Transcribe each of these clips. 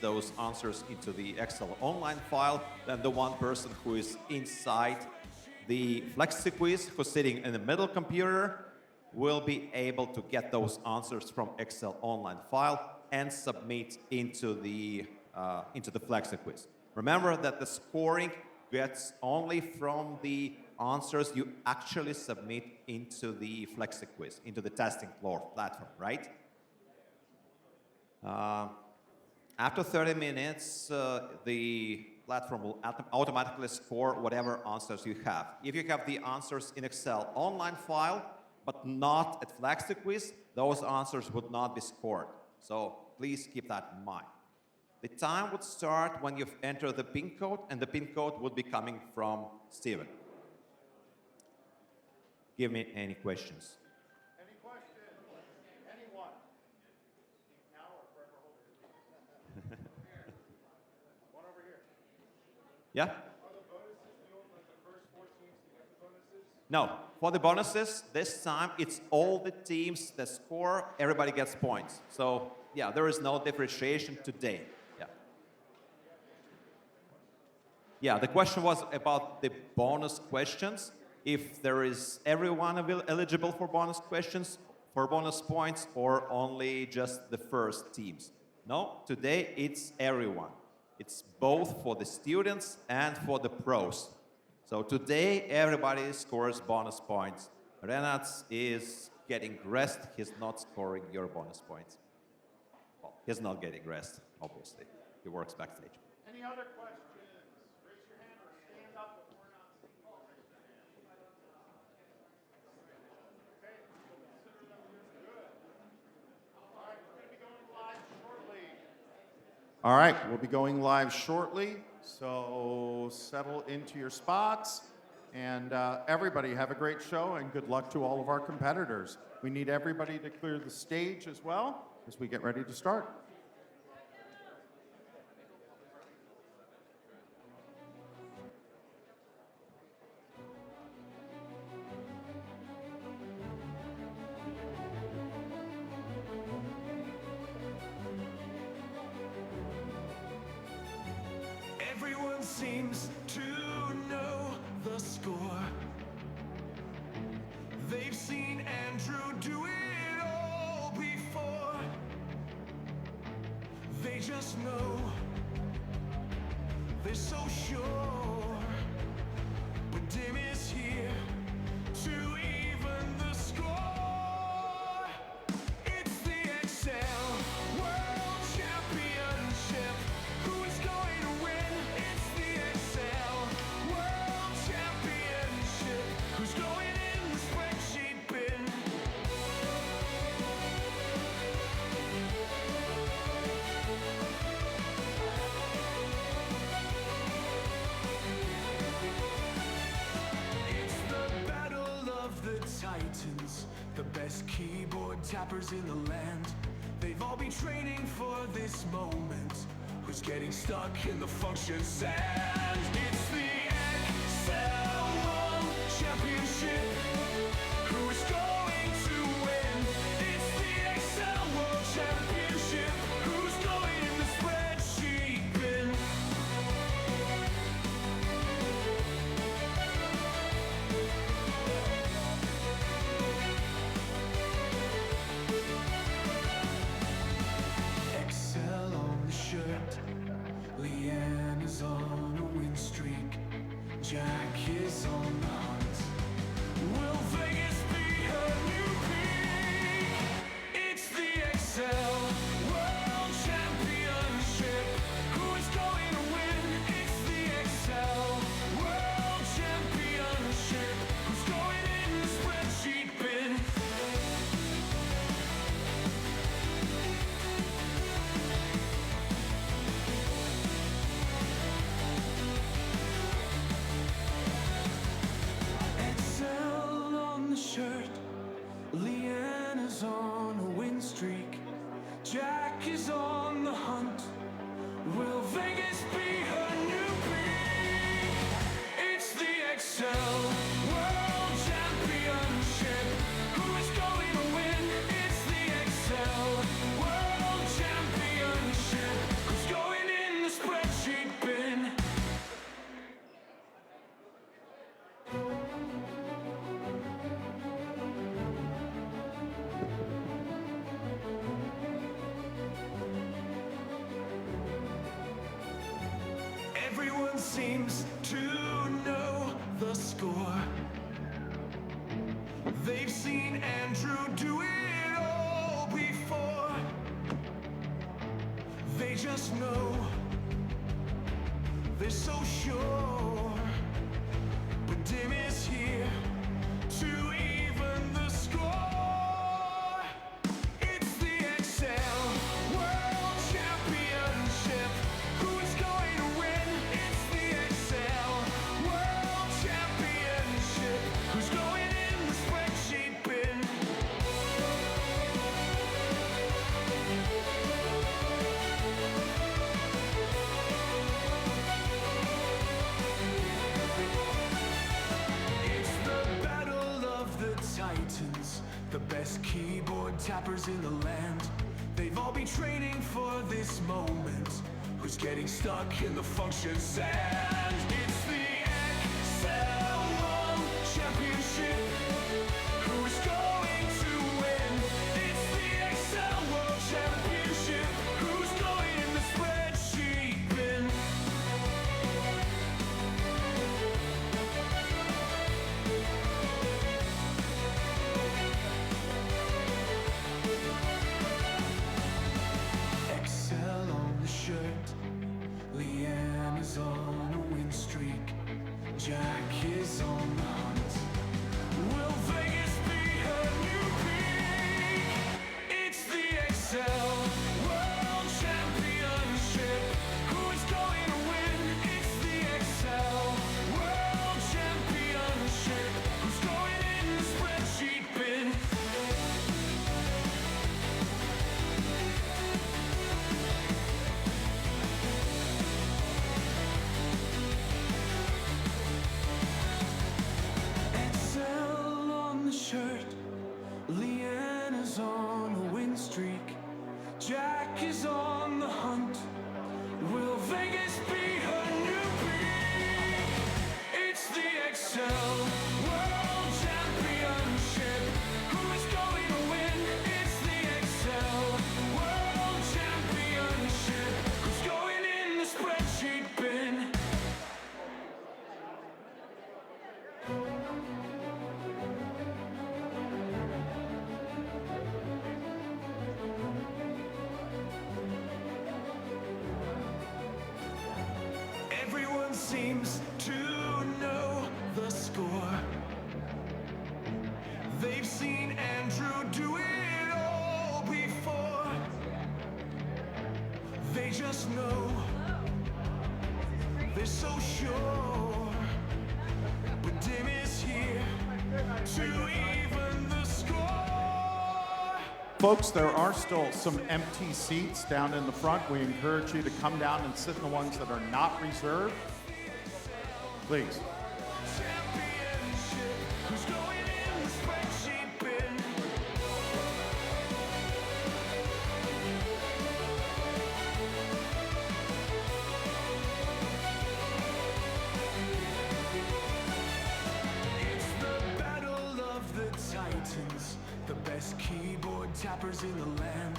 those answers into the Excel online file, then the one person who is inside the Flexi quiz, who's sitting in the middle computer, will be able to get those answers from Excel online file and submit into the Flexi quiz. Remember that the scoring gets only from the answers you actually submit into the Flexi quiz, into the testing platform, right? After 30 minutes, the platform will automatically score whatever answers you have. If you have the answers in Excel online file, but not at Flexi quiz, those answers would not be scored. So please keep that in mind. The time would start when you've entered the PIN code, and the PIN code would be coming from Steven. Give me any questions. Any questions? Anyone? Now or forever hold it? One over here. Yeah? Are the bonuses the old, like the first 4 teams to get the bonuses? No. For the bonuses, this time it's all the teams that score, everybody gets points. So, yeah, there is no differentiation today. Yeah, the question was about the bonus questions. If there is everyone eligible for bonus questions, for bonus points, or only just the first teams. No, today it's everyone. It's both for the students and for the pros. So today everybody scores bonus points. Renats is getting rest. He's not scoring your bonus points. Well, he's not getting rest, obviously. He works backstage. Any other questions? Raise your hand or stand up if we're not seeing you. Raise your hand. Okay, consider them good. All right, we're going to be going live shortly. All right, we'll be going live shortly, so settle into your spots. And everybody have a great show and good luck to all of our competitors. We need everybody to clear the stage as well as we get ready to start. Everyone seems to know the score. They've seen Andrew do it all before. They just know, they're so sure. But Dim is here to even the score. It's the Excel World Championship. Who is going to win? It's the Excel World Championship. Who's going in the spreadsheet bin? It's the battle of the Titans, the best keyboard tappers in the land. They've all been training for this moment. Who's getting stuck in the function sand? It's the Excel World Championship. Who is going to win? It's the Excel World Championship. Who's going in the spreadsheet bin? Excel on the shirt, Leanne is on a win streak, Jack is on the hunt. Will Vegas be her new peak? It's the Excel World Championship. Who is going to win? It's the Excel World Championship. Who's going in the spreadsheet bin? Excel on the shirt, Leanne is on a win streak, Jack is on the hunt. Will Vegas be her new peak? It's the Excel World Championship. Who is going to win? It's the Excel World Championship. Who's going seems to know the score. They've seen Andrew do it all before. They just know, they're so sure. But Dim is here to even the score. It's the Excel World Championship. Who's going to win? It's the Excel World Championship. Who's going in the spreadsheet bin? It's the battle of the Titans, the best keyboard tappers in the land. They've all been training for this moment. Who's getting stuck in the function sand? It's the Excel World Championship. Who's going to win? It's the Excel World Championship. Who's going in the spreadsheet bin? Excel on the shirt, Leanne is on a win streak, Jack is on the hunt. Will Vegas be her new peak? It's the Excel World Championship. Who's going to win? It's the Excel World Championship. Who's going in the spreadsheet bin? Excel on the shirt, Leanne is on a win streak, Jack is on the hunt. Will Vegas be her new peak? It's the Excel World Championship. Who is going to win? It's the Excel World Championship. Who's going in the spreadsheet bin? Everyone seems to know the score. They've seen Andrew do it all before. They just know, they're so sure. But Dim is here to even the score. Folks, there are still some empty seats down in the front. We encourage you to come down and sit in the ones that are not reserved. Please. Championship. Who's going in the spreadsheet bin? It's the battle of the Titans, the best keyboard tappers in the land.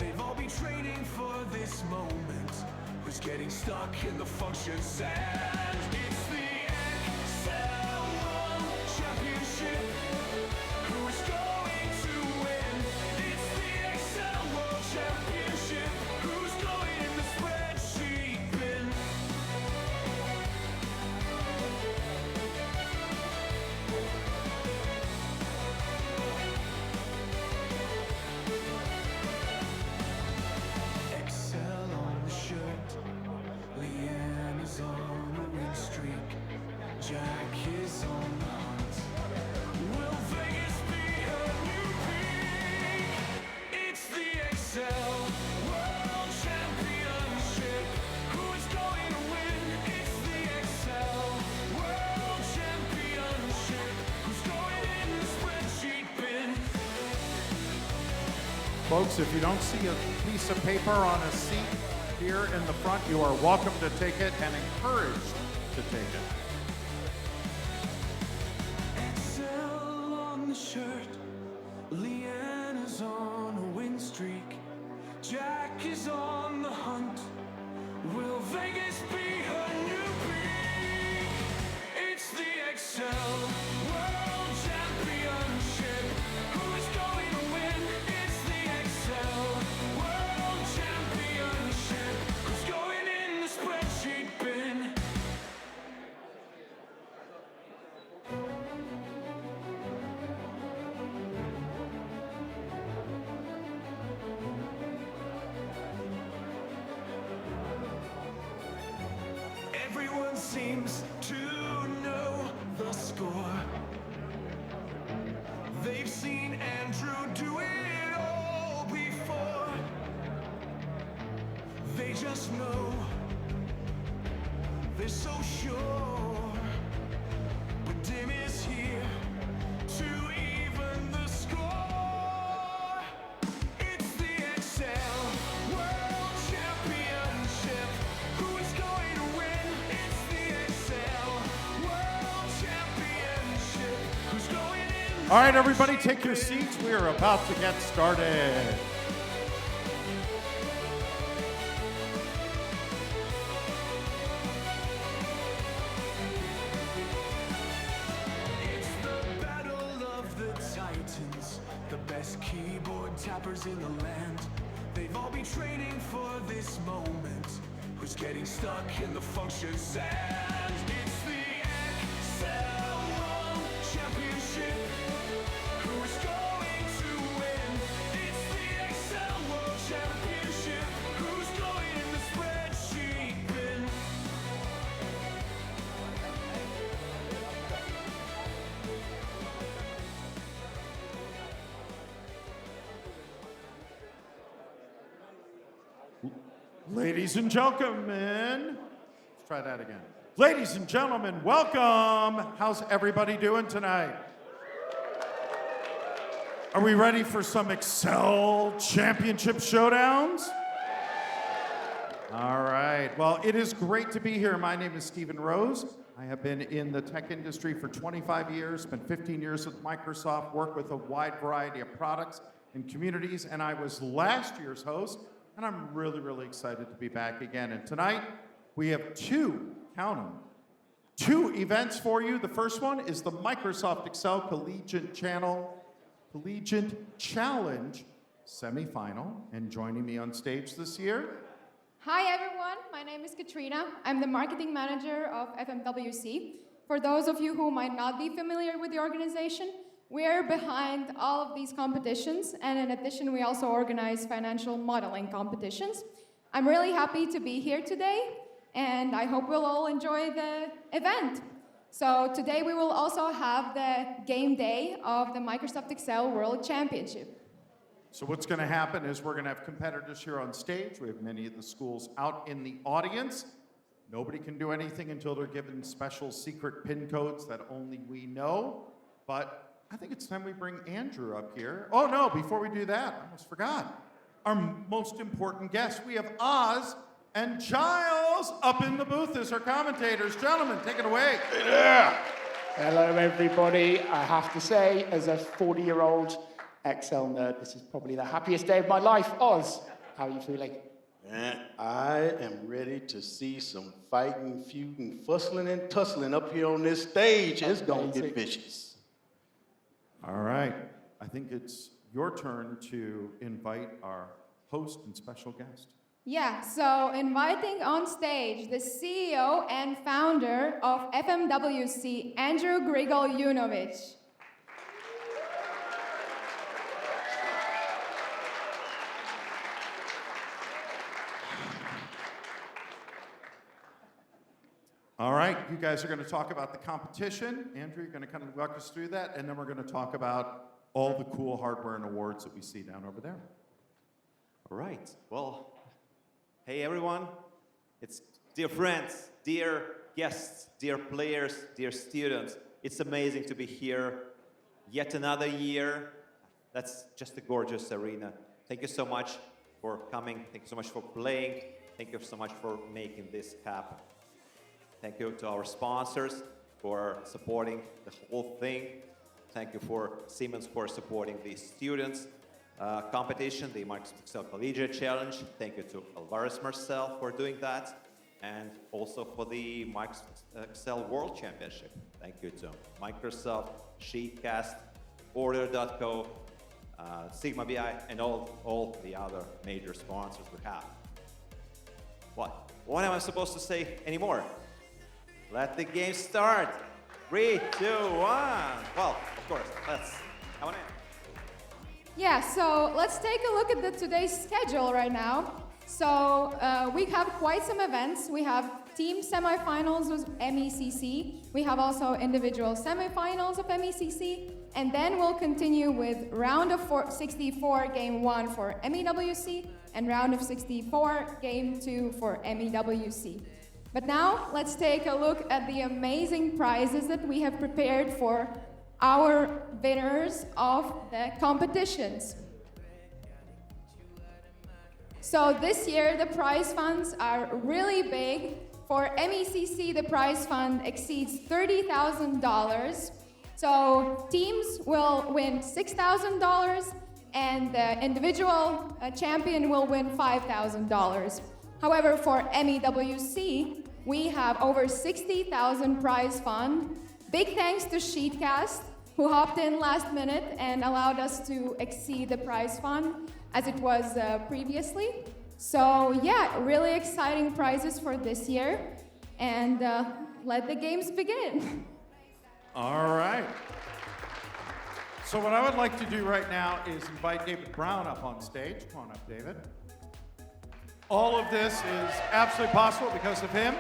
They've all been training for this moment. Who's getting stuck in the function sand? It's the Excel World Championship. Who is going to win? It's the Excel World Championship. Who's going in the spreadsheet bin? Excel on the shirt, Leanne is on a win streak, Jack is on the hunt. Will Vegas be her new peak? It's the Excel World Championship. Who is going to win? It's the Excel World Championship. Who's going in the spreadsheet bin? Folks, if you don't see a piece of paper on a seat here in the front, you are welcome to take it and encouraged to take it. Excel on the shirt, Leanne is on a win streak, Jack is on the hunt. Will Vegas be her new peak? seems to know the score. They've seen Andrew do it all before. They just know, they're so sure. But Dim is here to even the score. It's the Excel World Championship. Who is going to win? It's the Excel World Championship. Who's going in? All right, everybody, take your seats. We are about to get started. It's the battle of the Titans, the best keyboard tappers in the land. They've all been training for this moment. Who's getting stuck in the function sand? It's the Excel World Championship. Who is going to win? It's the Excel World Championship. Who's going in the spreadsheet bin? Ladies and gentlemen, let's try that again. Ladies and gentlemen, welcome. How's everybody doing tonight? Are we ready for some Excel Championship showdowns? All right. Well, it is great to be here. My name is Stephen Rose. I have been in the tech industry for 25 years, spent 15 years with Microsoft, worked with a wide variety of products and communities, and I was last year's host, and I'm really, really excited to be back again. And tonight, we have two events for you. The first one is the Microsoft Excel Collegiate Challenge semifinal, and joining me on stage this year, Hi everyone, my name is Katrina. I'm the marketing manager of FMWC. For those of you who might not be familiar with the organization, we're behind all of these competitions, and in addition, we also organize financial modeling competitions. I'm really happy to be here today, and I hope we'll all enjoy the event. So today we will also have the game day of the Microsoft Excel World Championship. so what's going to happen is we're going to have competitors here on stage. We have many of the schools out in the audience. Nobody can do anything until they're given special secret PIN codes that only we know. But I think it's time we bring Andrew up here. Oh no, before we do that, I almost forgot. Our most important guests, we have Oz and Giles up in the booth as our commentators. Gentlemen, take it away. Hello, everybody. I have to say, as a 40-year-old Excel nerd, this is probably the happiest day of my life. Oz, how are you feeling? Man, I am ready to see some fighting, feuding, fussling, and tussling up here on this stage. It's gonna get vicious. All right, I think it's your turn to invite our host and special guest. Yeah, so inviting on stage the CEO and founder of FMWC, Andrew Grigol-Yunovich. All right, you guys are going to talk about the competition. Andrew, you're going to kind of walk us through that, and then we're going to talk about all the cool hardware and awards that we see down over there. All right. Well, hey everyone. It's dear friends, dear guests, dear players, dear students. It's amazing to be here yet another year. That's just a gorgeous arena. Thank you so much for coming. Thank you so much for playing. Thank you so much for making this happen. Thank you to our sponsors for supporting the whole thing. Thank you for Siemens for supporting the students competition, the Microsoft Excel Collegiate Challenge. Thank you to Alvarez Marcel for doing that. And also for the Microsoft Excel World Championship. Thank you to Microsoft, Sheetcast, Order.co, Sigma BI, and all the other major sponsors we have. What am I supposed to say anymore? Let the game start. 3, 2, 1. Well, of course, let's come on in. Yeah, so let's take a look at today's schedule right now. So we have quite some events. We have team semifinals was MECC. We have also individual semifinals of MECC. And then we'll continue with round of 64, game 1 for MEWC, and round of 64, game 2 for MEWC. But now, let's take a look at the amazing prizes that we have prepared for our winners of the competitions. So this year, the prize funds are really big. For MECC, the prize fund exceeds $30,000. So teams will win $6,000, and the individual champion will win $5,000. However, for MEWC, we have over 60,000 prize fund. Big thanks to Sheetcast, who hopped in last minute and allowed us to exceed the prize fund as it was previously. So yeah, really exciting prizes for this year. And let the games begin. All right. So what I would like to do right now is invite David Brown up on stage. Come on up, David. All of this is absolutely possible because of him.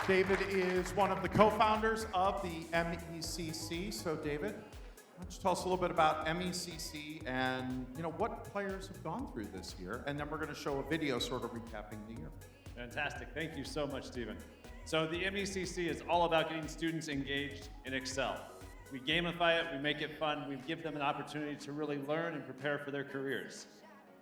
David is one of the co-founders of the MECC. So David, why don't you tell us a little bit about MECC and what players have gone through this year, and then we're going to show a video sort of recapping the year. Fantastic. Thank you so much, Stephen. So the MECC is all about getting students engaged in Excel. We gamify it, we make it fun, we give them an opportunity to really learn and prepare for their careers.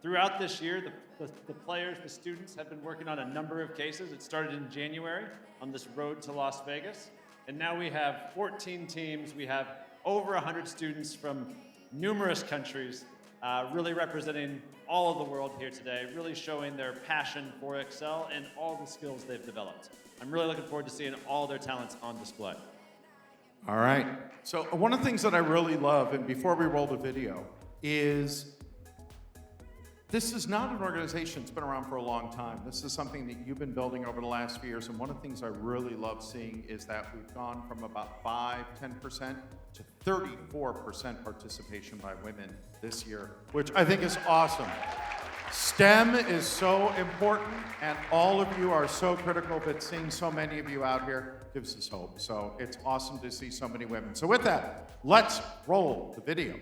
Throughout this year, the players, the students have been working on a number of cases. It started in January on this road to Las Vegas. And now we have 14 teams. We have over 100 students from numerous countries really representing all of the world here today, really showing their passion for Excel and all the skills they've developed. I'm really looking forward to seeing all their talents on display. All right. So one of the things that I really love, and before we roll the video, is this is not an organization that's been around for a long time. This is something that you've been building over the last few years, and one of the things I really love seeing is that we've gone from about 5–10% to 34% participation by women this year, which I think is awesome. STEM is so important, and all of you are so critical, but seeing so many of you out here gives us hope. So it's awesome to see so many women. So with that, let's roll the video.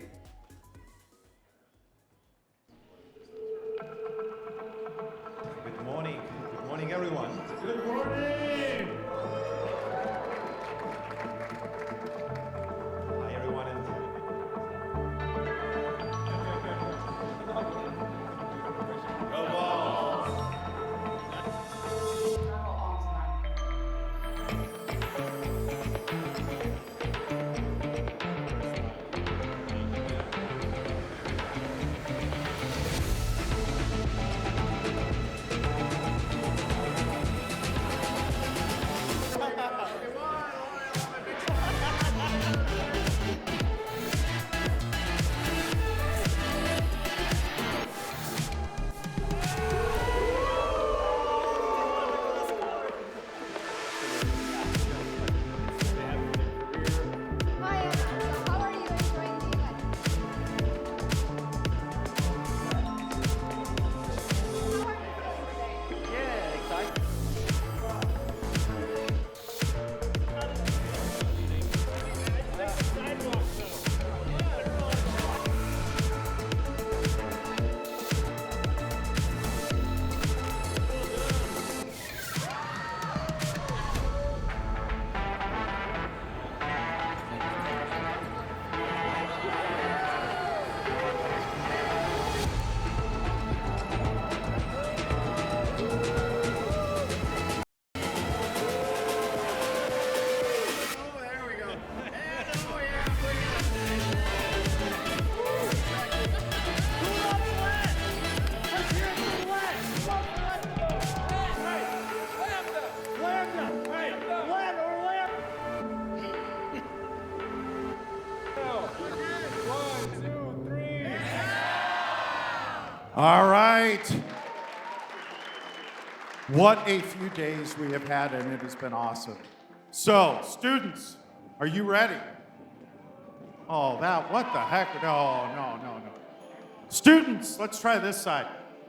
Good morning. Good morning, everyone. Good morning! Hi, everyone. Go Balls! Hi, how are you enjoying the event? How are you feeling today? All right. What a few days we have had, and it has been awesome. So, students, are you ready? Oh, what the heck? No. Students, let's try this side.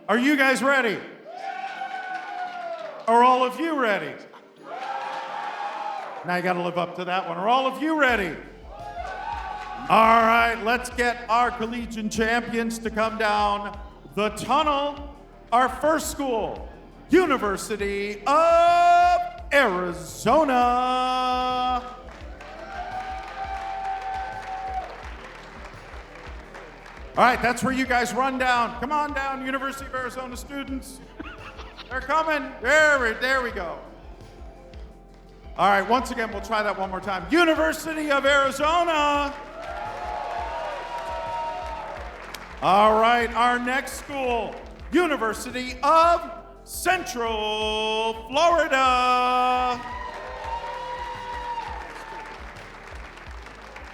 Are you guys ready? Are all of you ready? Now you got to live up to that one. Are all of you ready? All right, let's get our collegiate champions to come down the tunnel. Our first school, University of Arizona. All right, that's where you guys run down. Come on down, University of Arizona students. They're coming. There we go. All right, once again, we'll try that one more time. University of Arizona. All right, our next school, University of Central Florida.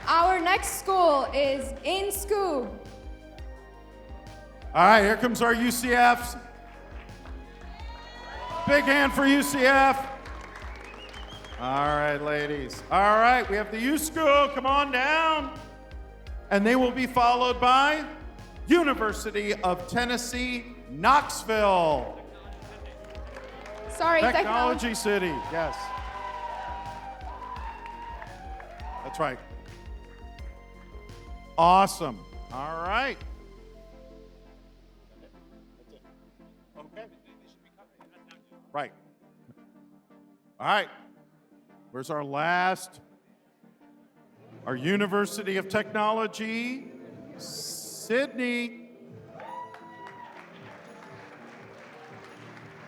Our next school is in school. All right, here comes our UCFs. Big hand for UCF. All right, ladies. All right, we have the U School. Come on down. And they will be followed by University of Tennessee, Knoxville. Sorry, Technology City, yes. That's right. Awesome. All right. Okay. Right. All right. Where's our last? Our University of Technology, Sydney.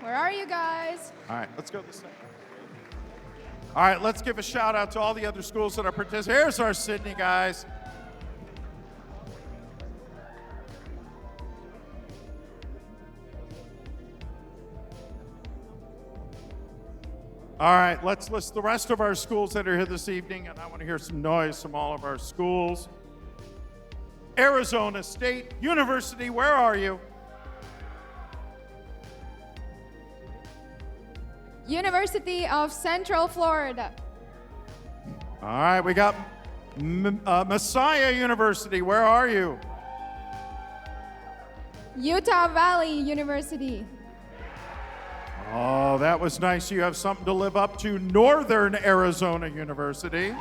Where are you guys? All right, let's go this way. All right, let's give a shout out to all the other schools that are participating. Here's our Sydney guys. All right, let's list the rest of our schools that are here this evening, and I want to hear some noise from all of our schools. Arizona State University, where are you? University of Central Florida. All right, we got Messiah University, where are you? Utah Valley University. Oh, that was nice. You have something to live up to. Northern Arizona University.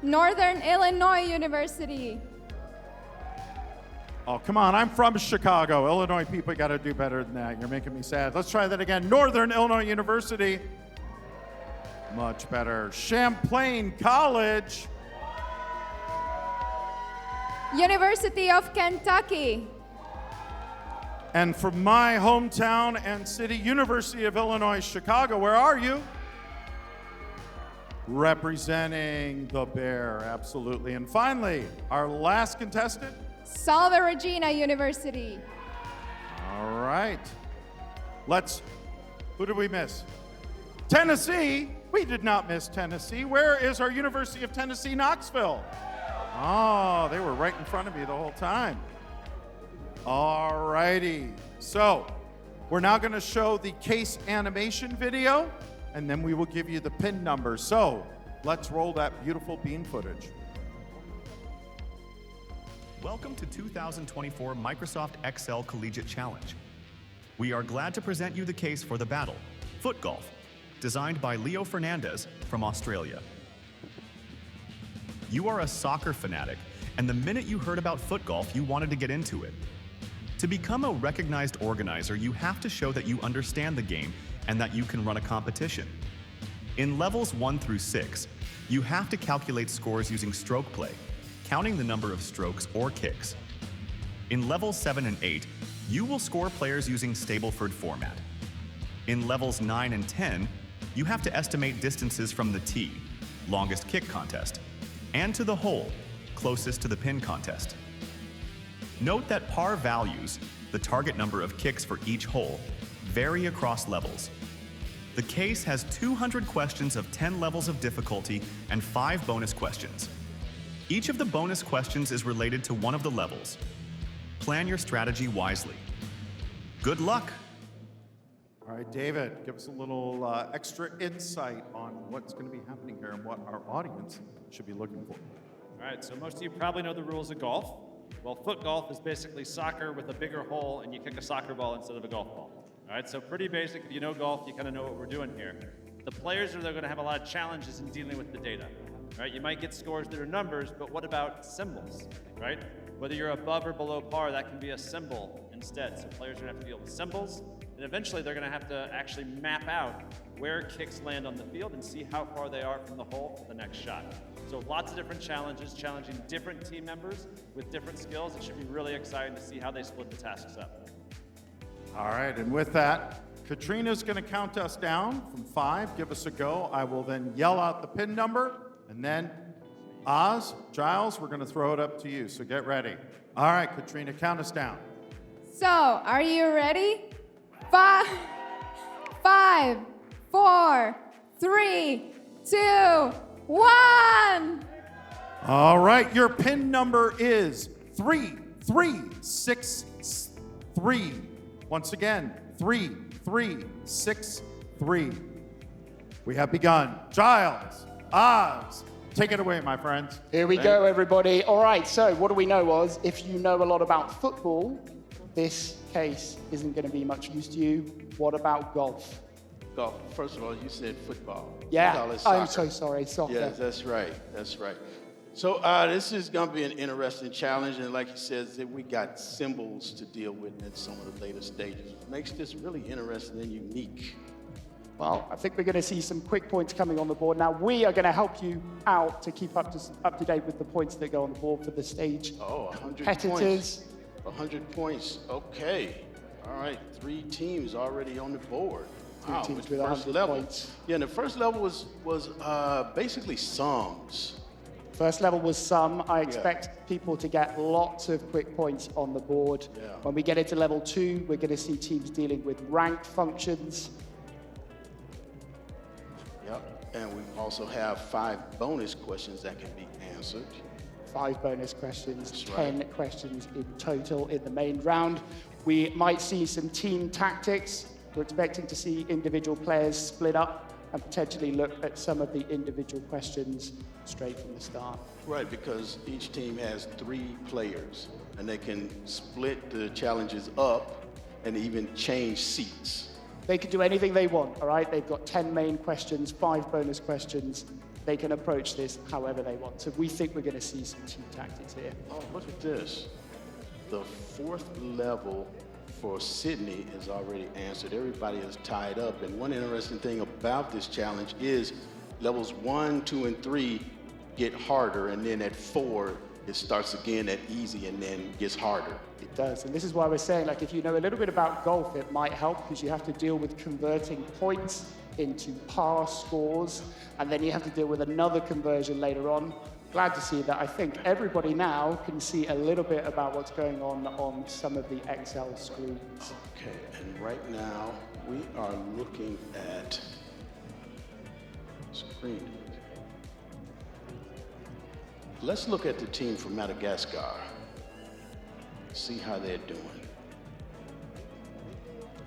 Northern Illinois University. Oh, come on. I'm from Chicago. Illinois people got to do better than that. You're making me sad. Let's try that again. Northern Illinois University. Much better. Champlain College. University of Kentucky. And from my hometown and city, University of Illinois, Chicago, where are you? Representing the Bear, absolutely. And finally, our last contestant. Salve Regina University. All right. Who did we miss? Tennessee. We did not miss Tennessee. Where is our University of Tennessee, Knoxville? Oh, they were right in front of me the whole time. All righty. So, we're now going to show the case animation video, and then we will give you the pin number. So, let's roll that beautiful bean footage. Welcome to 2024 Microsoft Excel Collegiate Challenge. We are glad to present you the case for the battle, Foot Golf, designed by Leo Fernandez from Australia. You are a soccer fanatic, and the minute you heard about foot golf, you wanted to get into it. To become a recognized organizer, you have to show that you understand the game and that you can run a competition. In levels 1 through 6, you have to calculate scores using stroke play, counting the number of strokes or kicks. In levels 7 and 8, you will score players using Stableford format. In levels 9 and 10, you have to estimate distances from the tee, longest kick contest, and to the hole, closest to the pin contest. Note that par values, the target number of kicks for each hole, vary across levels. The case has 200 questions of 10 levels of difficulty and 5 bonus questions. Each of the bonus questions is related to one of the levels. Plan your strategy wisely. Good luck! All right, David, give us a little extra insight on what's going to be happening here and what our audience should be looking for. All right, so most of you probably know the rules of golf. Well, foot golf is basically soccer with a bigger hole, and you kick a soccer ball instead of a golf ball. All right, so pretty basic. If you know golf, you kind of know what we're doing here. The players are going to have a lot of challenges in dealing with the data. Right? You might get scores that are numbers, but what about symbols, right? Whether you're above or below par, that can be a symbol instead. So players are going to have to deal with symbols, and eventually they're going to have to actually map out where kicks land on the field and see how far they are from the hole for the next shot. So lots of different challenges, challenging different team members with different skills. It should be really exciting to see how they split the tasks up. All right, and with that, Katrina's going to count us down from 5. Give us a go. I will then yell out the pin number, and then Oz, Giles, we're going to throw it up to you, so get ready. All right, Katrina, count us down. So, are you ready? 5, 4, 3, 2, 1. All right, your pin number is 3363. Once again, 3363. We have begun. Giles, Oz, take it away, my friends. Here we go, everybody. All right, so what do we know, Oz? If you know a lot about football, this case isn't going to be much use to you. What about golf? Golf. First of all, you said football. Yeah, Call it I'm soccer. so sorry, soccer. Yes, that's right. That's right. So this is going to be an interesting challenge, and like he says, that we got symbols to deal with at some of the later stages. It makes this really interesting and unique. Well, I think we're going to see some quick points coming on the board. Now, we are going to help you out to keep up to date with the points that go on the board for the stage. Oh, 100 competitors. points. 100 points. Okay. All right. 3 teams already on the board. Three Wow, teams the with first 100 level. points. Yeah, and the first level was basically songs. First level was some. I expect people to get lots of quick points on the board. Yeah. When we get into level 2, we're going to see teams dealing with ranked functions. Yep. And we also have 5 bonus questions that can be answered. 5 bonus questions, That's 10 right. questions in total in the main round. We might see some team tactics. We're expecting to see individual players split up and potentially look at some of the individual questions straight from the start. Right, because each team has 3 players, and they can split the challenges up and even change seats. They can do anything they want, all right? They've got 10 main questions, 5 bonus questions. They can approach this however they want. So we think we're going to see some team tactics here. Oh, look at this. The 4th level for Sydney is already answered. Everybody is tied up. And one interesting thing about this challenge is levels 1, 2, and 3 get harder. And then at 4, it starts again at easy and then gets harder. It does. And this is why we're saying, like, if you know a little bit about golf, it might help because you have to deal with converting points into par scores. And then you have to deal with another conversion later on. Glad to see that. I think everybody now can see a little bit about what's going on some of the Excel screens. Okay, and right now we are looking at screen. Let's look at the team from Madagascar. See how they're doing.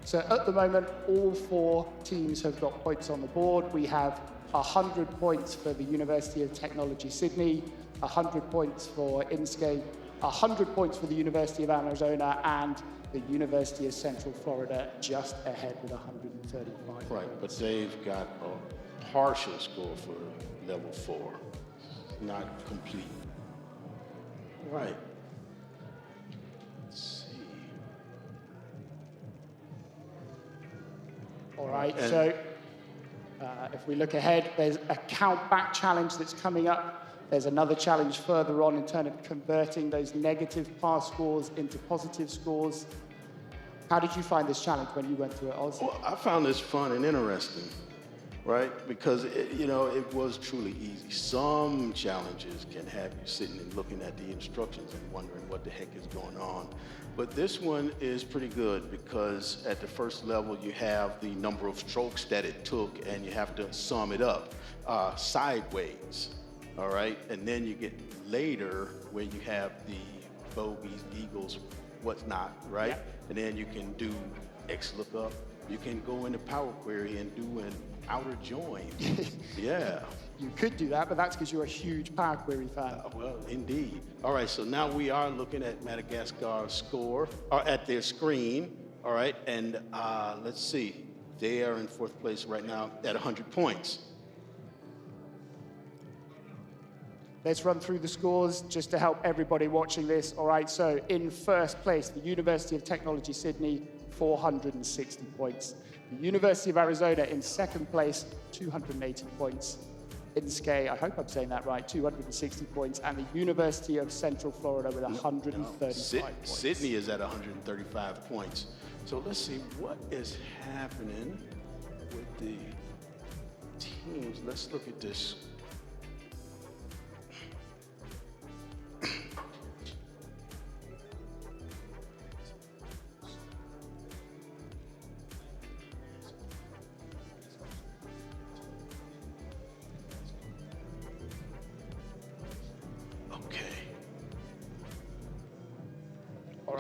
So at the moment, all 4 teams have got points on the board. We have 100 points for the University of Technology Sydney, 100 points for Inkscape, 100 points for the University of Arizona, and the University of Central Florida just ahead with 135. Right, but they've got a partial score for level 4. Not complete. Right. Let's see. All right, And- so if we look ahead, there's a count back challenge that's coming up. There's another challenge further on in terms of converting those negative par scores into positive scores. How did you find this challenge when you went through it, Oz? Well, I found this fun and interesting, right? Because, it was truly easy. Some challenges can have you sitting and looking at the instructions and wondering what the heck is going on. But this one is pretty good because at the first level, you have the number of strokes that it took and you have to sum it up sideways, all right? And then you get later where you have the bogeys, eagles, whatnot, right? Yeah. And then you can do XLOOKUP. You can go into Power Query and do an outer join. Yeah. You could do that, but that's because you're a huge Power Query fan. Well, indeed. All right, so now we are looking at Madagascar's score, or at their screen. All right, and let's see. They are in fourth place right now at 100 points. Let's run through the scores just to help everybody watching this. All right, so in first place, the University of Technology Sydney, 460 points. The University of Arizona in second place, 280 points. INSCAE, I hope I'm saying that right, 260 points. And the University of Central Florida with 135 points. Sydney is at 135 points. So let's see what is happening with the teams. Let's look at this.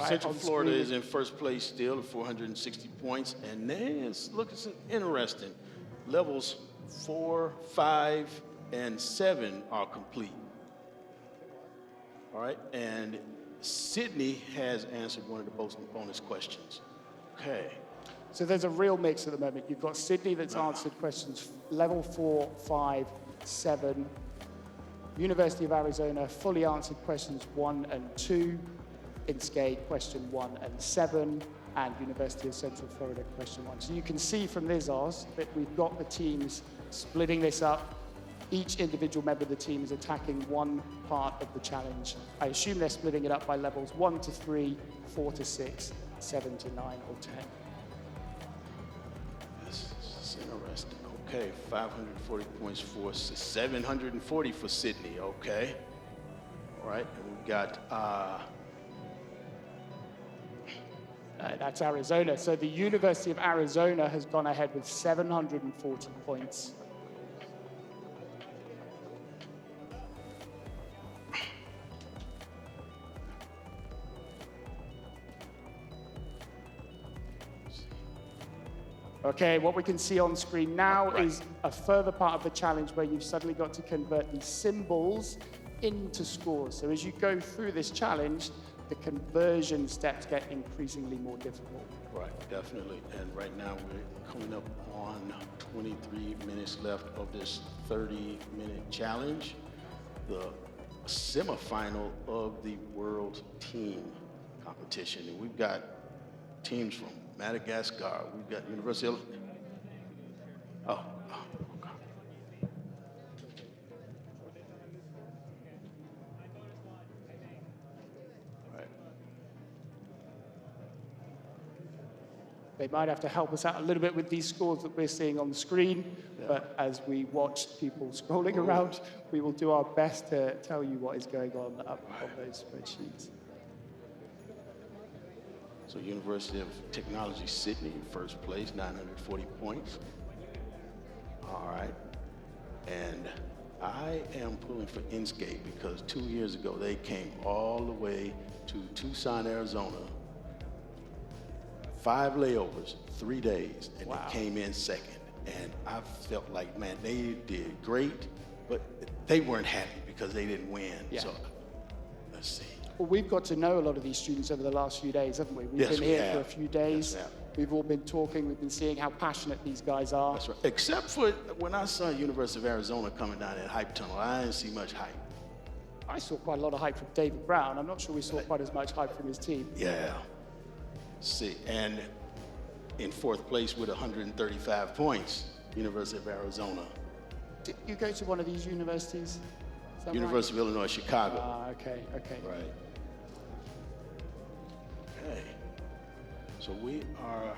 Central Florida is in first place still at 460 points. And then let's look at some interesting. Levels 4, 5, and 7 are complete. All right, and Sydney has answered one of the bonus questions. Okay. So there's a real mix at the moment. You've got Sydney that's answered questions level 4, 5, 7. University of Arizona fully answered questions 1 and 2. INSCAE question 1 and 7, and University of Central Florida question 1. So you can see from this, Oz, that we've got the teams splitting this up. Each individual member of the team is attacking one part of the challenge. I assume they're splitting it up by levels 1 to 3, 4 to 6, 7 to 9, or 10. This is interesting. Okay, 540 points for 740 for Sydney. Okay. All right, and we've got that's Arizona. So the University of Arizona has gone ahead with 740 points. Okay, what we can see on screen now is a further part of the challenge where you've suddenly got to convert these symbols into scores. So as you go through this challenge, the conversion steps get increasingly more difficult. Right, definitely. And right now we're coming up on 23 minutes left of this 30-minute challenge, the semifinal of the World Team Competition. And we've got teams from Madagascar, we've got University of... Oh, God. They might have to help us out a little bit with these scores that we're seeing on the screen, but as we watch people scrolling around, we will do our best to tell you what is going on up on those spreadsheets. So University of Technology Sydney in first place, 940 points. All right. And I am pulling for INSCAE because 2 years ago they came all the way to Tucson, Arizona. 5 layovers, 3 days, and they came in second. And I felt like, man, they did great, but they weren't happy because they didn't win. Yeah. So let's see. Well, we've got to know a lot of these students over the last few days, haven't we? We've been here for a few days. Yes, we've all been talking. We've been seeing how passionate these guys are. That's right. Except for when I saw University of Arizona coming down that hype tunnel, I didn't see much hype. I saw quite a lot of hype from David Brown. I'm not sure we saw quite as much hype from his team. Yeah. See, and in fourth place with 135 points, University of Arizona. Did you go to one of these universities? Is that University of Illinois, Chicago. Ah, okay. Right. Okay. So we are...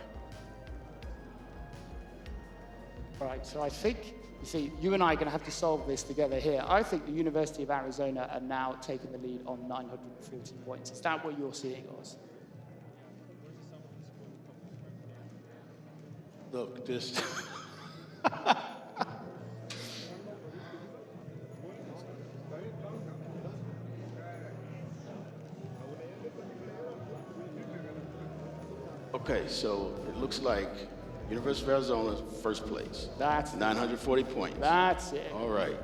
Right, so I think, you see, you and I are going to have to solve this together here. I think the University of Arizona are now taking the lead on 940 points. Is that what you're seeing, Oz? Look, this... Okay, so it looks like University of Arizona first place. That's 940 points. That's it. All right.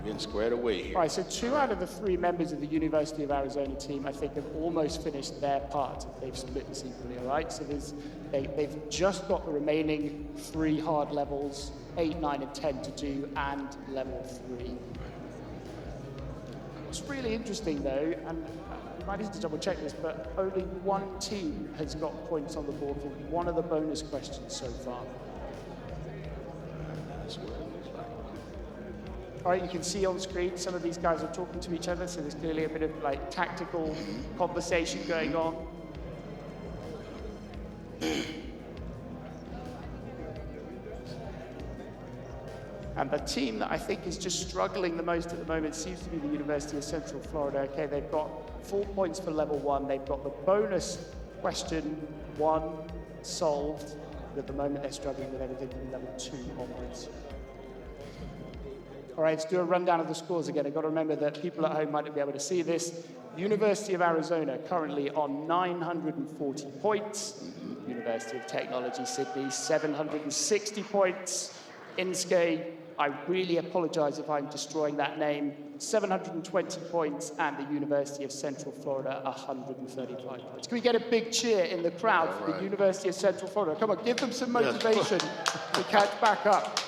getting squared away here. All right, so 2 out of the 3 members of the University of Arizona team, I think, have almost finished their part. They've split this equally, all right? So they've just got the remaining 3 hard levels, 8, 9, and 10 to do, and level 3. What's really interesting, though, and we might need to double check this, but only 1 team has got points on the board for one of the bonus questions so far. That's what it looks like. All right, you can see on screen some of these guys are talking to each other, so there's clearly a bit of like tactical conversation going on. And the team that I think is just struggling the most at the moment seems to be the University of Central Florida. Okay, they've got 4 points for level 1. They've got the bonus question 1 solved. But at the moment, they're struggling with everything from level 2 onwards. All right, let's do a rundown of the scores again. I've got to remember that people at home might not be able to see this. University of Arizona currently on 940 points. University of Technology Sydney, 760 points. INSCAE, I really apologize if I'm destroying that name, 720 points, and the University of Central Florida, 135 points. Can we get a big cheer in the crowd for the University of Central Florida? Come on, give them some motivation to catch back up.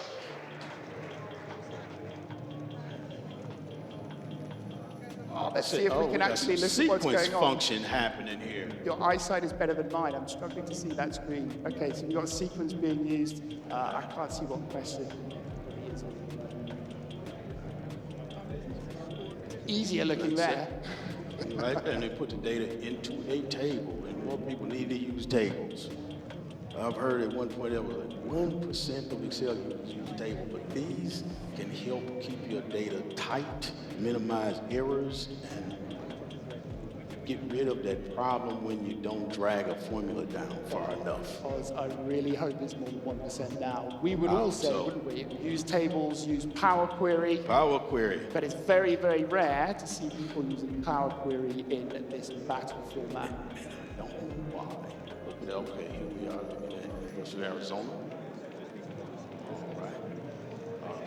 Oh, let's see if we can actually listen to what's going on. Sequence function happening here. Your eyesight is better than mine. I'm struggling to see that screen. Okay, so you've got a sequence being used. I can't see what question. Easier looking there. Right, and they put the data into a table, and more people need to use tables. I've heard at one point there was like 1% of Excel users use tables, but these can help keep your data tight, minimize errors, and get rid of that problem when you don't drag a formula down far enough. Because I really hope it's more than 1% now. We would all say, wouldn't we? Use tables, use Power Query. Power Query. But it's very, very rare to see people using Power Query in this battle format. I don't know why. Okay, here we are looking at University of Arizona. All right.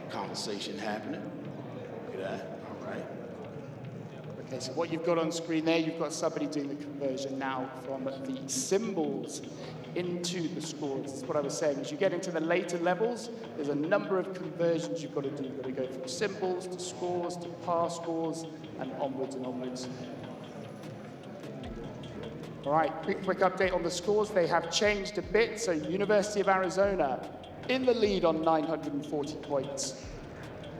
Conversation happening. Look at that. All right. Okay, so what you've got on screen there, you've got somebody doing the conversion now from the symbols into the scores. That's what I was saying. As you get into the later levels, there's a number of conversions you've got to do. You've got to go from symbols to scores to par scores and onwards and onwards. All right, quick update on the scores. They have changed a bit. So University of Arizona in the lead on 940 points.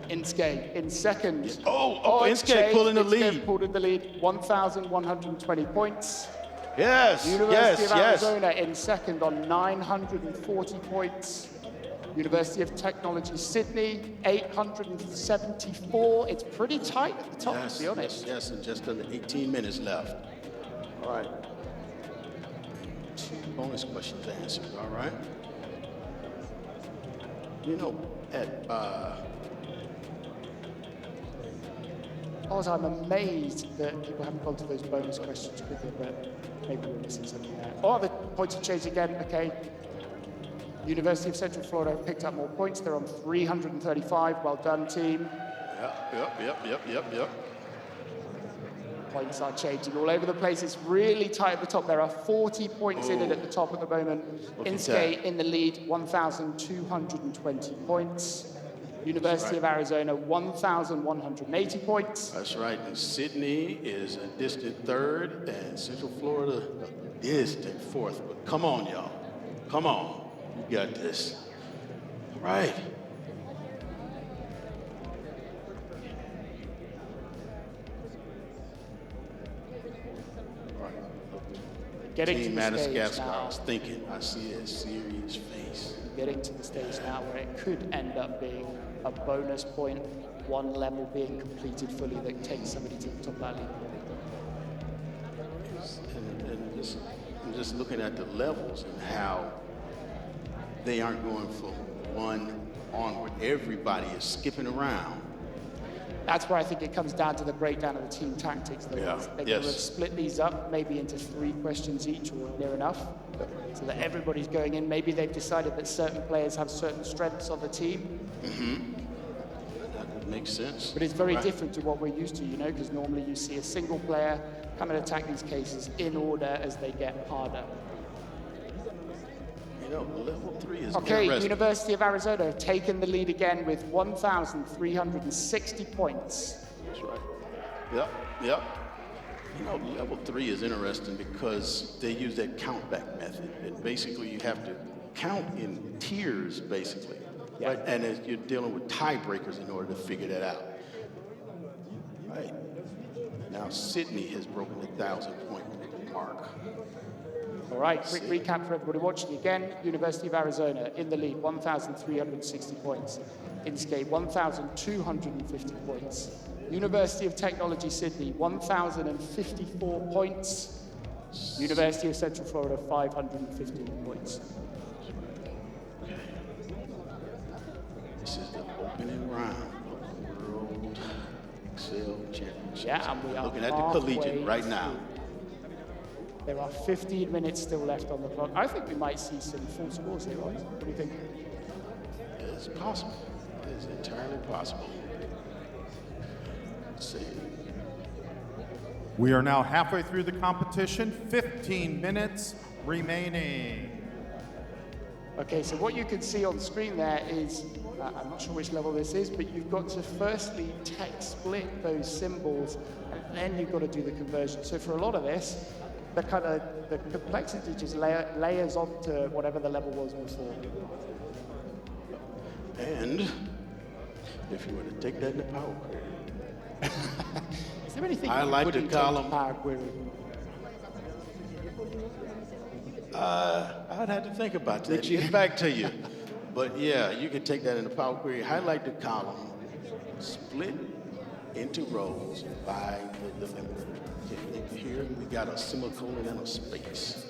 INSCAE in second. INSCAE pulling the lead. INSCAE pulled in the lead, 1,120 points. Yes, University of Arizona in second on 940 points. University of Technology Sydney, 874. It's pretty tight at the top, to be honest. Yes, and just under 18 minutes left. All right. 2 bonus questions answered, all right? You know, at I'm amazed that people haven't gone to those bonus questions quicker, but maybe we're missing something there. Oh, the points have changed again. Okay. University of Central Florida picked up more points. They're on 335. Well done, team. Yep. Points are changing all over the place. It's really tight at the top. There are 40 points in it at the top at the moment. INSCAE in the lead, 1,220 points. University of Arizona, 1,180 points. That's right. And Sydney is a distant third, and Central Florida a distant fourth. But come on, y'all. Come on. You got this. All right. Getting Team to the stage Madagascar, now. I was thinking, I see a serious face. Getting to the stage now where it could end up being a bonus point, 1 level being completed fully that takes somebody to the top of that league. And I'm just looking at the levels and how they aren't going from 1 onward. Everybody is skipping around. That's where I think it comes down to the breakdown of the team tactics. They could have split these up maybe into 3 questions each or near enough, so that everybody's going in. Maybe they've decided that certain players have certain strengths on the team. makes sense. But it's very Right. different to what we're used to, you know, because normally you see a single player come and attack these cases in order as they get harder. You know, level 3 is Okay, interesting. University of Arizona have taken the lead again with 1,360 points. That's right. Yep, yep. You know, level 3 is interesting because they use that count back method. And basically you have to count in tiers, basically. Yeah. Right? And you're dealing with tiebreakers in order to figure that out. Right. Now Sydney has broken the 1,000-point mark. All right, quick recap for everybody watching again. University of Arizona in the lead, 1,360 points. Inkscape, 1,250 points. University of Technology Sydney, 1,054 points. University of Central Florida, 515 points. This is the opening round of the World Excel Championship. Yeah, and we are looking at the halfway Collegiate right now. through. There are 15 minutes still left on the clock. I think we might see some full scores here, right? What do you think? It's possible. It's entirely possible. Let's see. We are now halfway through the competition, 15 minutes remaining. Okay, so what you can see on screen there is, I'm not sure which level this is, but you've got to firstly text split those symbols, and then you've got to do the conversion. So for a lot of this, the complexity just layers onto whatever the level was before. And if you were to take that into Power Query, Is there anything I you like the wouldn't take to column. Power Query? I'd have to think about that. Get back to you. But yeah, you can take that into Power Query, highlight the column, split into rows by the limiter. Here we got a semicolon and a space.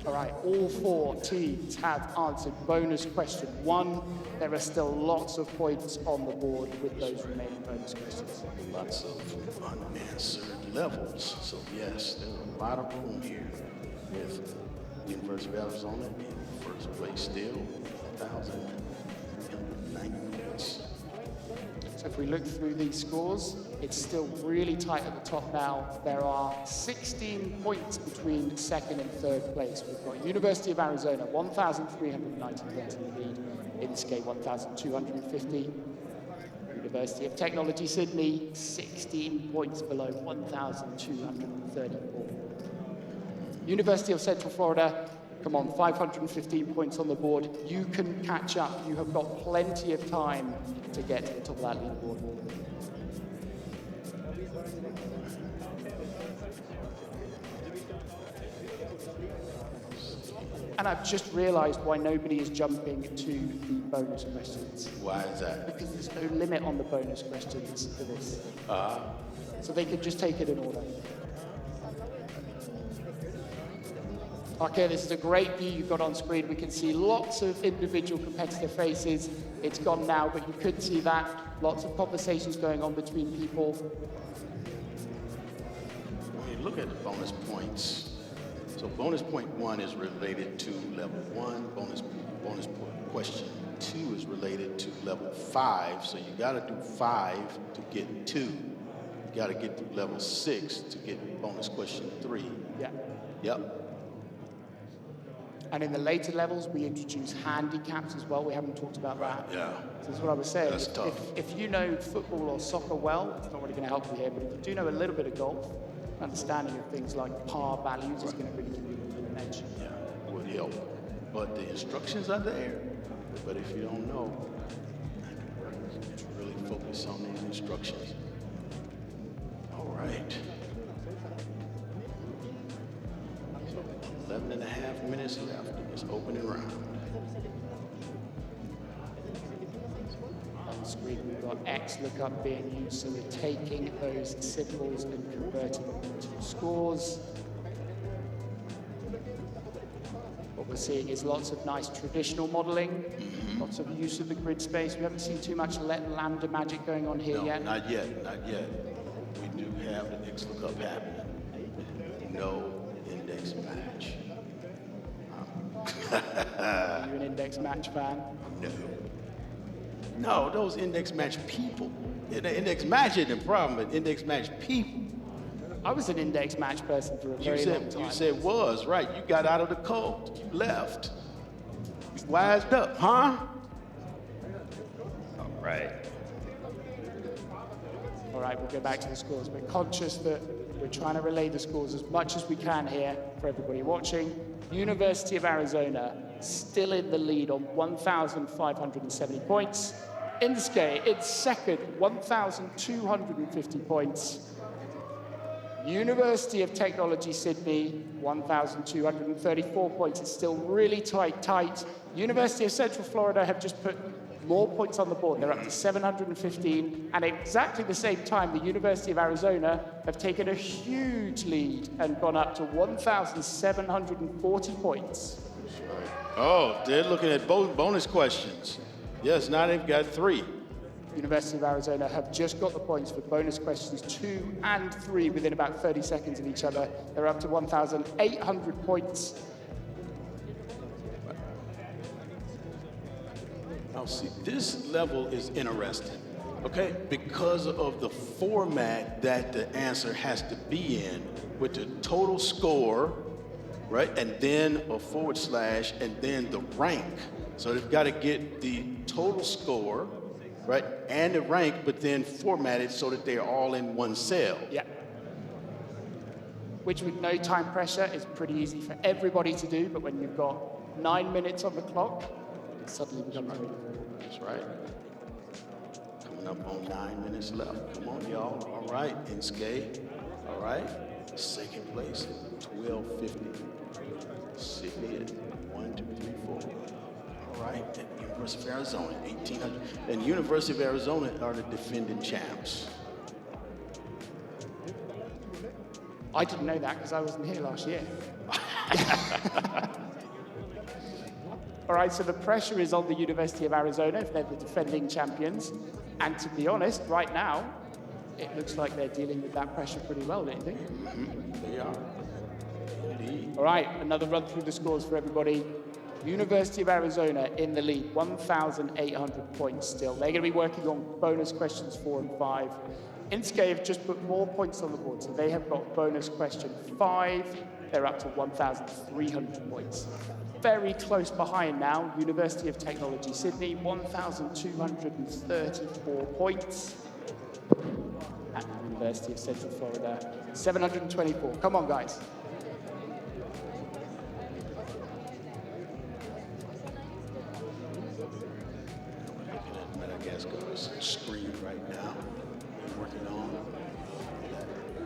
All right, all 4 teams have answered bonus question 1. There are still lots of points on the board with those remaining bonus questions. Lots of unanswered levels. So yes, there's a lot of room here with University of Arizona in first place still, 1,090 points. So if we look through these scores, it's still really tight at the top now. There are 16 points between second and third place. We've got University of Arizona, 1,390 points in the lead. Inkscape, 1,250. University of Technology Sydney, 16 points below, 1,234. University of Central Florida, come on, 515 points on the board. You can catch up. You have got plenty of time to get to the top of that leaderboard. And I've just realized why nobody is jumping to the bonus questions. Why is that? Because there's no limit on the bonus questions for this. So they could just take it in order. Okay, this is a great view you've got on screen. We can see lots of individual competitor faces. It's gone now, but you could see that. Lots of conversations going on between people. When you look at the bonus points, so bonus point 1 is related to level 1. Bonus question 2 is related to level 5. So you got to do 5 to get 2. You got to get to level 6 to get bonus question 3. Yeah. Yep. And in the later levels, we introduce handicaps as well. We haven't talked about that. Yeah. So this is what I was saying. That's tough. If you know football or soccer well, it's not really going to help you here, but if you do know a little bit of golf, understanding of things like par values is going to really give you an edge. Yeah, would help. But the instructions are there. But if you don't know, really focus on these instructions. All right. 11 and a half minutes left in this opening round. On the screen, we've got X lookup being used, so we're taking those symbols and converting them into scores. What we're seeing is lots of nice traditional modeling, lots of use of the grid space. We haven't seen too much lambda magic going on here No, yet. not yet, not yet. We do have the X lookup happening. No index match. Are you an index match fan? No, those index match people. The index match isn't the problem, but index match people. I was an index match person for a very long time. You said was, right. You got out of the code. You left. You wised up, huh? All right. All right, we'll go back to the scores. We're conscious that we're trying to relay the scores as much as we can here for everybody watching. University of Arizona still in the lead on 1,570 points. Inske in second, 1,250 points. University of Technology Sydney, 1,234 points. It's still really tight. University of Central Florida have just put more points on the board. They're up to 715. And at exactly the same time, the University of Arizona have taken a huge lead and gone up to 1,740 points. Oh, they're looking at both bonus questions. Yes, now they've got 3. University of Arizona have just got the points for bonus questions 2 and 3 within about 30 seconds of each other. They're up to 1,800 points. Now, see, this level is interesting, okay? Because of the format that the answer has to be in, with the total score, right? And then a / and then the rank. So they've got to get the total score, right? And the rank, but then formatted so that they're all in one cell. Yeah. Which with no time pressure is pretty easy for everybody to do, but when you've got 9 minutes on the clock, it suddenly becomes really difficult. That's right. Coming up on 9 minutes left. Come on, y'all. All right, Inske. All right. Second place at 1250. Sydney at 1, 2, 3, 4. All right. And University of Arizona, 1800. And University of Arizona are the defending champs. I didn't know that because I wasn't here last year. All right, so the pressure is on the University of Arizona if they're the defending champions. And to be honest, right now, it looks like they're dealing with that pressure pretty well, don't you think? Mm-hmm. They are. Indeed. All right, another run through the scores for everybody. University of Arizona in the lead, 1,800 points still. They're going to be working on bonus questions 4 and 5. Inske have just put more points on the board, so they have got bonus question 5. They're up to 1,300 points. Very close behind now, University of Technology Sydney, 1,234 points. And University of Central Florida, 724. Come on, guys. Madagascar's screen right now. We're working on.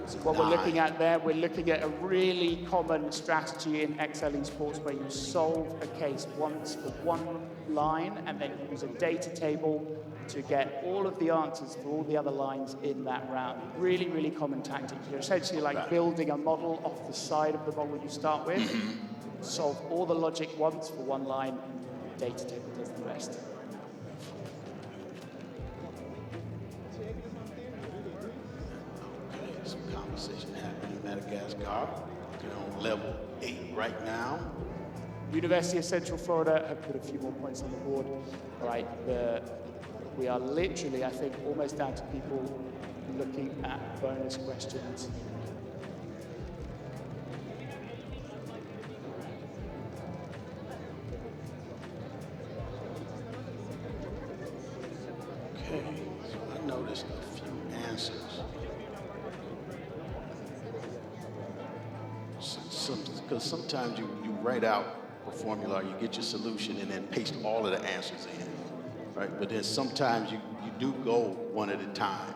So what we're looking at there, we're looking at a really common strategy in XL Esports where you solve a case once for one line and then use a data table to get all of the answers for all the other lines in that round. Really, really common tactic. You're essentially like building a model off the side of the model you start with, solve all the logic once for one line, data table does the rest. Some conversation happening in Madagascar. They're on level 8 right now. University of Central Florida have put a few more points on the board. All right, we are literally, I think, almost down to people looking at bonus questions. Okay, so I noticed a few answers. Because sometimes you write out a formula, you get your solution, and then paste all of the answers in, right? But then sometimes you do go one at a time.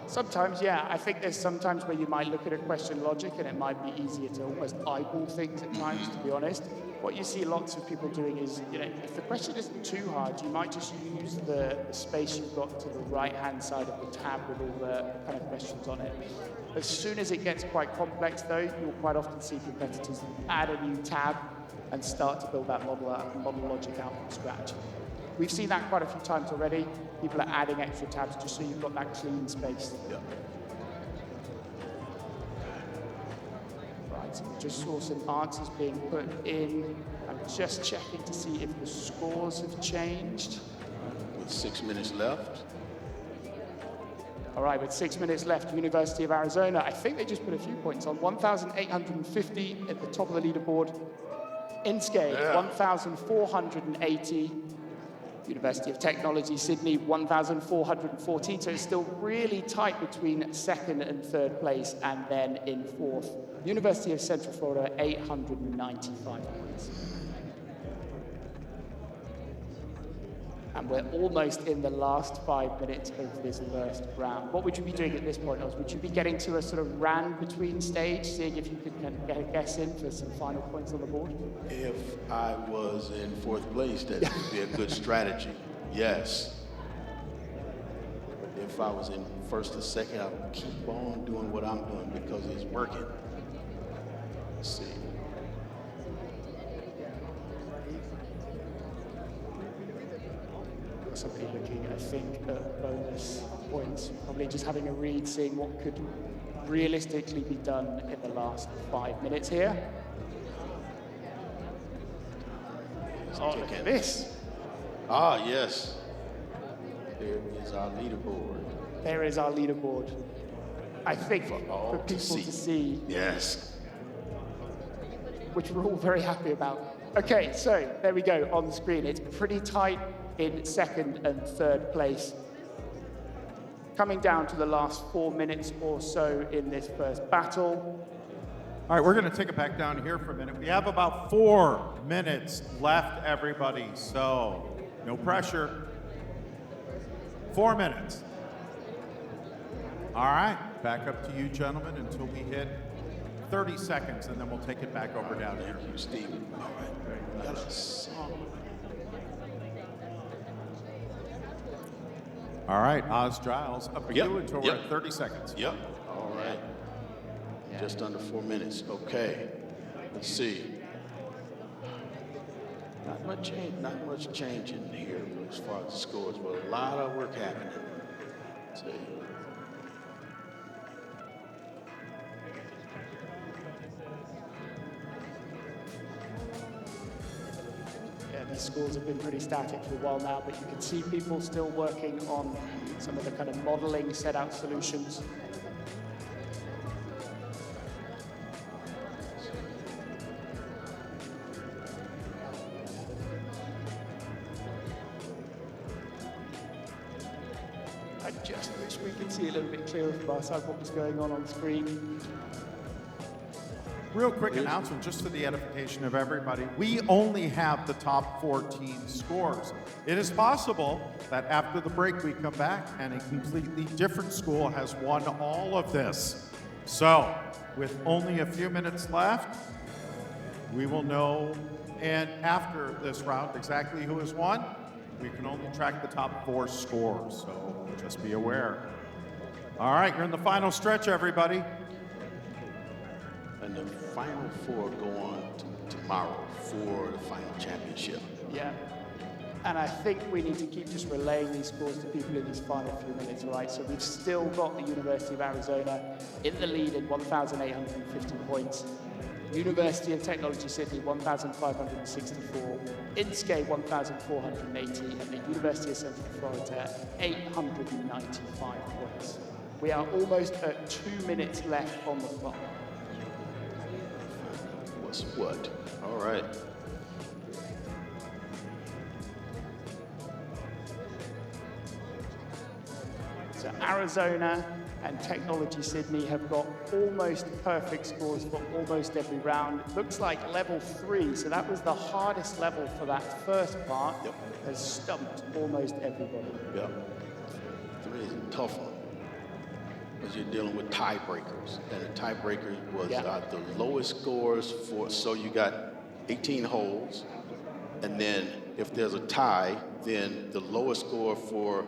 Sometimes, yeah. I think there's sometimes where you might look at a question logic and it might be easier to almost eyeball things at times, to be honest. What you see lots of people doing is, if the question isn't too hard, you might just use the space you've got to the right-hand side of the tab with all the kind of questions on it. As soon as it gets quite complex, though, you'll quite often see competitors add a new tab and start to build that model logic out from scratch. We've seen that quite a few times already. People are adding extra tabs just so you've got that clean space. Yeah. Right. So we just saw some answers being put in. I'm just checking to see if the scores have changed. With 6 minutes left. All right, with 6 minutes left, University of Arizona, I think they just put a few points on. 1,850 at the top of the leaderboard. Inskay, 1,480. University of Technology, Sydney, 1,414. So it's still really tight between second and third place, and then in fourth. University of Central Florida, 895 points. And we're almost in the last 5 minutes of this first round. What would you be doing at this point, Oz? Would you be getting to a sort of round between stage, seeing if you could kind of get a guess in for some final points on the board? If I was in fourth place, that would be a good strategy. Yes. But if I was in first or second, I would keep on doing what I'm doing because it's working. Let's see. Somebody looking, I think, at bonus points, probably just having a read, seeing what could realistically be done in the last 5 minutes here. Oh, look at this. Ah, yes. There is our leaderboard. There is our leaderboard. I think for all people to to see, Yes. which we're all very happy about. Okay, so there we go on the screen. It's pretty tight in second and third place. Coming down to the last 4 minutes or so in this first battle. All right, we're going to take it back down here for a minute. We have about 4 minutes left, everybody, so no pressure. 4 minutes. All right, back up to you, gentlemen, until we hit 30 seconds, and then we'll take it back over down here. Thank you, Stephen. All right. We got a song. All right, Oz Giles, up to Yep, you until we're yep. at 30 seconds. Yep. All right. Just under 4 minutes. Okay. Let's see. Not much change in here as far as the scores, but a lot of work happening. Let's see. Yeah, these scores have been pretty static for a while now, but you can see people still working on some of the kind of modeling set out solutions. I just wish we could see a little bit clearer from our side what was going on screen. Real quick announcement, just for the edification of everybody. We only have the top 14 scores. It is possible that after the break we come back and a completely different school has won all of this. So, with only a few minutes left, we will know, and after this round, exactly who has won. We can only track the top 4 scores, so just be aware. All right, you're in the final stretch, everybody. And the final 4 go on to tomorrow for the final championship. Yeah. And I think we need to keep just relaying these scores to people in these final few minutes, all right? So we've still got the University of Arizona in the lead at 1,850 points. University of Technology Sydney, 1,564. Inskay, 1,480. And the University of Central Florida, 895 points. We are almost at 2 minutes left on the clock. What's what? All right. So Arizona and Technology Sydney have got almost perfect scores for almost every round. It looks like level 3, so that was the hardest level for that first part, has stumped almost everybody. Yep. 3 is a tough one because you're dealing with tiebreakers, and the tiebreaker was the lowest scores for. So you got 18 holes, and then if there's a tie, then the lowest score for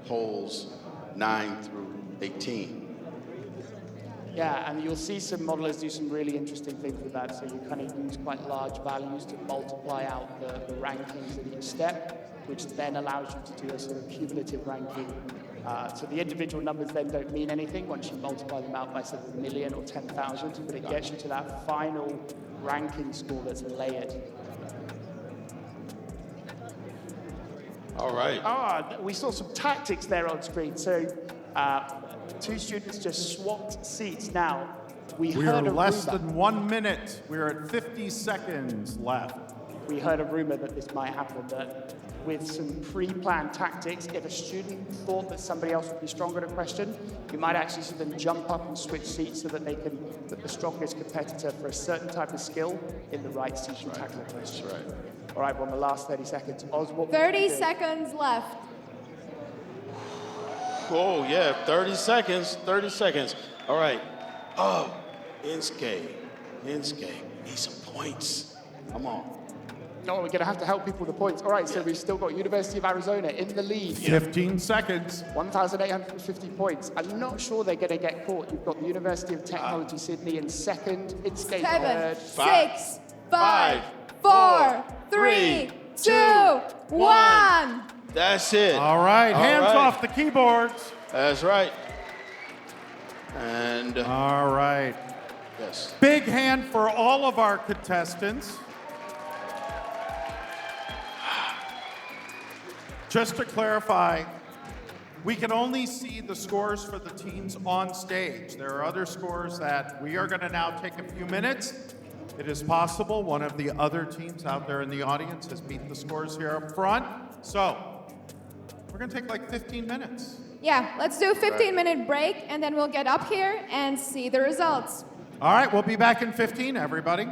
holes 9 through 18. Yeah, and you'll see some modelers do some really interesting things with that. So you kind of use quite large values to multiply out the rankings at each step, which then allows you to do a sort of cumulative ranking So the individual numbers then don't mean anything once you multiply them out by sort of 1 million or 10,000, but it gets you to that final ranking score that's layered. All right. We saw some tactics there on screen. So two students just swapped seats. Now, we We heard are a less rumor. than 1 minute. We're at 50 seconds left. We heard a rumor that this might happen, that with some pre-planned tactics, if a student thought that somebody else would be stronger at a question, you might actually see them jump up and switch seats so that they can put the strongest competitor for a certain type of skill in the right seat and tackle the question. That's right. All right, well, in the last 30 seconds, Oz, what would 30 you do? seconds left. Oh, yeah, 30 seconds, 30 seconds. All right. Oh, Inskay. Need some points. Come on. No, we're going to have to help people with the points. All right, so we've still got University of Arizona in the lead. 15 seconds. 1,850 points. I'm not sure they're going to get caught. You've got the University of Technology Sydney in second. Inskay 7, third. 6, 5, 4, 3, 2, 1. That's it. All right, All hands right. off the keyboards. That's right. And All right. yes. Big hand for all of our contestants. Just to clarify, we can only see the scores for the teams on stage. There are other scores that we are going to now take a few minutes. It is possible one of the other teams out there in the audience has beat the scores here up front. So we're going to take like 15 minutes. Yeah, let's do a 15-minute break, and then we'll get up here and see the results. All right, we'll be back in 15, everybody.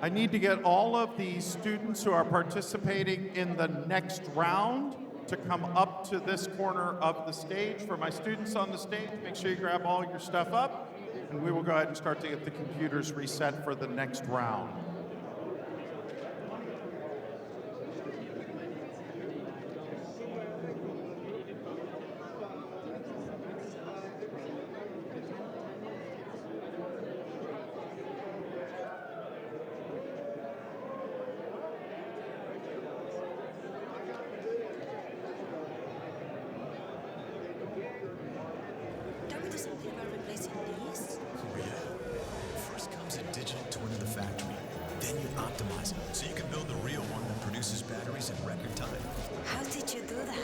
I need to get all of the students who are participating in the next round to come up to this corner of the stage. For my students on the stage, make sure you grab all your stuff up, and we will go ahead and start to get the computers reset for the next round. Don't we do something about replacing these? Oh, yeah. First comes a digital twin of the factory. Then you optimize it so you can build the real one that produces batteries in record time. How did you do that?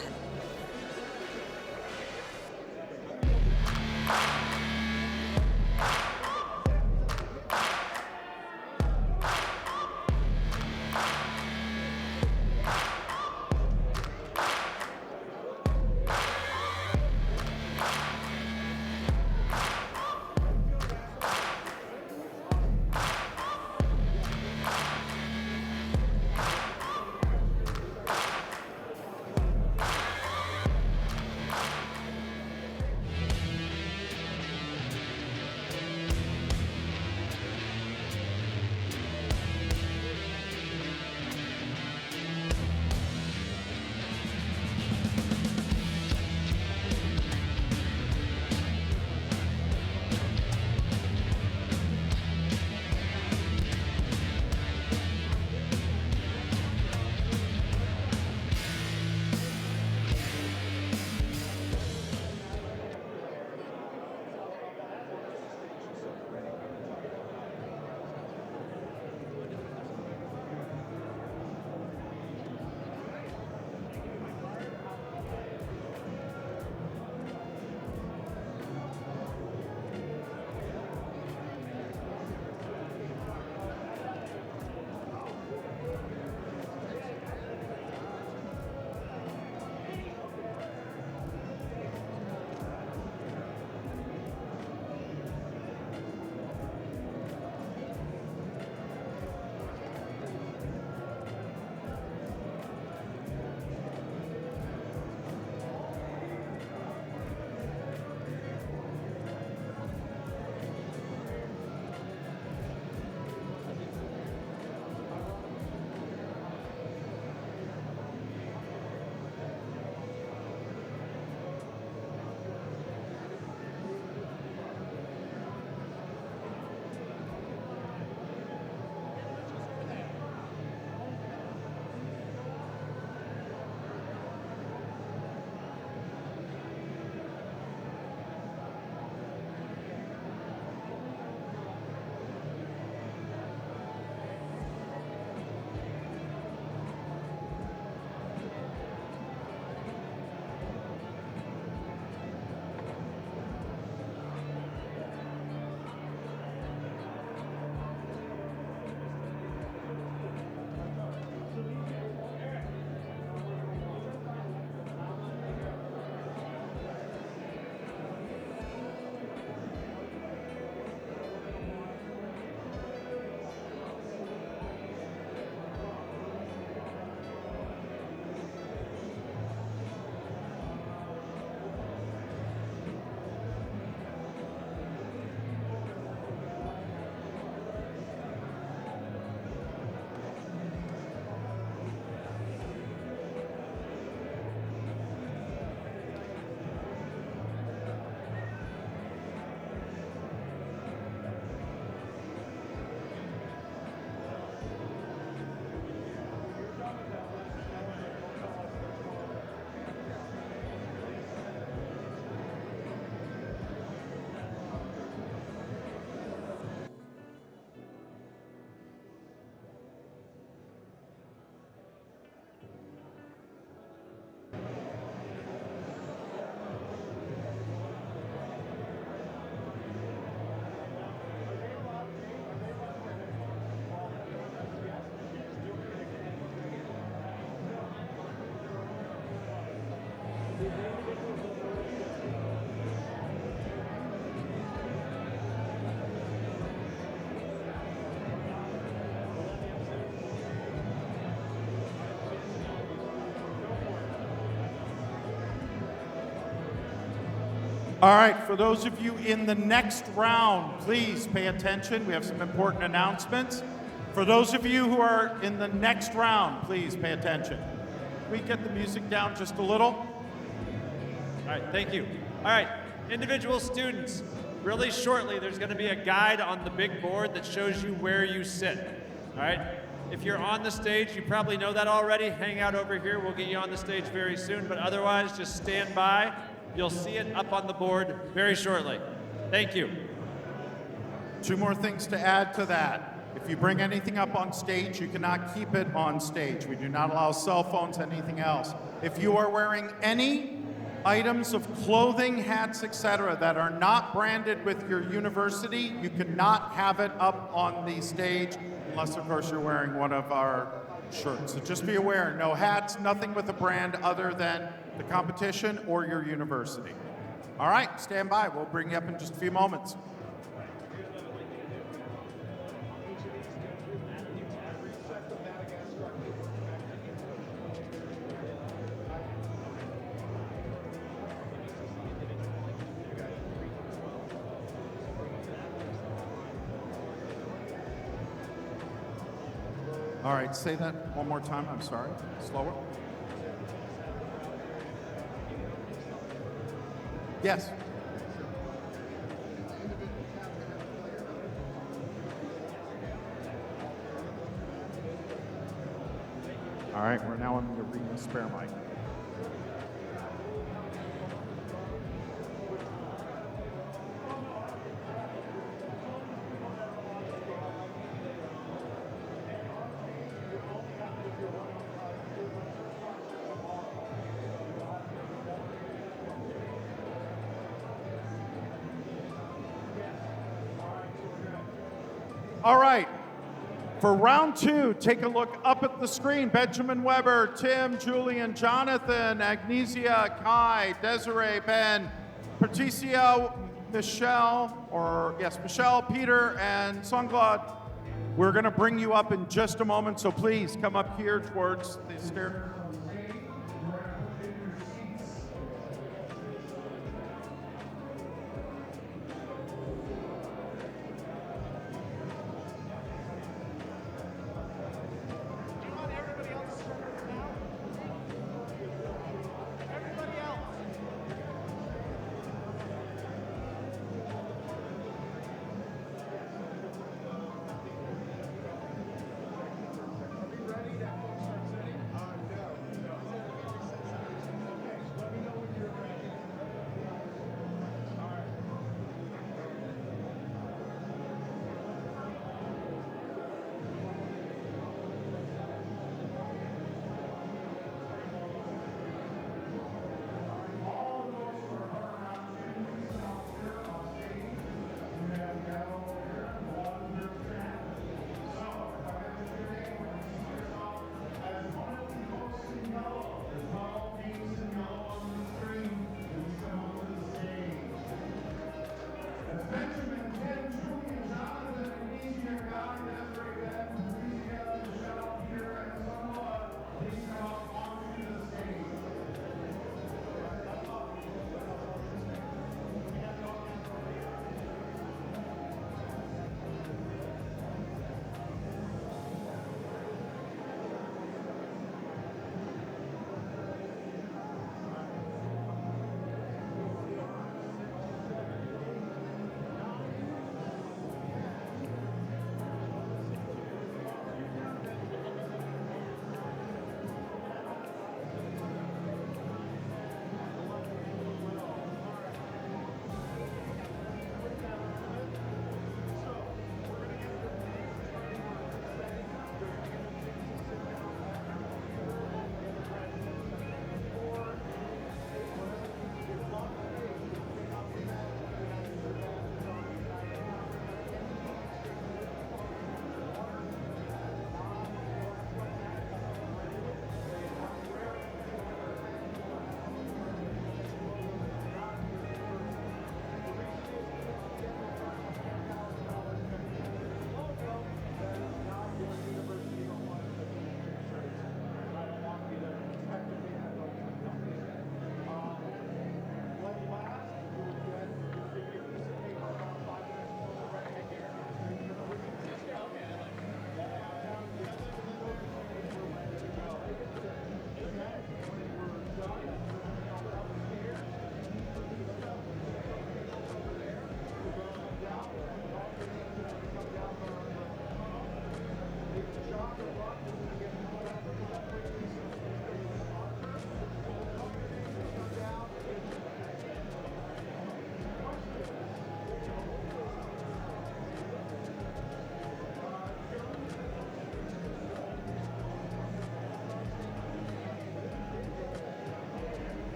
All right, for those of you in the next round, please pay attention. We have some important announcements. For those of you who are in the next round, please pay attention. Can we get the music down just a little? All right, thank you. All right, individual students, really shortly, there's going to be a guide on the big board that shows you where you sit. All right? If you're on the stage, you probably know that already. Hang out over here. We'll get you on the stage very soon. But otherwise, just stand by. You'll see it up on the board very shortly. Thank you. Two more things to add to that. If you bring anything up on stage, you cannot keep it on stage. We do not allow cell phones, anything else. If you are wearing any items of clothing, hats, etc., that are not branded with your university, you cannot have it up on the stage unless, of course, you're wearing one of our shirts. So just be aware, no hats, nothing with a brand other than the competition or your university. All right, stand by. We'll bring you up in just a few moments. All right, say that one more time. I'm sorry. Slower. Yes. All right, we're now in the arena spare mic. All right, for round two, take a look up at the screen. Benjamin Weber, Tim, Julian, Jonathan, Agnesia, Kai, Desiree, Ben, Patricia, Michelle, Peter, and Songlad. We're gonna bring you up in just a moment, so please come up here towards the stair.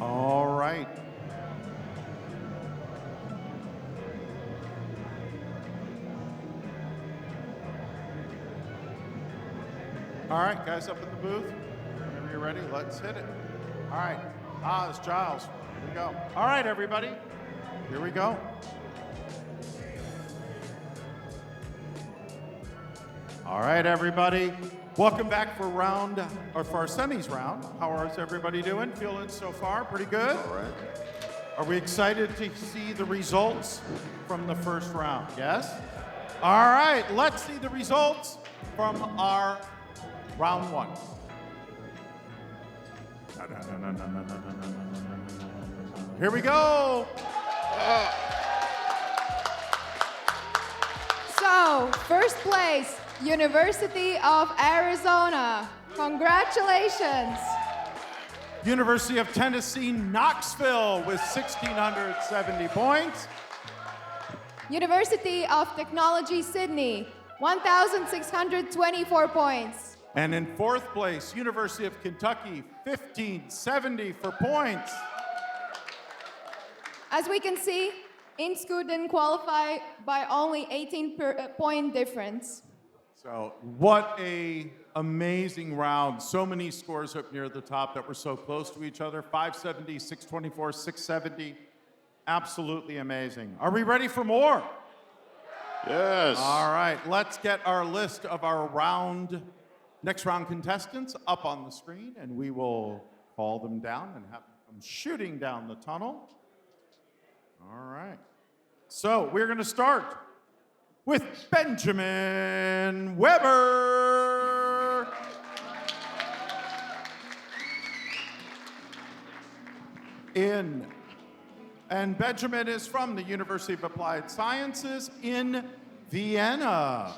All right. All right, guys up in the booth. Whenever you're ready, let's hit it. All right. It's Giles. Here we go. All right, everybody. Here we go. All right, everybody. Welcome back for for our semis round. How is everybody doing? Feeling so far? Pretty good? All right. Are we excited to see the results from the first round? Yes? All right, let's see the results from our round one. Here we go. So, first place, University of Arizona. Congratulations. University of Tennessee, Knoxville with 1,670 points. University of Technology, Sydney, 1,624 points. And in fourth place, University of Kentucky, 1,570 for points. As we can see, InSchool didn't qualify by only 18-point difference. So what a amazing round. So many scores up near the top that were so close to each other. 570, 624, 670. Absolutely amazing. Are we ready for more? Yes. All right, let's get our list of our next round contestants up on the screen, and we will call them down and have them shooting down the tunnel. All right. So we're going to start with Benjamin Weber. And Benjamin is from the University of Applied Sciences in Vienna.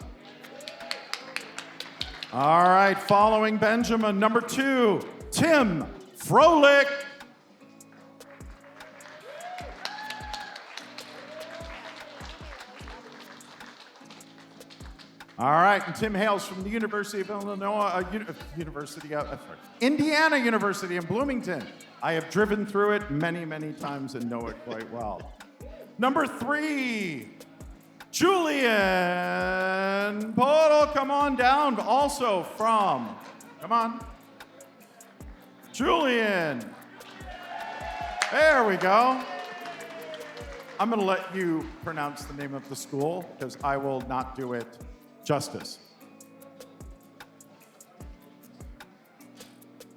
All right, following Benjamin, number 2, Tim Froelich. All right, and Tim hails from the University of Indiana University in Bloomington. I have driven through it many, many times and know it quite well. Number 3, Julian Podol, come on down, also from, come on, Julian. There we go. I'm going to let you pronounce the name of the school because I will not do it justice.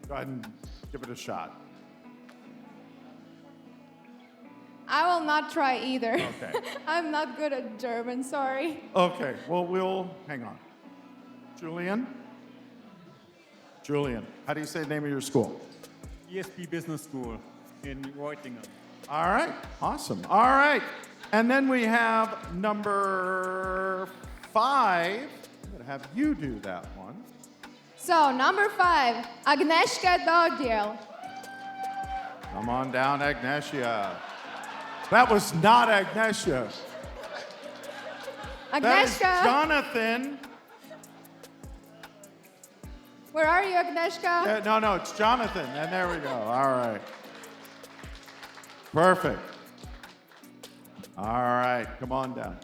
Go ahead and give it a shot. I will not try either. Okay. I'm not good at German, sorry. Okay, well, we'll hang on. Julian? Julian, how do you say the name of your school? ESP Business School in Reutingen. All right, awesome. All right, and then we have number 5. I'm gonna have you do that one. So, number 5, Agnieszka Dodiel. Come on down, Agnieszka. That was not Agnieszka. That is Agnieszka, Jonathan. where are you, Agnieszka? No, it's Jonathan. And there we go. All right. Perfect. All right, come on down.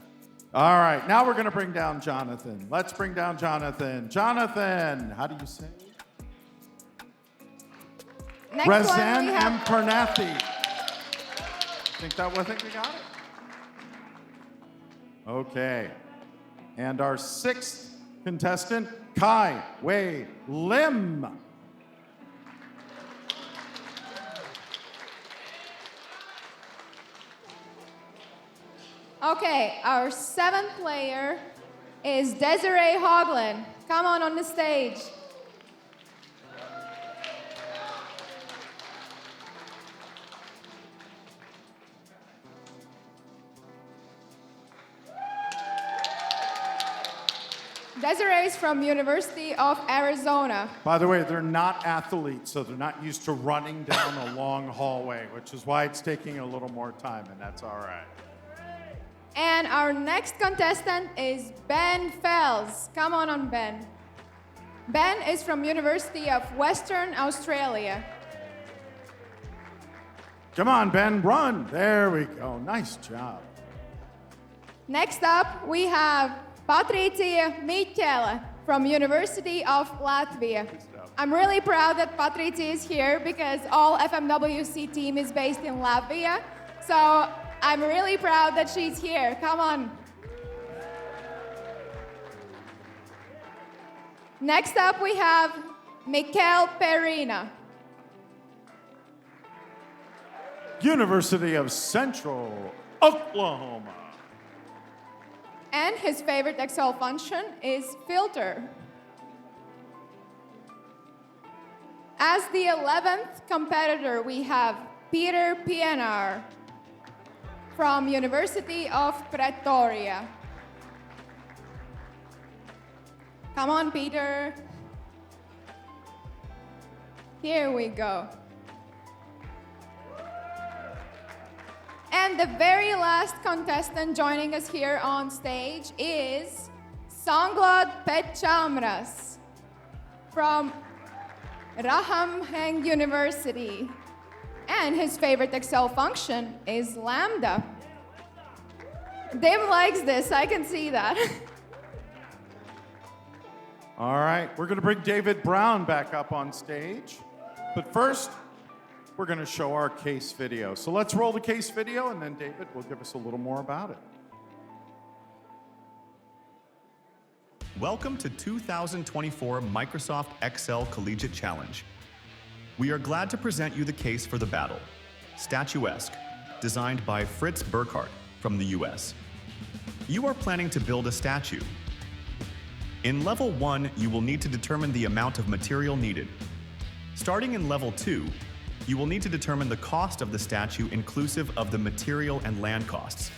All right, now we're going to bring down Jonathan. Let's bring down Jonathan. Jonathan, how do you say? Next one Razan we M. have Pernathi. I think we got it. Okay. And our 6th contestant, Kai Wei Lim. Okay, our 7th player is Desiree Hoagland. Come on the stage. Desiree is from University of Arizona. By the way, they're not athletes, so they're not used to running down a long hallway, which is why it's taking a little more time, and that's all right. And our next contestant is Ben Fells. Come on, Ben. Ben is from University of Western Australia. Come on, Ben, run. There we go. Nice job. Next up, we have Patricija Miķele from University of Latvia. I'm really proud that Patricija is here because all FMWC team is based in Latvia. So I'm really proud that she's here. Come on. Next up, we have Mikel Perina. University of Central Oklahoma. And his favorite Excel function is filter. As the 11th competitor, we have Peter Pienaar from University of Pretoria. Come on, Peter. Here we go. And the very last contestant joining us here on stage is Sanglad Pechamras from Raham University. And his favorite Excel function is lambda. Dave likes this, I can see that. All right, we're going to bring David Brown back up on stage. But first, we're going to show our case video. So let's roll the case video, and then David will give us a little more about it. Welcome to 2024 Microsoft Excel Collegiate Challenge. We are glad to present you the case for the battle, Statuesque, designed by Fritz Burkhardt from the US. You are planning to build a statue. In level 1, you will need to determine the amount of material needed. Starting in level 2, you will need to determine the cost of the statue inclusive of the material and land costs.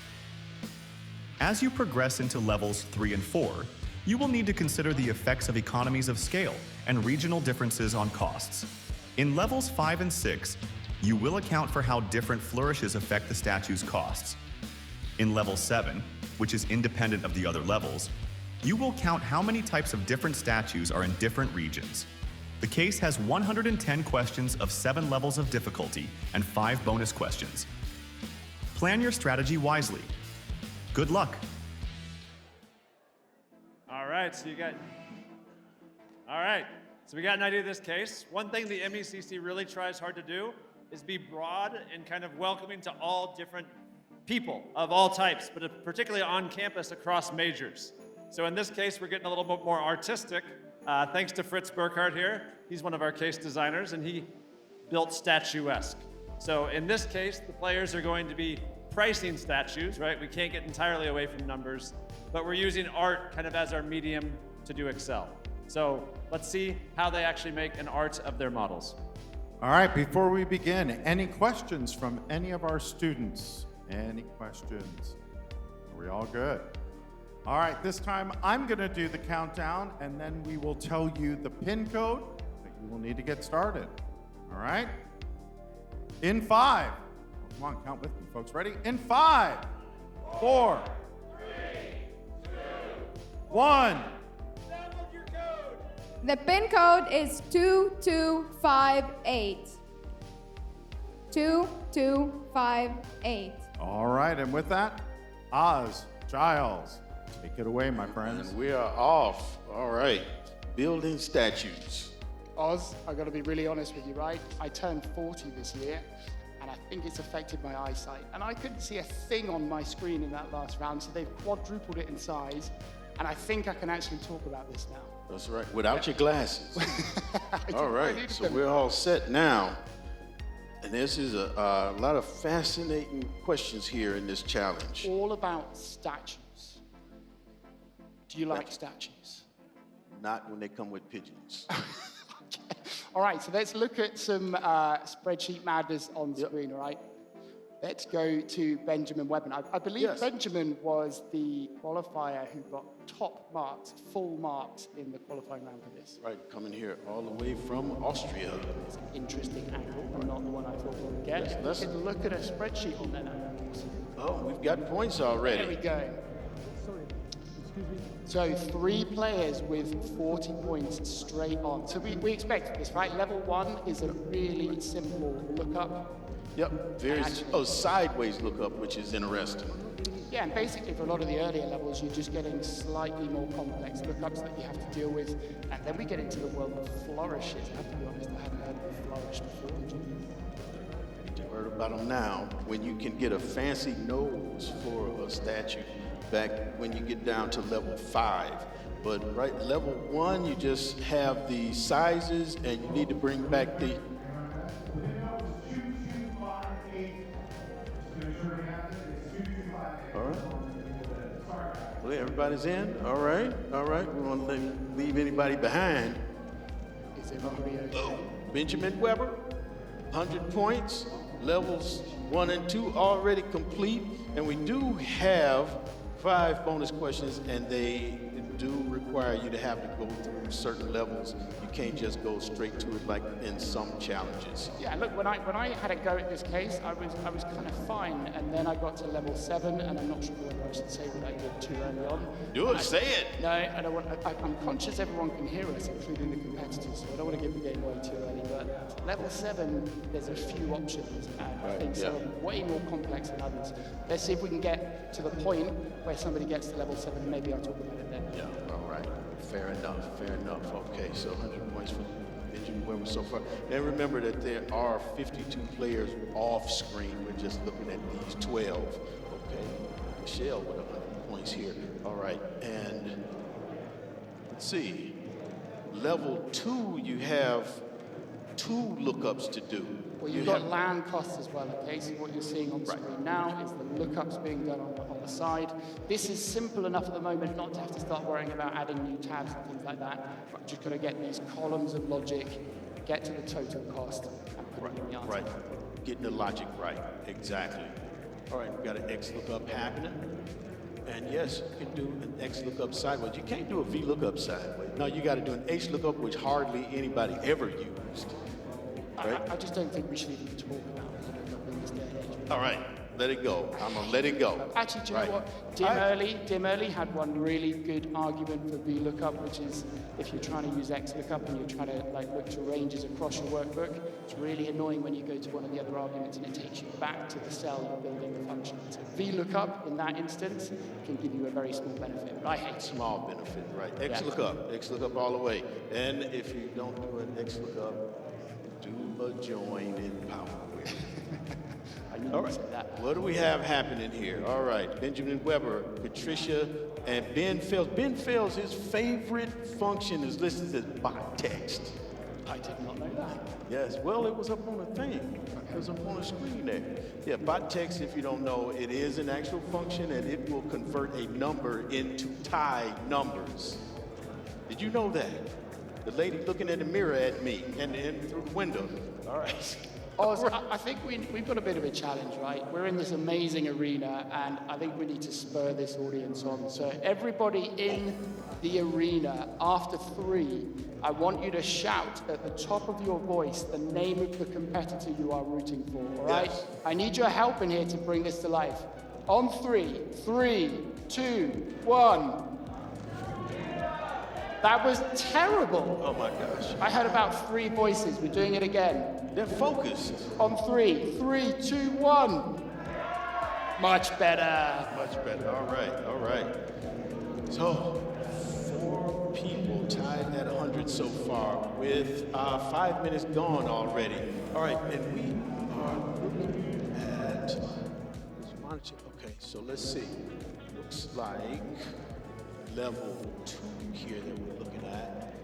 As you progress into levels 3 and 4, you will need to consider the effects of economies of scale and regional differences on costs. In levels 5 and 6, you will account for how different flourishes affect the statue's costs. In level 7, which is independent of the other levels, you will count how many types of different statues are in different regions. The case has 110 questions of 7 levels of difficulty and 5 bonus questions. Plan your strategy wisely. Good luck. All right, so we got an idea of this case. One thing the MECC really tries hard to do is be broad and kind of welcoming to all different people of all types, but particularly on campus across majors. So in this case, we're getting a little bit more artistic. Thanks to Fritz Burkhardt here. He's one of our case designers, and he built Statuesque. So in this case, the players are going to be pricing statues, right? We can't get entirely away from numbers, but we're using art kind of as our medium to do Excel. So let's see how they actually make an art of their models. All right, before we begin, any questions from any of our students? Any questions? Are we all good? All right, this time I'm going to do the countdown, and then we will tell you the PIN code that you will need to get started. All right? In 5. Come on, count with me, folks. Ready? In 5, 4, 3, 2, 1. The PIN code is 2258. 2258. All right, and with that, Oz, Giles, take it away, my friends. And we are off. All right. Building statues. Oz, I've got to be really honest with you, right? I turned 40 this year, and I think it's affected my eyesight. And I couldn't see a thing on my screen in that last round, so they've quadrupled it in size, and I think I can actually talk about this now. That's right. Without your glasses. All right. So we're all set now. And this is a lot of fascinating questions here in this challenge. All about statues. Do you like statues? Not when they come with pigeons. Okay. All right, so let's look at some spreadsheet madness on screen, all right? Let's go to Benjamin Webber. I believe Yes. Benjamin was the qualifier who got top marks, full marks in the qualifying round for this. Right, coming here all the way from Austria. It's an interesting angle, but not the one I thought we would get. Yes, let's- You can look at a spreadsheet on there now. Oh, we've got points There we already. go. So 3 players with 40 points straight on. So we expected this, right? Level 1 is a really simple lookup. Yep, very, sideways lookup, which is interesting. Yeah, and basically for a lot of the earlier levels, you're just getting slightly more complex lookups that you have to deal with. And then we get into the world of flourishes. I have to be honest, I haven't heard of a flourish before. You heard about them now. When you can get a fancy nose for a statue back when you get down to level 5. But right, level 1, you just have the sizes and you need to bring back the... All right. Well, everybody's in. All right. All right. We don't want to leave anybody behind. Oh, Benjamin Weber, 100 points. Levels 1 and 2 already complete. And we do have 5 bonus questions, and they do require you to have to go through certain levels. You can't just go straight to it like in some challenges. Yeah, look, when I had a go at this case, I was kind of fine, and then I got to level 7, and I'm not sure whether I should say what I did too early on. Do it, say it. No, I don't want. I'm conscious everyone can hear us, including the competitors, so I don't want to give the game away too early. But level 7, there's a few options, and I think some are way more complex than others. Let's see if we can get to the point where somebody gets to level 7, and maybe I'll talk about it then. Yeah, all right. Fair enough, fair enough. Okay, so 100 points for Benjamin Weber so far. And remember that there are 52 players off screen. We're just looking at these 12. Okay, Michelle with 100 points here. All right, and let's see. Level 2, you have 2 lookups to do. Well, you've got land costs as well, okay? So what you're seeing on screen now is the lookups being done on the side. This is simple enough at the moment not to have to start worrying about adding new tabs and things like that. You've just got to get these columns of logic, get to the total cost, and put it in the answer. Right, getting the logic right, exactly. All right, we've got an X lookup happening. And yes, you can do an X lookup sideways. You can't do a V lookup sideways. No, you got to do an H lookup, which hardly anybody ever used. Right? I just don't think we should even talk about it in this day and age. All right, let it go. I'm gonna let it go. Actually, do you know what? Dim Early had one really good argument for VLOOKUP, which is if you're trying to use XLOOKUP and you're trying to look to ranges across your workbook, it's really annoying when you go to one of the other arguments and it takes you back to the cell you're building the function. So VLOOKUP in that instance can give you a very small benefit, but I hate it. Small benefit, right? XLOOKUP all the way. And if you don't do an XLOOKUP, do a join in PowerQuery. All right, what do we have happening here? All right, Benjamin Weber, Patricia, and Ben Fels. Ben Fels, his favorite function is listed as bot text. I did not know that. Yes, well, it was up on the thing. It was up on the screen there. Yeah, bot text, if you don't know, it is an actual function and it will convert a number into tie numbers. Did you know that? The lady looking in the mirror at me and through the window. All right. Oh, I think we've got a bit of a challenge, right? We're in this amazing arena, and I think we need to spur this audience on. So everybody in the arena, after 3, I want you to shout at the top of your voice the name of the competitor you are rooting for, all right? Yes. I need your help in here to bring this to life. On 3, 3, 2, 1. That was terrible. Oh my gosh. I had about 3 voices. We're doing it again. They're focused. On 3, 3, 2, 1. Much better. Much better. All right. So, 4 people tied at 100 so far with 5 minutes gone already. All right, and we are looking at, okay, so let's see. Looks like level 2 here that we're looking at.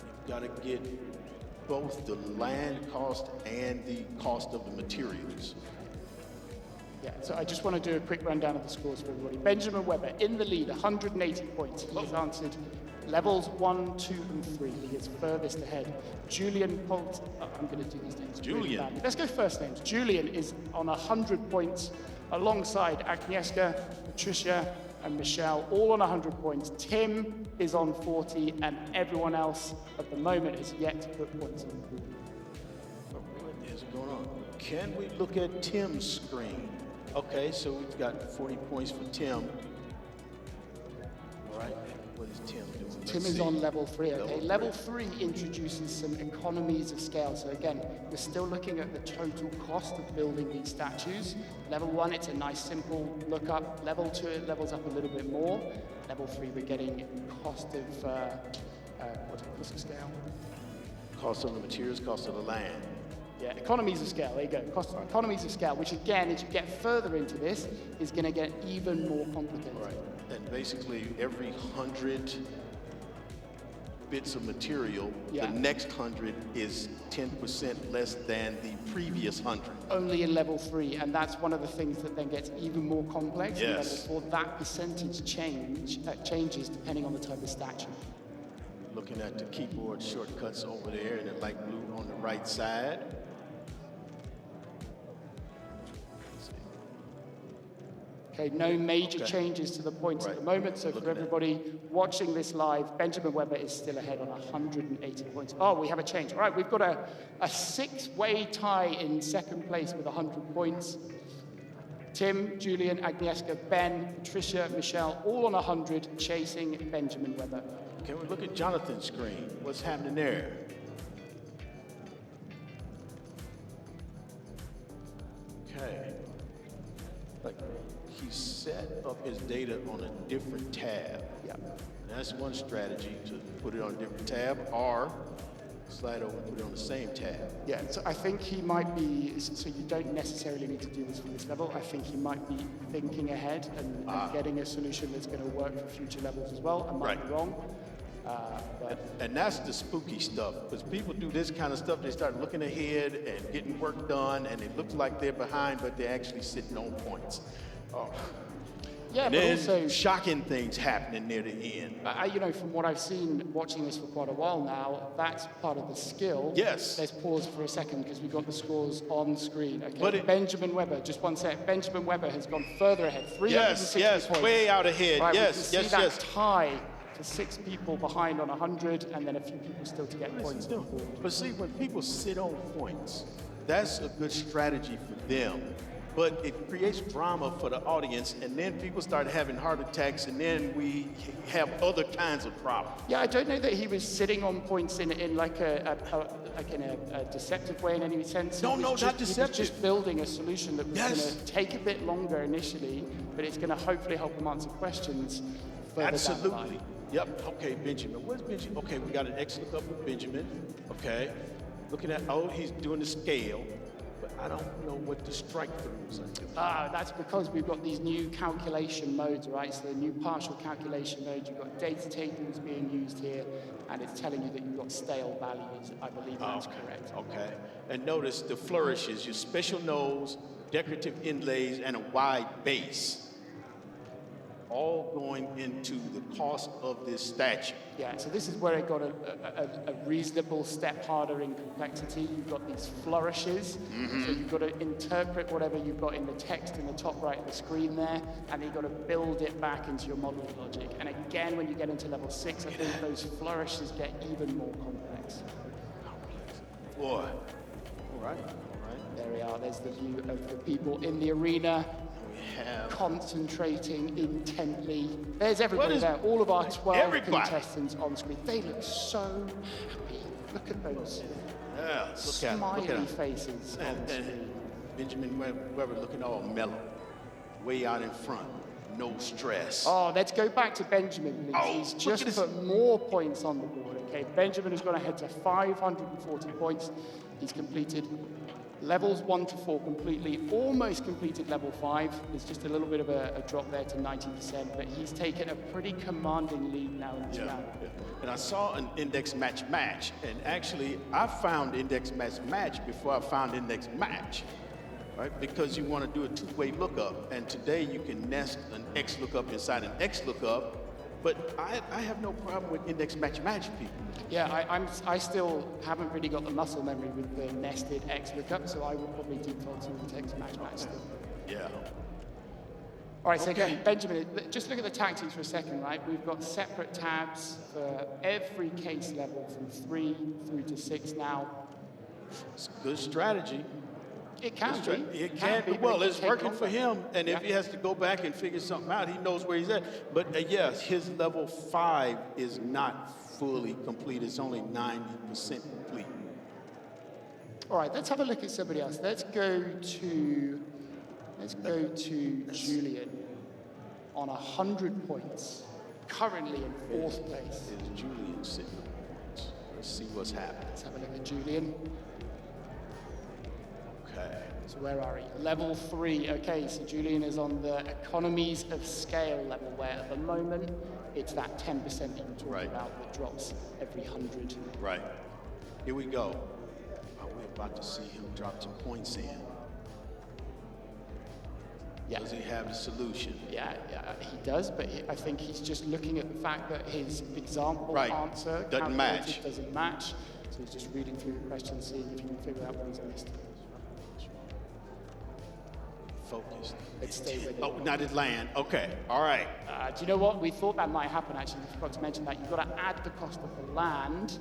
You've got to get both the land cost and the cost of the materials. Yeah, so I just want to do a quick rundown of the scores for everybody. Benjamin Weber in the lead, 180 points. He has answered levels 1, 2, and 3. He is furthest ahead. Julian Polt, I'm going to do these names. Julian. Really let's go first names. Julian is on 100 points alongside Agnieszka, Patricia, and Michelle, all on 100 points. Tim is on 40, and everyone else at the moment is yet to put points on the board. What is going on? Can we look at Tim's screen? Okay, so we've got 40 points for Tim. All right, What is Tim doing? Tim Let's is see. on level 3, okay? Level Level 3 introduces some economies of scale. So again, we're still looking at the total cost of building these statues. Level 1, it's a nice simple lookup. Level 2, it levels up a little bit more. Level 3, we're getting cost of, what's it, cost of scale? Cost of the materials, cost of the land. Yeah, economies of scale, there you go. Economies of scale, which again, as you get further into this, is gonna get even more complicated. Right. And basically, every 100 bits of material, Yeah. the next 100 is 10% less than the previous 100. Only in level 3, and that's one of the things that then gets even more complex. In Yes. level 4, that percentage changes depending on the type of statue. Looking at the keyboard shortcuts over there in the light blue on the right side. Okay, no major Okay. changes to the points at Right. the moment. So Looking for at- everybody watching this live, Benjamin Weber is still ahead on 180 points. Oh, we have a change. All right, we've got a six-way tie in second place with 100 points. Tim, Julian, Agnieszka, Ben, Patricia, Michelle, all on 100, chasing Benjamin Weber. Can we look at Jonathan's screen? What's happening there? Okay. Like, he set up his data on a different tab. Yeah. And that's one strategy, to put it on a different tab, or slide over and put it on the same tab. Yeah, so I think he might be, so you don't necessarily need to do this for this level. I think he might be thinking ahead and getting a solution that's going to work for future levels as well. I might be wrong. But And that's the spooky stuff, because people do this kind of stuff, they start looking ahead and getting work done, and it looks like they're behind, but they're actually sitting on points. Oh. yeah, And but then also, shocking things happening near the end. you know, from what I've seen watching this for quite a while now, that's part of the skill. Yes. Let's pause for a second because we've got the scores on screen. Okay. But it- Benjamin Weber, just one sec. Benjamin Weber has gone further ahead. 360 Yes, points. way out ahead. Right, Yes, we can see yes, that yes. tie to 6 people behind on 100, and then a few people still to get points. on the board. But see, when people sit on points, that's a good strategy for them. But it creates drama for the audience, and then people start having heart attacks, and then we have other kinds of problems. Yeah, I don't know that he was sitting on points in like a deceptive way in any sense. No, He was no, just, not He was deceptive. just building a solution that was Yes. going to take a bit longer initially, but it's going to hopefully help him answer questions further down the line. Absolutely. Yep. Okay, Benjamin. Where's Benjamin? Okay, we got an X lookup with Benjamin. Okay. Looking at, oh, he's doing the scale, but I don't know what the strike throughs are doing. That's because we've got these new calculation modes, right? So the new partial calculation mode, you've got data tables being used here, and it's telling you that you've got stale values. I believe that's correct. Okay. And notice the flourishes, your special nose, decorative inlays, and a wide base. All going into the cost of this statue. Yeah, so this is where it got a reasonable step harder in complexity. You've got these flourishes, so you've got to interpret whatever you've got in the text in the top right of the screen there, and then you've got to build it back into your modeling logic. And again, when you get into level 6, I think those flourishes get even more complex. Boy. All right. There we are, there's the view of the people in the arena. We have Concentrating intently. There's everybody is- there, all of our 12 everybody? contestants on screen. They look so happy. Look at those yeah, smiley look at him. faces on And screen. Benjamin Weber looking all mellow, way out in front, no stress. Oh, let's go back to Benjamin, please. Oh, He's look just at this. put more points on the board, okay? Benjamin has gone ahead to 540 points. He's completed levels 1 to 4 completely, almost completed level 5. There's just a little bit of a drop there to 90%, but he's taken a pretty commanding lead now in this round. Yeah. And I saw an index match, and actually I found index match before I found index match, right? Because you want to do a two-way lookup, and today you can nest an X lookup inside an X lookup, but I have no problem with index match people. Yeah, I still haven't really got the muscle memory with the nested X lookup, so I will probably default to index match still. Yeah. All right, so again, Benjamin, just look at the tactics for a second, right? We've got separate tabs for every case level from 3 through to 6 now. It's a good strategy. It can Let's be. try- It Can can be, be. but Well, it it's can take working for longer. him, and if he has to go back and figure something out, he knows where he's at. But yes, his level 5 is not fully complete. It's only 90% complete. All right, let's have a look at somebody else. Let's go to Julian on 100 points, currently in 4th place. Is Julian sitting on points? Let's see what's happening. Let's have a look at Julian. Okay. So where are we? Level 3. Okay, so Julian is on the economies of scale level, where at the moment it's that 10% that you were talking Right. about that drops every 100. Right. Here we go. We're about to see him drop some points in. Yeah. Does he have the solution? Yeah, he does, but I think he's just looking at the fact that his example Right. answer Doesn't calculated match. doesn't match. So he's just reading through the question, seeing if he can figure out what he's missed. Focused. Let's stay with it. Oh, not his land. Okay. All right. Do you know what? We thought that might happen, actually. We forgot to mention that. You've got to add the cost of the land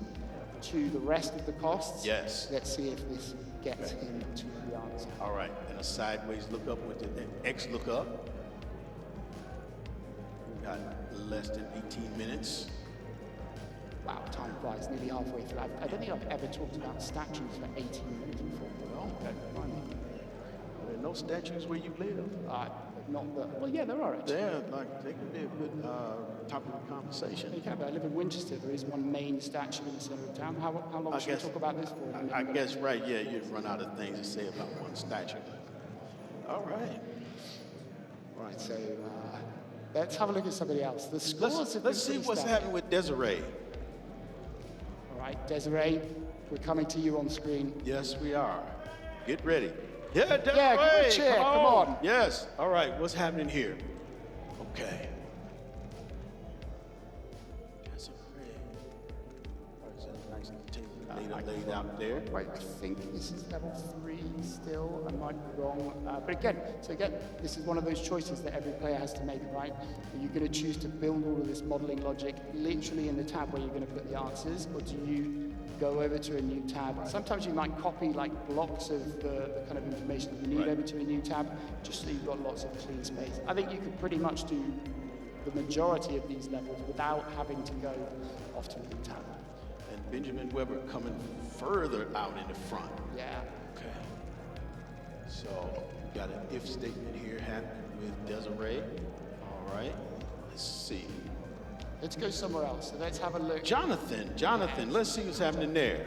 to the rest of the costs. Yes. Let's see if this gets him to the answer. All right. And a sideways look up with the X look up. We got less than 18 minutes. Wow, time flies, nearly halfway through. I don't think I've ever talked about statues for 18 minutes before. Well, there are no statues where you live. Not that. Well, yeah, there are actually. They're like, they could be a good topic of conversation. You can, but I live in Winchester. There is one main statue in the center of town. How long I should we guess- talk about this for? I guess, right, yeah, you'd run out of things to say about one statue. All right. Right, so let's have a look at somebody else. The scores have Let's been see pretty what's stacked. happening with Desiree. All right, Desiree, we're coming to you on screen. Yes, we are. Get ready. Yeah, Desiree, Yeah, give her a cheer, come on. Yes. All right, what's happening here? Okay. Desiree. There's a nice table laid out there. Right, I think this is level 3 still. I might be wrong. But again, this is one of those choices that every player has to make, right? Are you going to choose to build all of this modeling logic literally in the tab where you're going to put the answers, or do you go over to a new tab? Sometimes you might copy like blocks of the kind of information that you need over to a new tab, just so you've got lots of clean space. I think you could pretty much do the majority of these levels without having to go off to a new tab. And Benjamin Weber coming further out in the front. Yeah. Okay. So we got an if statement here happening with Desiree. All right. Let's see. Let's go somewhere else. So let's have a look. Jonathan, let's see what's happening there.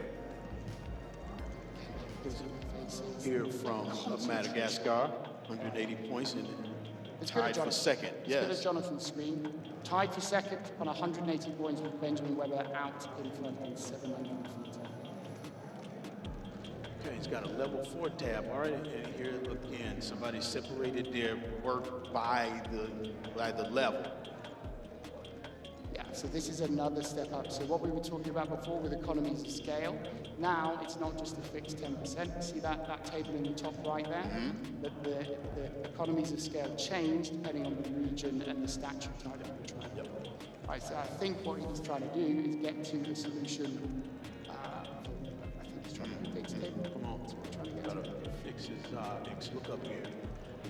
Here from Madagascar, 180 points and Let's go to tied for Jonathan. second. Let's go to Yes. Jonathan's screen. Tied for second on 180 points with Benjamin Weber out in front on 750. Okay, he's got a level 4 tab. All right, and here again, somebody separated their work by the level. Yeah, so this is another step up. So what we were talking about before with economies of scale, now it's not just a fixed 10%. See that table in the top right there? But the economies of scale change depending on the region and the statute type that you're trying to do. Right, so I think what he's trying to do is get to the solution. I think he's trying to fix it. Come on, gotta fix his X. Look up here.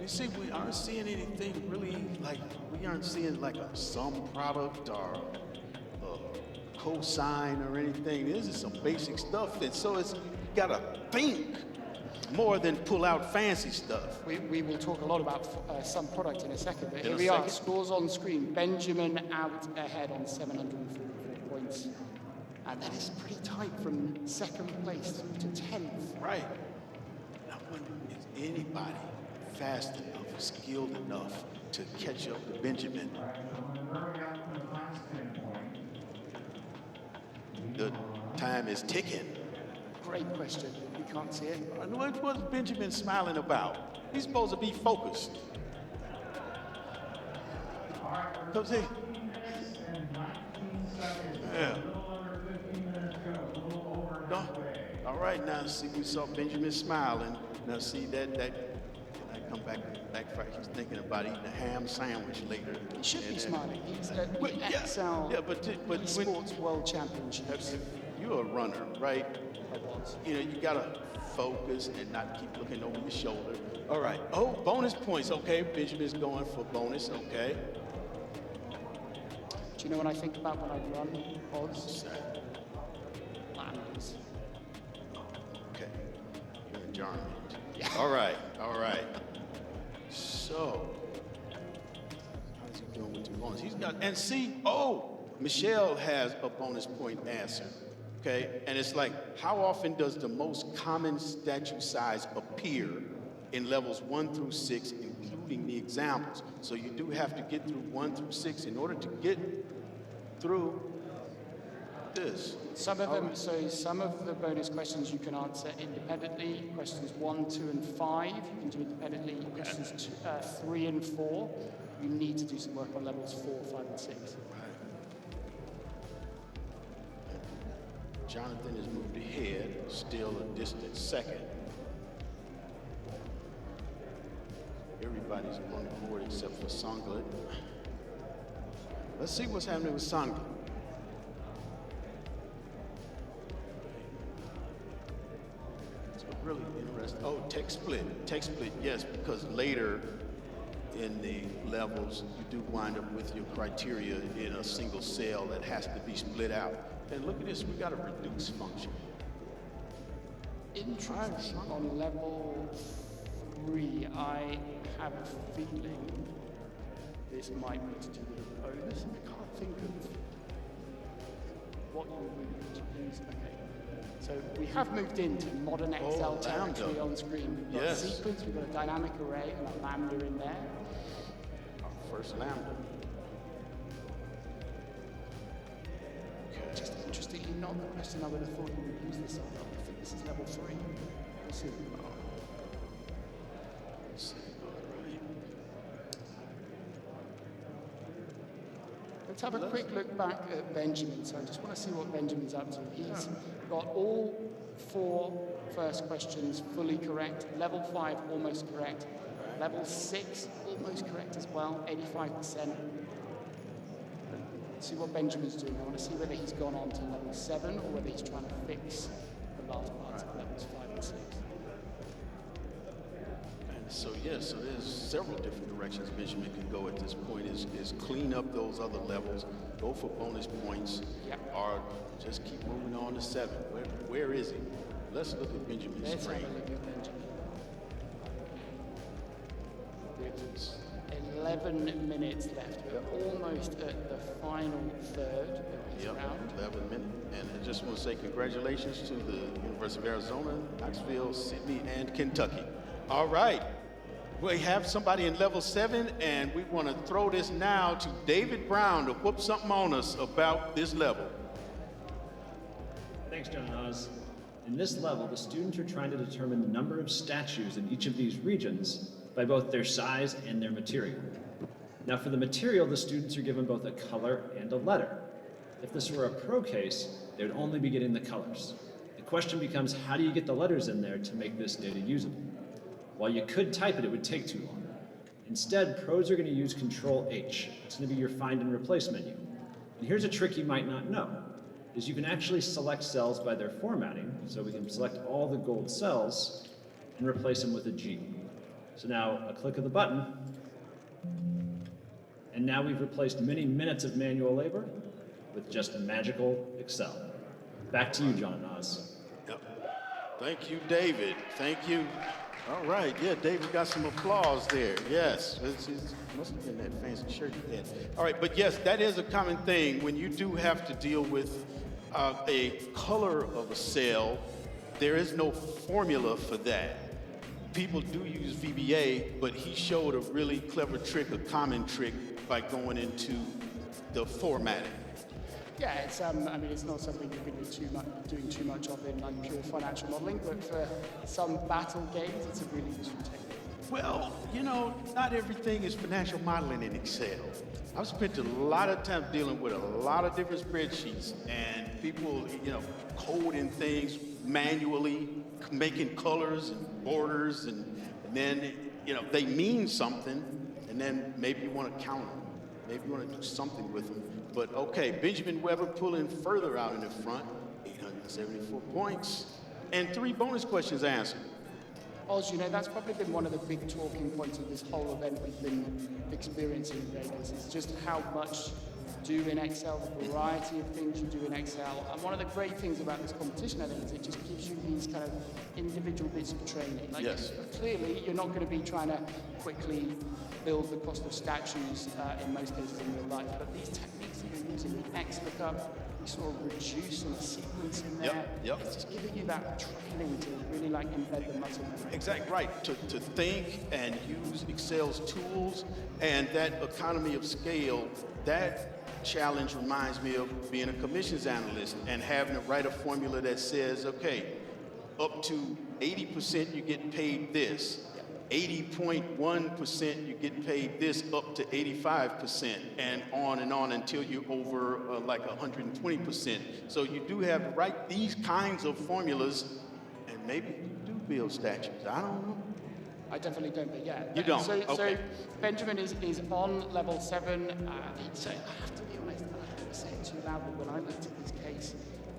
You see, we aren't seeing anything really like, we aren't seeing like a sum product or a cosine or anything. This is some basic stuff, and so it's, you gotta think more than pull out fancy stuff. We will talk a lot about some product in a second, but In here a we are, second. scores on screen. Benjamin out ahead on 744 points. And that is pretty tight from second place to 10th. Right. And I wonder, is anybody fast enough, skilled enough to catch up to Benjamin? The time is ticking. Great question. We can't see it. And what's Benjamin smiling about? He's supposed to be focused. Come see. Yeah. No. All right, now see, we saw Benjamin smiling. Now see that can I come back for he's thinking about eating a ham sandwich later. He should be And, smiling. He's at the Well, yeah, XL yeah, but when- Esports World Championships. you're a runner, right? you know, you gotta focus and not keep looking over your shoulder. All right. Oh, bonus points. Okay, Benjamin's going for bonus. Okay. Do you know what I think about when I run odds? Lambs. Okay. You're in German. All right. All right. So, how's he doing with the bonus? He's got, and see, oh, Michelle has a bonus point answer. Okay, and it's like, how often does the most common statue size appear in levels 1 through 6, including the examples? So you do have to get through 1 through 6 in order to get through this. Some of them, so some of the bonus questions you can answer independently. Questions 1, 2, and 5 you can do independently. Questions 3 and 4, you need to do some work on levels 4, 5, and 6. Jonathan has moved ahead, still a distant second. Everybody's on the board except for Sanglet. Let's see what's happening with Sanglet. It's really interesting. Oh, tech split. Tech split, yes, because later in the levels, you do wind up with your criteria in a single cell that has to be split out. And look at this, we got a reduce function. Interesting. On level 3, I have a feeling this might be to do with a bonus. I can't think of what you would use. Okay. So we have moved into modern Excel territory on screen. We've got a sequence, we've got a dynamic array, and a lambda in there. Our first lambda. Just interestingly, not the question I would have thought you would use this on. I think this is level 3. We'll see. Let's have a quick look back at Benjamin. So I just want to see what Benjamin's up to. He's got all 4 first questions fully correct. Level 5, almost correct. Level 6, almost correct as well, 85%. See what Benjamin's doing. I want to see whether he's gone on to level 7 or whether he's trying to fix the last parts of levels 5 and 6. And so, yes, so there's several different directions Benjamin can go at this point, is clean up those other levels, go for bonus points, or just keep moving on to 7. Where is he? Let's look at Benjamin's Let's screen. have a look at Benjamin. With 11 minutes left. We're almost at the final third of this round. 11 minutes. And I just want to say congratulations to the University of Arizona, Knoxville, Sydney, and Kentucky. All right. We have somebody in level 7, and we want to throw this now to David Brown to whoop something on us about this level. Thanks, John Oz. In this level, the students are trying to determine the number of statues in each of these regions by both their size and their material. Now for the material, the students are given both a color and a letter. If this were a pro case, they would only be getting the colors. The question becomes, how do you get the letters in there to make this data usable? While you could type it, it would take too long. Instead, pros are going to use Control-H. It's going to be your find and replace menu. And here's a trick you might not know, is you can actually select cells by their formatting, so we can select all the gold cells and replace them with a G. So now a click of the button, and now we've replaced many minutes of manual labor with just magical Excel. Back to you, John Oz. Yep. Thank you, David. Thank you. All right, yeah, David got some applause there. Yes, it must have been that fancy shirt you had. All right, but yes, that is a common thing when you do have to deal with a color of a cell. There is no formula for that. People do use VBA, but he showed a really clever trick, a common trick, by going into the formatting. Yeah, it's I mean, it's not something you're going to be doing too much of in like pure financial modeling, but for some battle games, it's a really useful technique. Well, you know, not everything is financial modeling in Excel. I've spent a lot of time dealing with a lot of different spreadsheets, and people, you know, coding things manually, making colors and borders, and then, you know, they mean something, and then maybe you want to count them. Maybe you want to do something with them. But okay, Benjamin Weber pulling further out in the front, 874 points. and 3 bonus questions answered. Oz, you know, that's probably been one of the big talking points of this whole event we've been experiencing in Vegas. It's just how much you do in Excel, the variety of things you do in Excel. And one of the great things about this competition, I think, is it just gives you these kind of individual bits of training. Like, Yes. clearly, you're not going to be trying to quickly build the cost of statues in most cases in real life, but these techniques that you're using, the XLOOKUP, you sort of reduce and sequence in there. Yep. It's just giving you that training to really like embed the muscle memory. Exactly right. To think and use Excel's tools and that economy of scale, that challenge reminds me of being a commissions analyst and having to write a formula that says, okay, up to 80% you get paid this. 80.1% you get paid this up to 85% and on until you're over like 120%. So you do have to write these kinds of formulas and maybe you do build statues. I don't know. I definitely don't, but yeah. You don't? So, Okay. so Benjamin is on level 7. So I have to be honest, I don't want to say it too loud, but when I looked at this case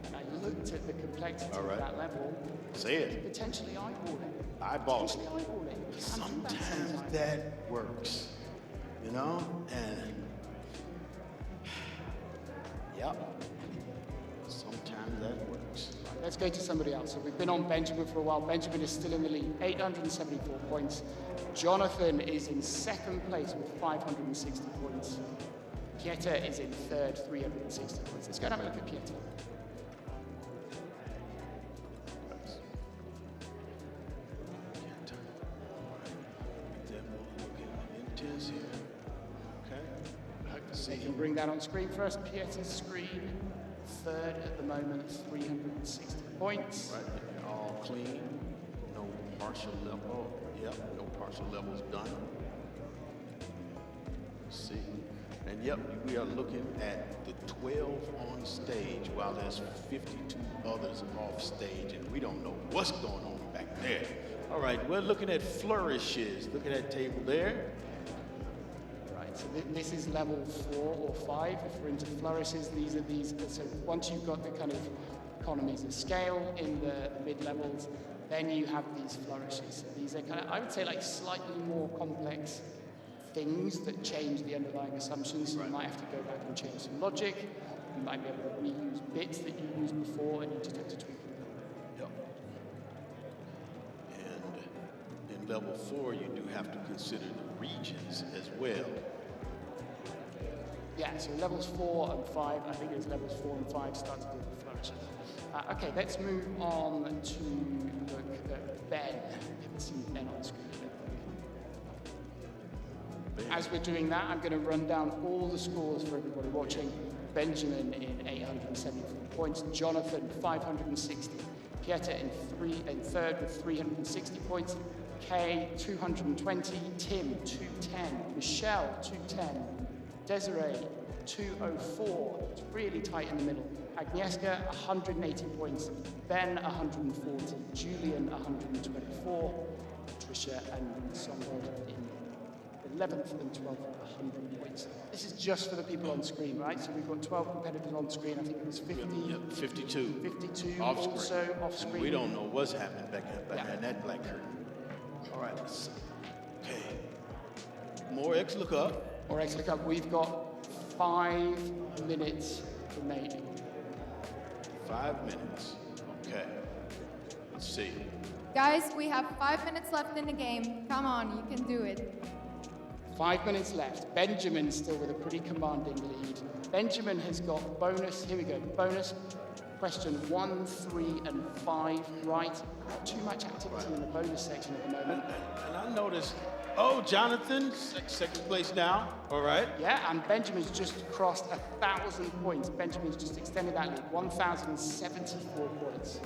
and I looked at the complexity All right. of that level, Say it. potentially eyeball it. Eyeball it. Potentially eyeball it. You can't do that Sometimes sometimes. that works, you know? And yep, sometimes that works. Let's go to somebody else. So we've been on Benjamin for a while. Benjamin is still in the lead, 874 points. Jonathan is in second place with 560 points. Pieter is in third, 360 points. Let's go and have a look at Pieter. So you can bring that on screen for us. Pieter's screen, third at the moment, 360 points. Right, they're all clean, no partial level. Yep, no partial levels done. Let's see. And yep, we are looking at the 12 on stage while there's 52 others off stage and we don't know what's going on back there. All right, we're looking at flourishes. Look at that table there. Right, so this is level 4 or 5. If we're into flourishes, these are these. So once you've got the kind of economies of scale in the mid-levels, then you have these flourishes. So these are kind of, I would say, like slightly more complex things that change the underlying assumptions. So you might have to go back and change some logic. You might be able to reuse bits that you used before, and you just have to tweak them. Yep. And in level 4, you do have to consider the regions as well. Yeah, so levels 4 and 5, I think it's levels 4 and 5 start to do the flourishes. Okay, let's move on to look at Ben. We haven't seen Ben on screen yet. As we're doing that, I'm going to run down all the scores for everybody watching. Benjamin in 874 points, Jonathan 560, Pieter in third with 360 points, Kay 220, Tim 210, Michelle 210, Desiree 204. It's really tight in the middle. Agnieszka 180 points, Ben 140, Julian 124, Trisha and Sondra in 11th and 12th at 100 points. This is just for the people on screen, right? So we've got 12 competitors on screen. I think it was 50. Yep, 52. 52 Off also screen. off screen. And we don't know what's happening behind that black curtain. All right, let's see. Okay. More XLOOKUP. Or XLOOKUP. We've got 5 minutes remaining. 5 minutes. Okay. Let's see. Guys, we have 5 minutes left in the game. Come on, you can do it. 5 minutes left. Benjamin's still with a pretty commanding lead. Benjamin has got bonus. Here we go. Bonus question 1, 3, and 5 right. Not too much activity in the bonus section at the moment. And I noticed, oh, Jonathan, second place now. All right. Yeah, and Benjamin's just crossed 1,000 points. Benjamin's just extended that lead. 1,074 points.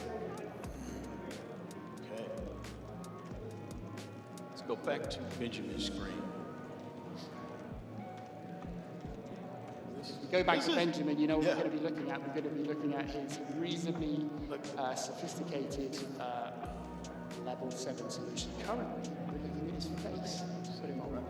Okay. Let's go back to Benjamin's screen. If we go back to Benjamin, you know what we're going to be looking at? We're going to be looking at his reasonably sophisticated level 7 solution. Currently, we're looking at his face. Put him on.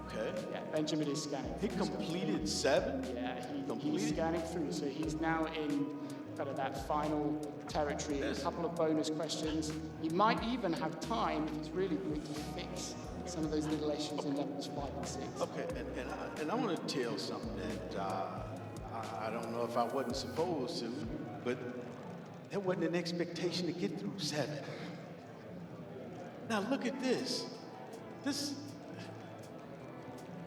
Okay. Yeah, Benjamin is scanning. He completed 7? Yeah, he's Completed? scanning through, so he's now in kind of that final territory. A couple of bonus questions. He might even have time, if he's really quick, to fix some of those little issues in levels 5 and 6. Okay, and I want to tell something that I don't know if I wasn't supposed to, but there wasn't an expectation to get through 7. Now look at this. This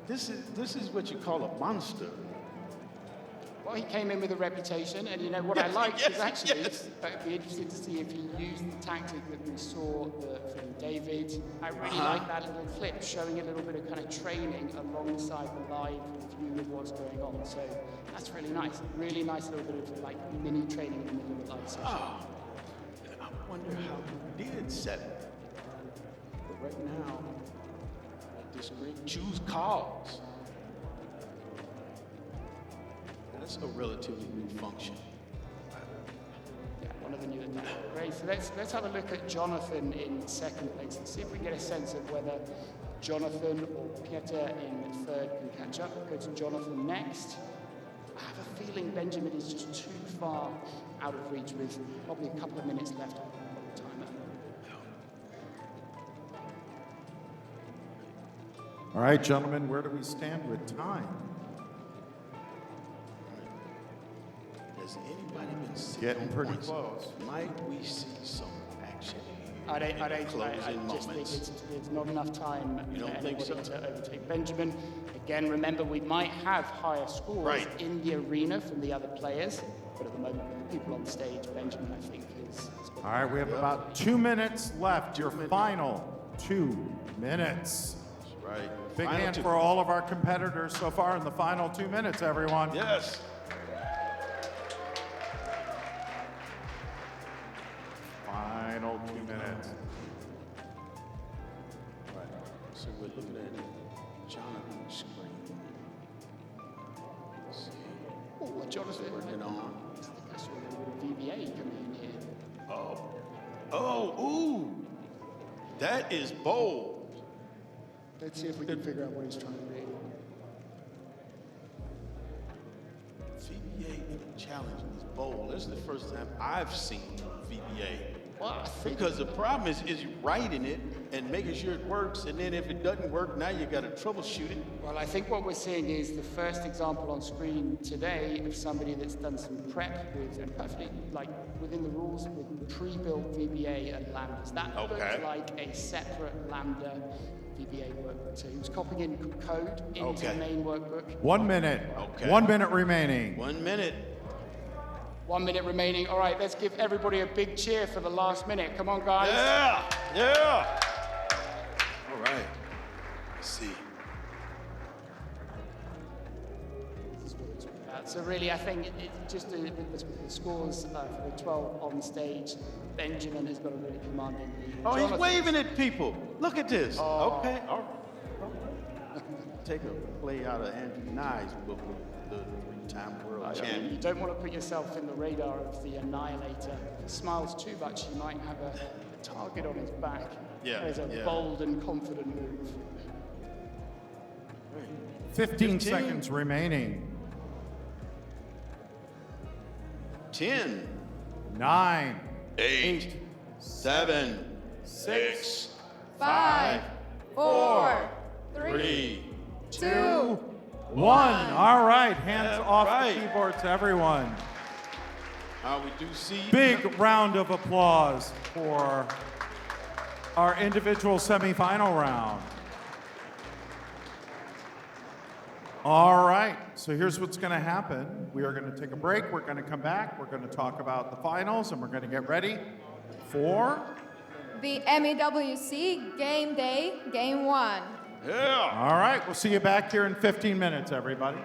is what you call a monster. Well, he came in with a reputation, and you know what I liked is actually, it'd be interesting to see if he used the tactic that we saw from David. I really like that little clip showing a little bit of kind of training alongside the live view of what's going on. So that's really nice. Really nice little bit of like mini training in the middle of the live session. Oh, I wonder how he did 7. But right now, this great choose cause. That's a relatively new function. Yeah, one of the new attacks. Great. So let's have a look at Jonathan in second place and see if we get a sense of whether Jonathan or Pieter in third can catch up. We'll go to Jonathan next. I have a feeling Benjamin is just too far out of reach with probably a couple of minutes left on the timer. All right, gentlemen, where do we stand with time? Has anybody been sitting Getting on pretty points? close. Might we see some action here I in the closing just think moments? it's not enough time You don't for think anybody so? to overtake Benjamin. Again, remember, we might have higher scores Right. in the arena from the other players, but at the moment, people on stage, Benjamin, I think, is All right, we have about 2 minutes left. Your final 2 minutes. That's right. Big Final hand 2. for all of our competitors so far in the final 2 minutes, everyone. Yes. Final 2 minutes. Right. So we're looking at Jonathan's screen. Let's see. Oh, Jonathan. Working on. I saw a little VBA coming in here. Ooh. That is bold. Let's see if we can figure out what he's trying to do. VBA in a challenge is bold. This is the first time I've seen VBA. Well, I think Because the problem is you writing it and making sure it works, and then if it doesn't work, now you got to troubleshoot it. Well, I think what we're seeing is the first example on screen today of somebody that's done some prep with, and perfectly, like, within the rules with pre-built VBA and lambdas. That Okay. looks like a separate lambda VBA workbook. So he was copying in code into Okay. the main workbook. 1 minute. Okay. 1 minute remaining. 1 minute. 1 minute remaining. All right, let's give everybody a big cheer for the last minute. Come on, guys. Yeah. All right. Let's see. This is what it's all about. So really, I think just with the scores for the 12 on stage, Benjamin has got a really commanding lead. Oh, he's Jonathan- waving at people. Look at this. Okay. All right. Take a play out of Andrew Nye's book, the three-time world You champion. don't want to put yourself in the radar of the annihilator. If he smiles too much, he might have a target on his back. Yeah, That is a yeah. bold and confident move. 15 seconds remaining. 10, 9, 8, 7, 6, 5, 4, 3. 2, 1. All right, hands Yeah, off right. the keyboards, everyone. We do see. Big round of applause for our individual semifinal round. All right, so here's what's going to happen. We are going to take a break. We're going to come back. We're going to talk about the finals, and we're going to get ready for... the MEWC Game Day, Game 1. Yeah. All right, we'll see you back here in 15 minutes, everybody.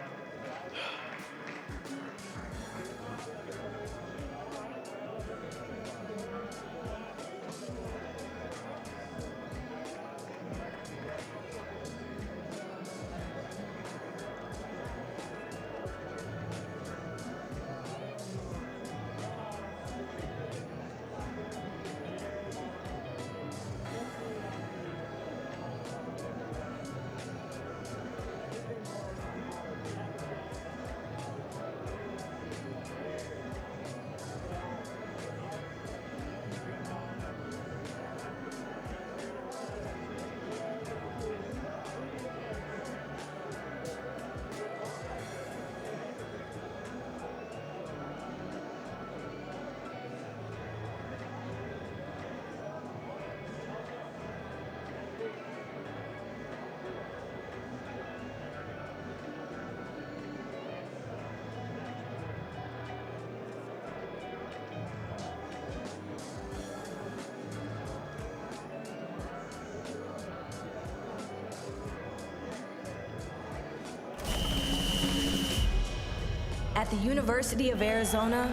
At the University of Arizona,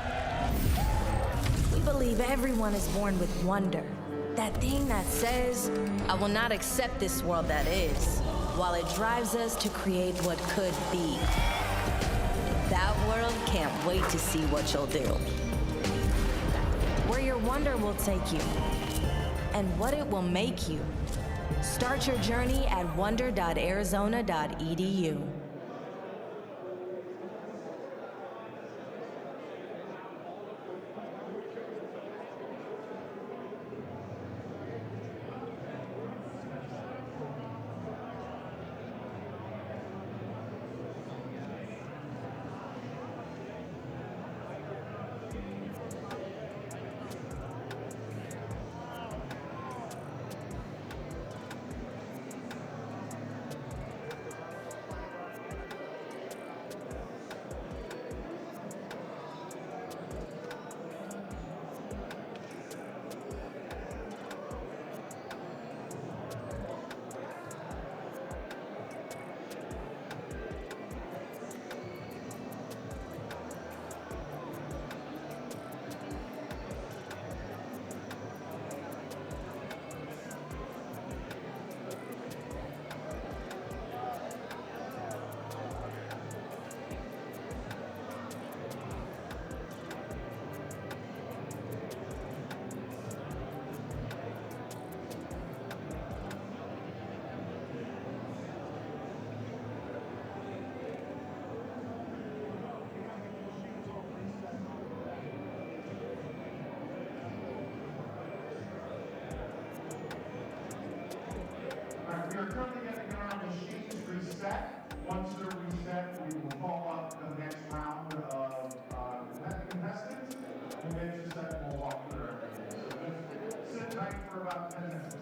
we believe everyone is born with wonder. That thing that says, I will not accept this world that is, while it drives us to create what could be. That world can't wait to see what you'll do. Where your wonder will take you, and what it will make you. Start your journey at wonder.arizona.edu. We are currently getting our machines reset. Once they're reset, we will call up the next round of contestants, and then just we'll walk through everything. So just sit tight for about 10 minutes.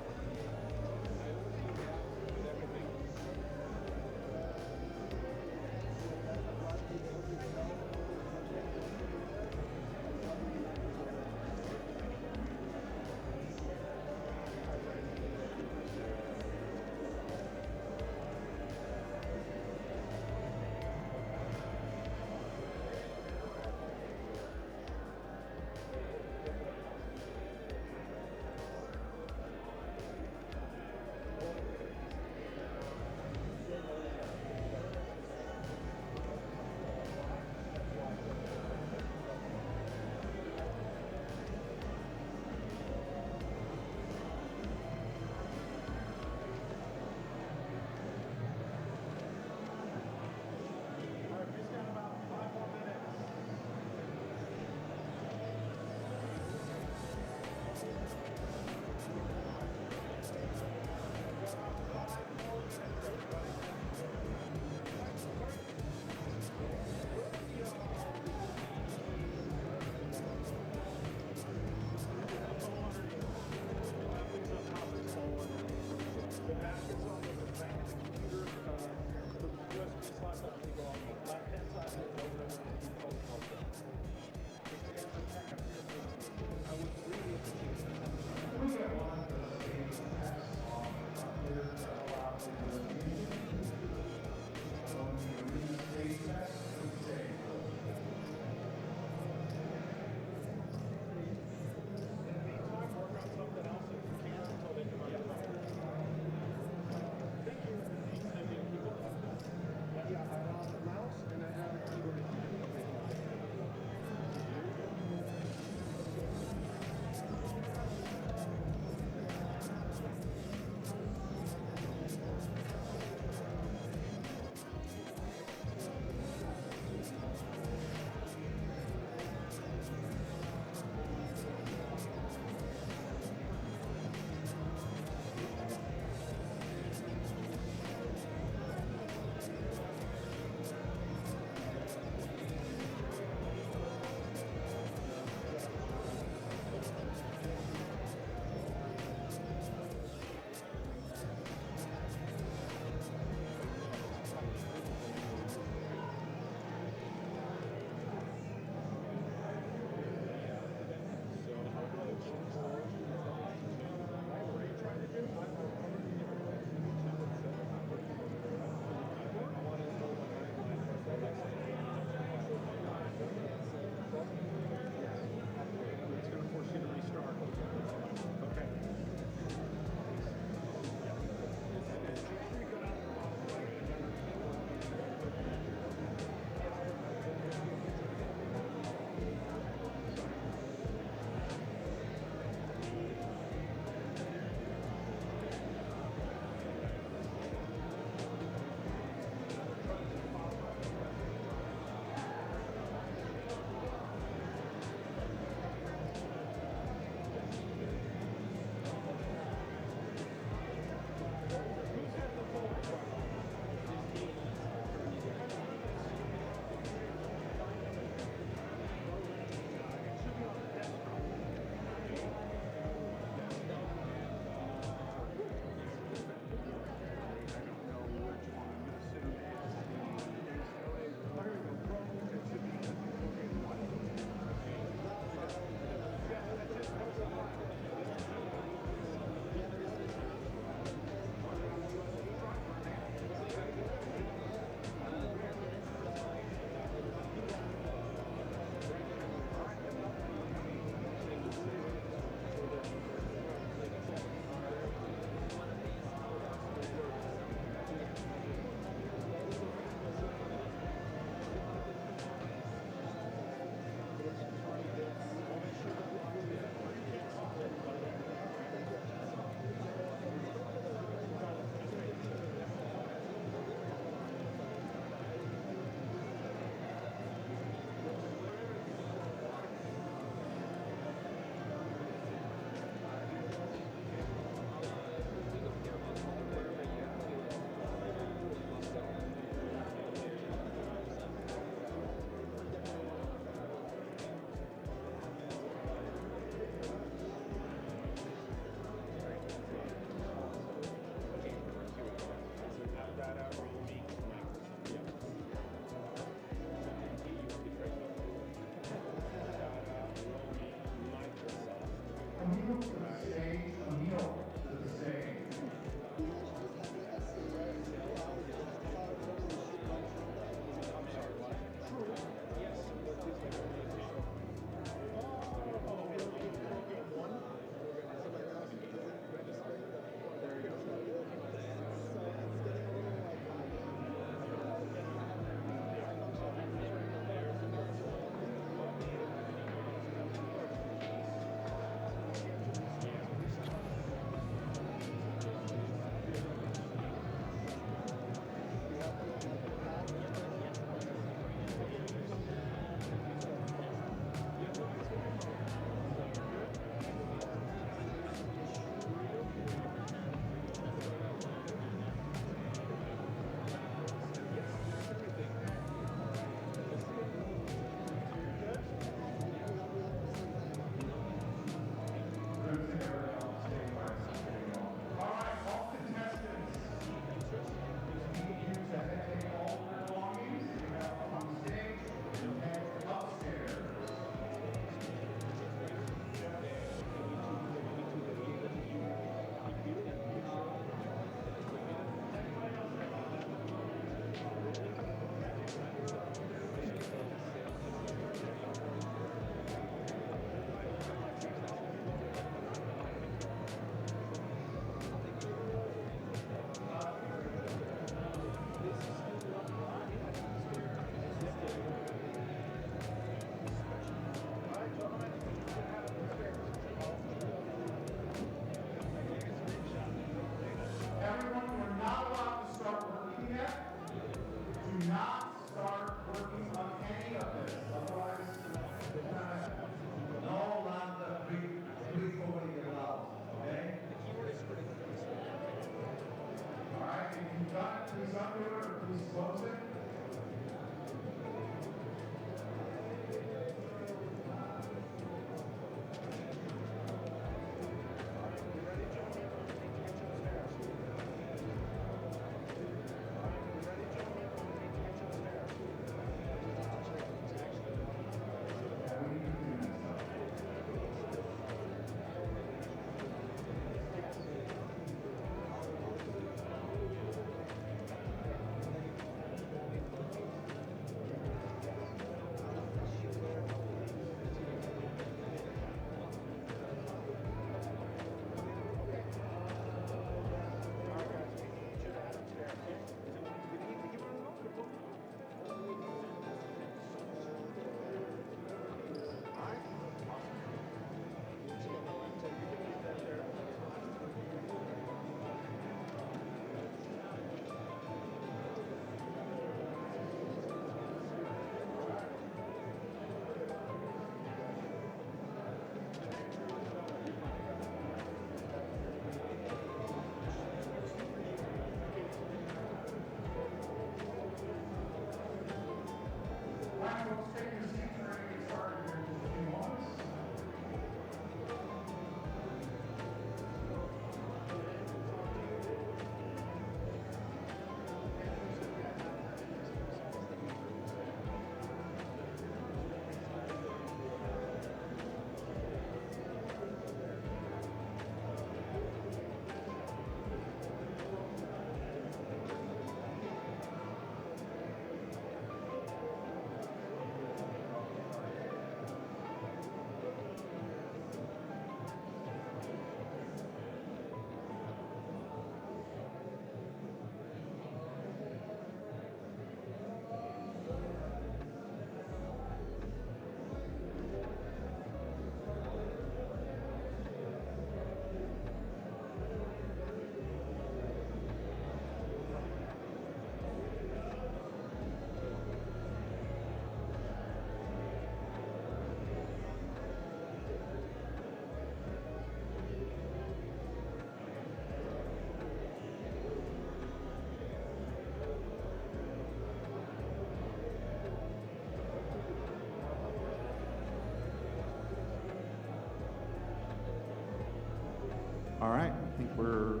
All right, I think we're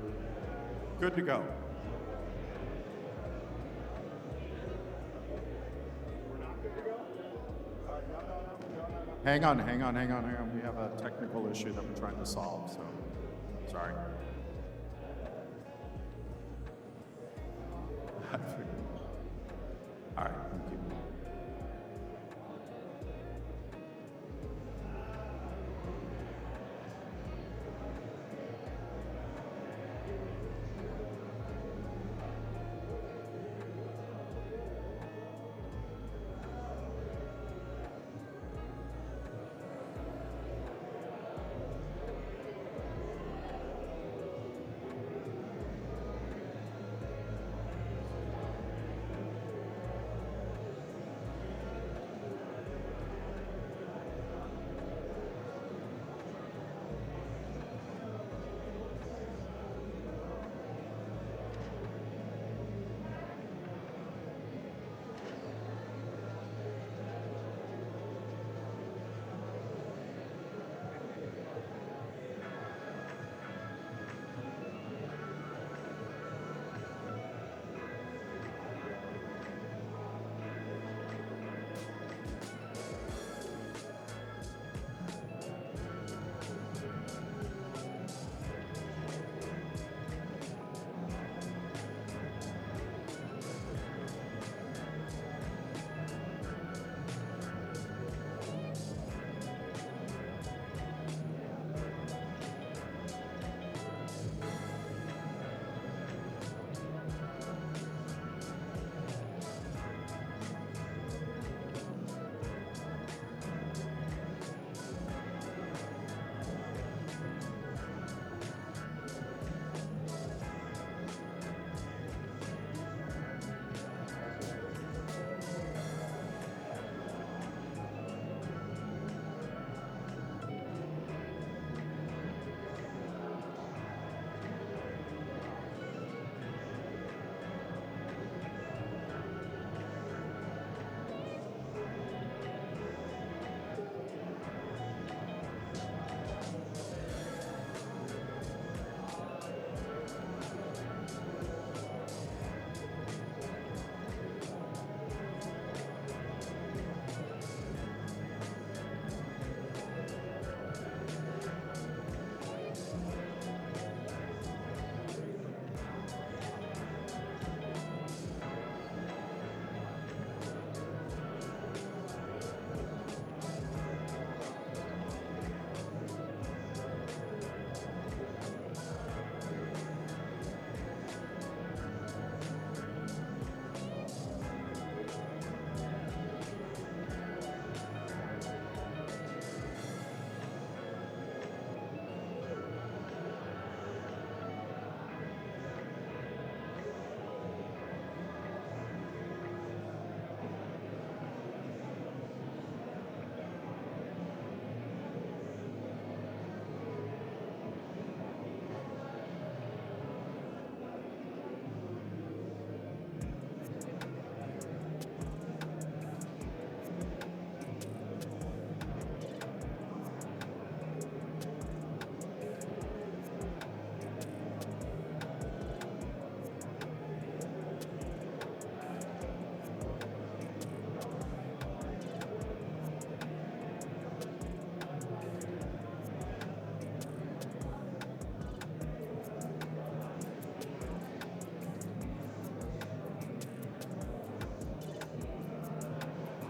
good to go. Hang on. We have a technical issue that we're trying to solve, so sorry. All right, thank you.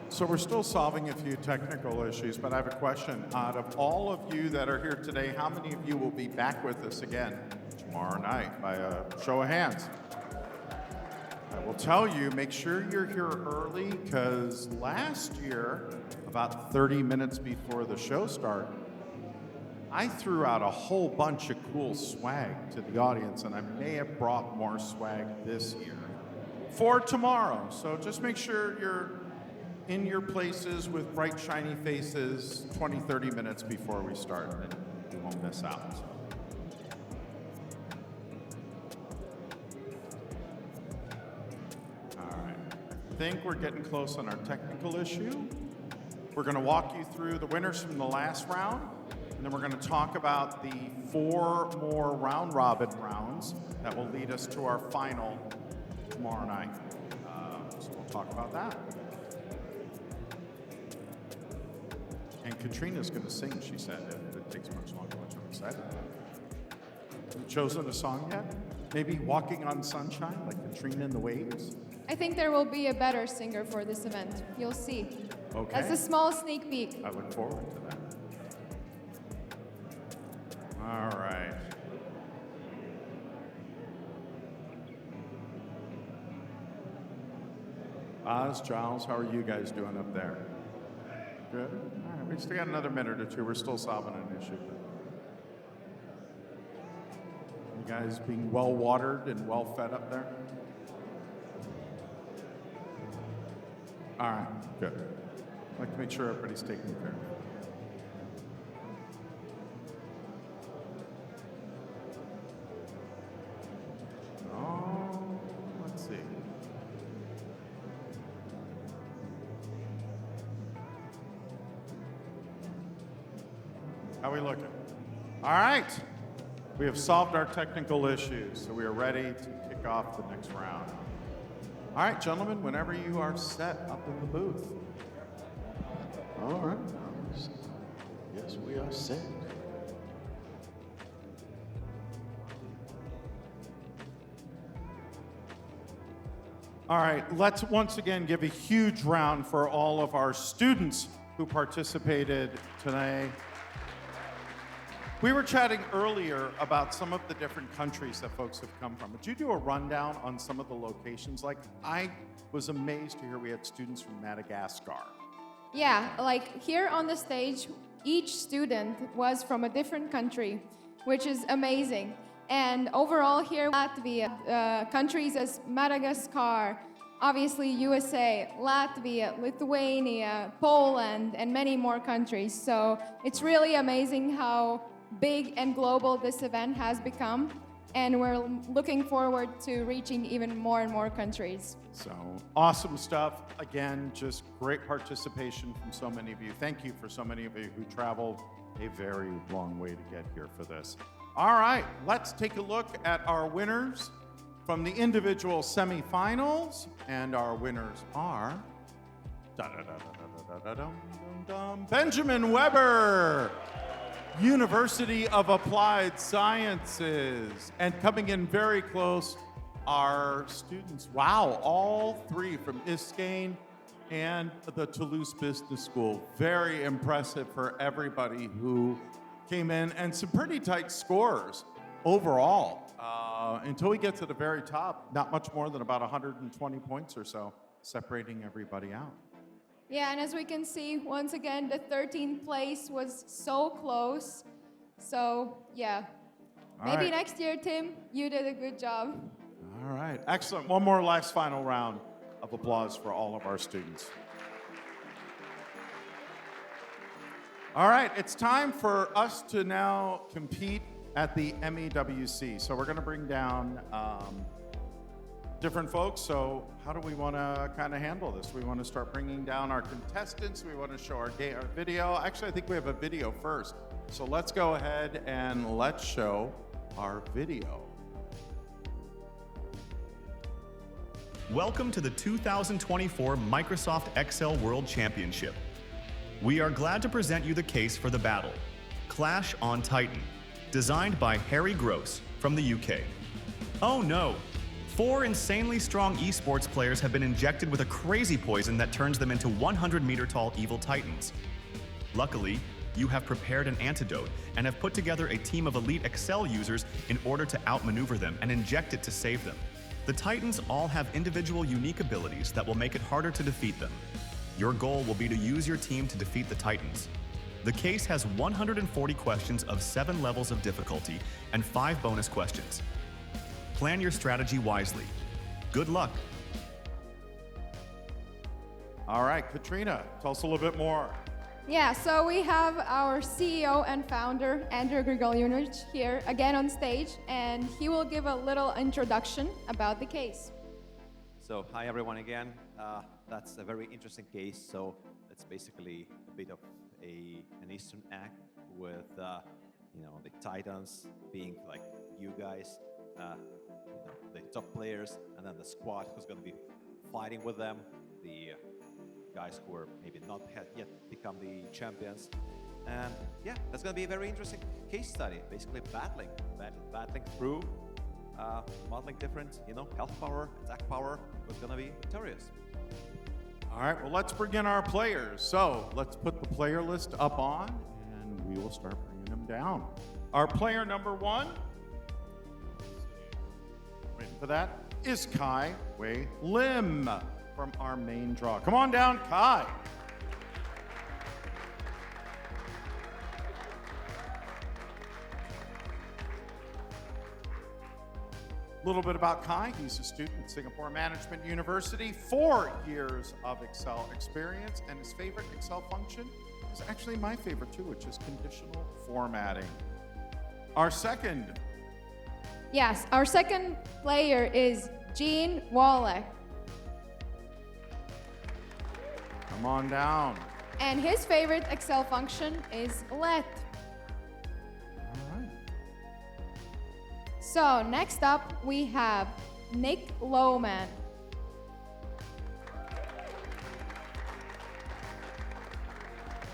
So we're still solving a few technical issues, but I have a question. Out of all of you that are here today, how many of you will be back with us again tomorrow night by a show of hands? I will tell you, make sure you're here early, because last year, about 30 minutes before the show started, I threw out a whole bunch of cool swag to the audience, and I may have brought more swag this year for tomorrow. So just make sure you're in your places with bright, shiny faces 20, 30 minutes before we start, and you won't miss out. All right, I think we're getting close on our technical issue. We're going to walk you through the winners from the last round. And then we're going to talk about the 4 more round robin rounds that will lead us to our final tomorrow night. So we'll talk about that. And Katrina's going to sing, she said, if it takes much longer, which I'm excited about. Have you chosen a song yet? Maybe Walking on Sunshine, like Katrina and the Waves? I think there will be a better singer for this event. You'll see. Okay. That's a small sneak peek. I look forward to that. All right. Oz, Giles, how are you guys doing up there? Good? All right, we still got another minute or two. We're still solving an issue. You guys being well watered and well fed up there? All right, good. I'd like to make sure everybody's taken care of. Oh, let's see. How are we looking? All right. We have solved our technical issues, so we are ready to kick off the next round. All right, gentlemen, whenever you are set up in the booth. All right. Yes, we are set. All right, let's once again give a huge round for all of our students who participated today. We were chatting earlier about some of the different countries that folks have come from. Would you do a rundown on some of the locations? Like, I was amazed to hear we had students from Madagascar. Yeah, like here on the stage, each student was from a different country, which is amazing. And overall here, Latvia, countries as Madagascar, obviously USA, Latvia, Lithuania, Poland, and many more countries. So it's really amazing how big and global this event has become, and we're looking forward to reaching even more and more countries. So awesome stuff. Again, just great participation from so many of you. Thank you for so many of you who traveled a very long way to get here for this. All right, let's take a look at our winners from the individual semifinals, and our winners are Benjamin Weber, University of Applied Sciences. And coming in very close are students, wow, all 3 from Iskane and the Toulouse Business School. Very impressive for everybody who came in, and some pretty tight scores overall. Until we get to the very top, not much more than about 120 points or so separating everybody out. Yeah, and as we can see, once again, the 13th place was so close. So, yeah. Maybe next year, Tim, you did a good job. All right, excellent. One more last final round of applause for all of our students. All right, it's time for us to now compete at the MEWC. So we're gonna bring down different folks. So how do we wanna kind of handle this? We wanna start bringing down our contestants. We wanna show our video. Actually, I think we have a video first. So let's go ahead and let's show our video. Welcome to the 2024 Microsoft Excel World Championship. We are glad to present you the case for the battle, Clash on Titan, designed by Harry Gross from the UK. Oh no! 4 insanely strong esports players have been injected with a crazy poison that turns them into 100-meter-tall evil titans. Luckily, you have prepared an antidote and have put together a team of elite Excel users in order to outmaneuver them and inject it to save them. The Titans all have individual unique abilities that will make it harder to defeat them. Your goal will be to use your team to defeat the Titans. The case has 140 questions of 7 levels of difficulty and 5 bonus questions. Plan your strategy wisely. Good luck. All right, Katrina, tell us a little bit more. Yeah, so we have our CEO and founder, Andrew Grigorjevich, here again on stage, and he will give a little introduction about the case. So, hi everyone again. That's a very interesting case. So, it's basically a bit of an Eastern act with the Titans being like you guys, the top players, and then the squad who's going to be fighting with them, the guys who are maybe not yet become the champions. And yeah, that's going to be a very interesting case study, basically battling through, modeling different, health power, attack power, who's going to be victorious. All right, well, let's bring in our players. So let's put the player list up on, and we will start bringing them down. Our player number 1, waiting for that, is Kai Wei Lim from our main draw. Come on down, Kai. A little bit about Kai. He's a student at Singapore Management University, 4 years of Excel experience, and his favorite Excel function is actually my favorite too, which is conditional formatting. Our second. Yes, our second player is Gene Wallach. Come on down. And his favorite Excel function is let. All right. So next up, we have Nick Lohman.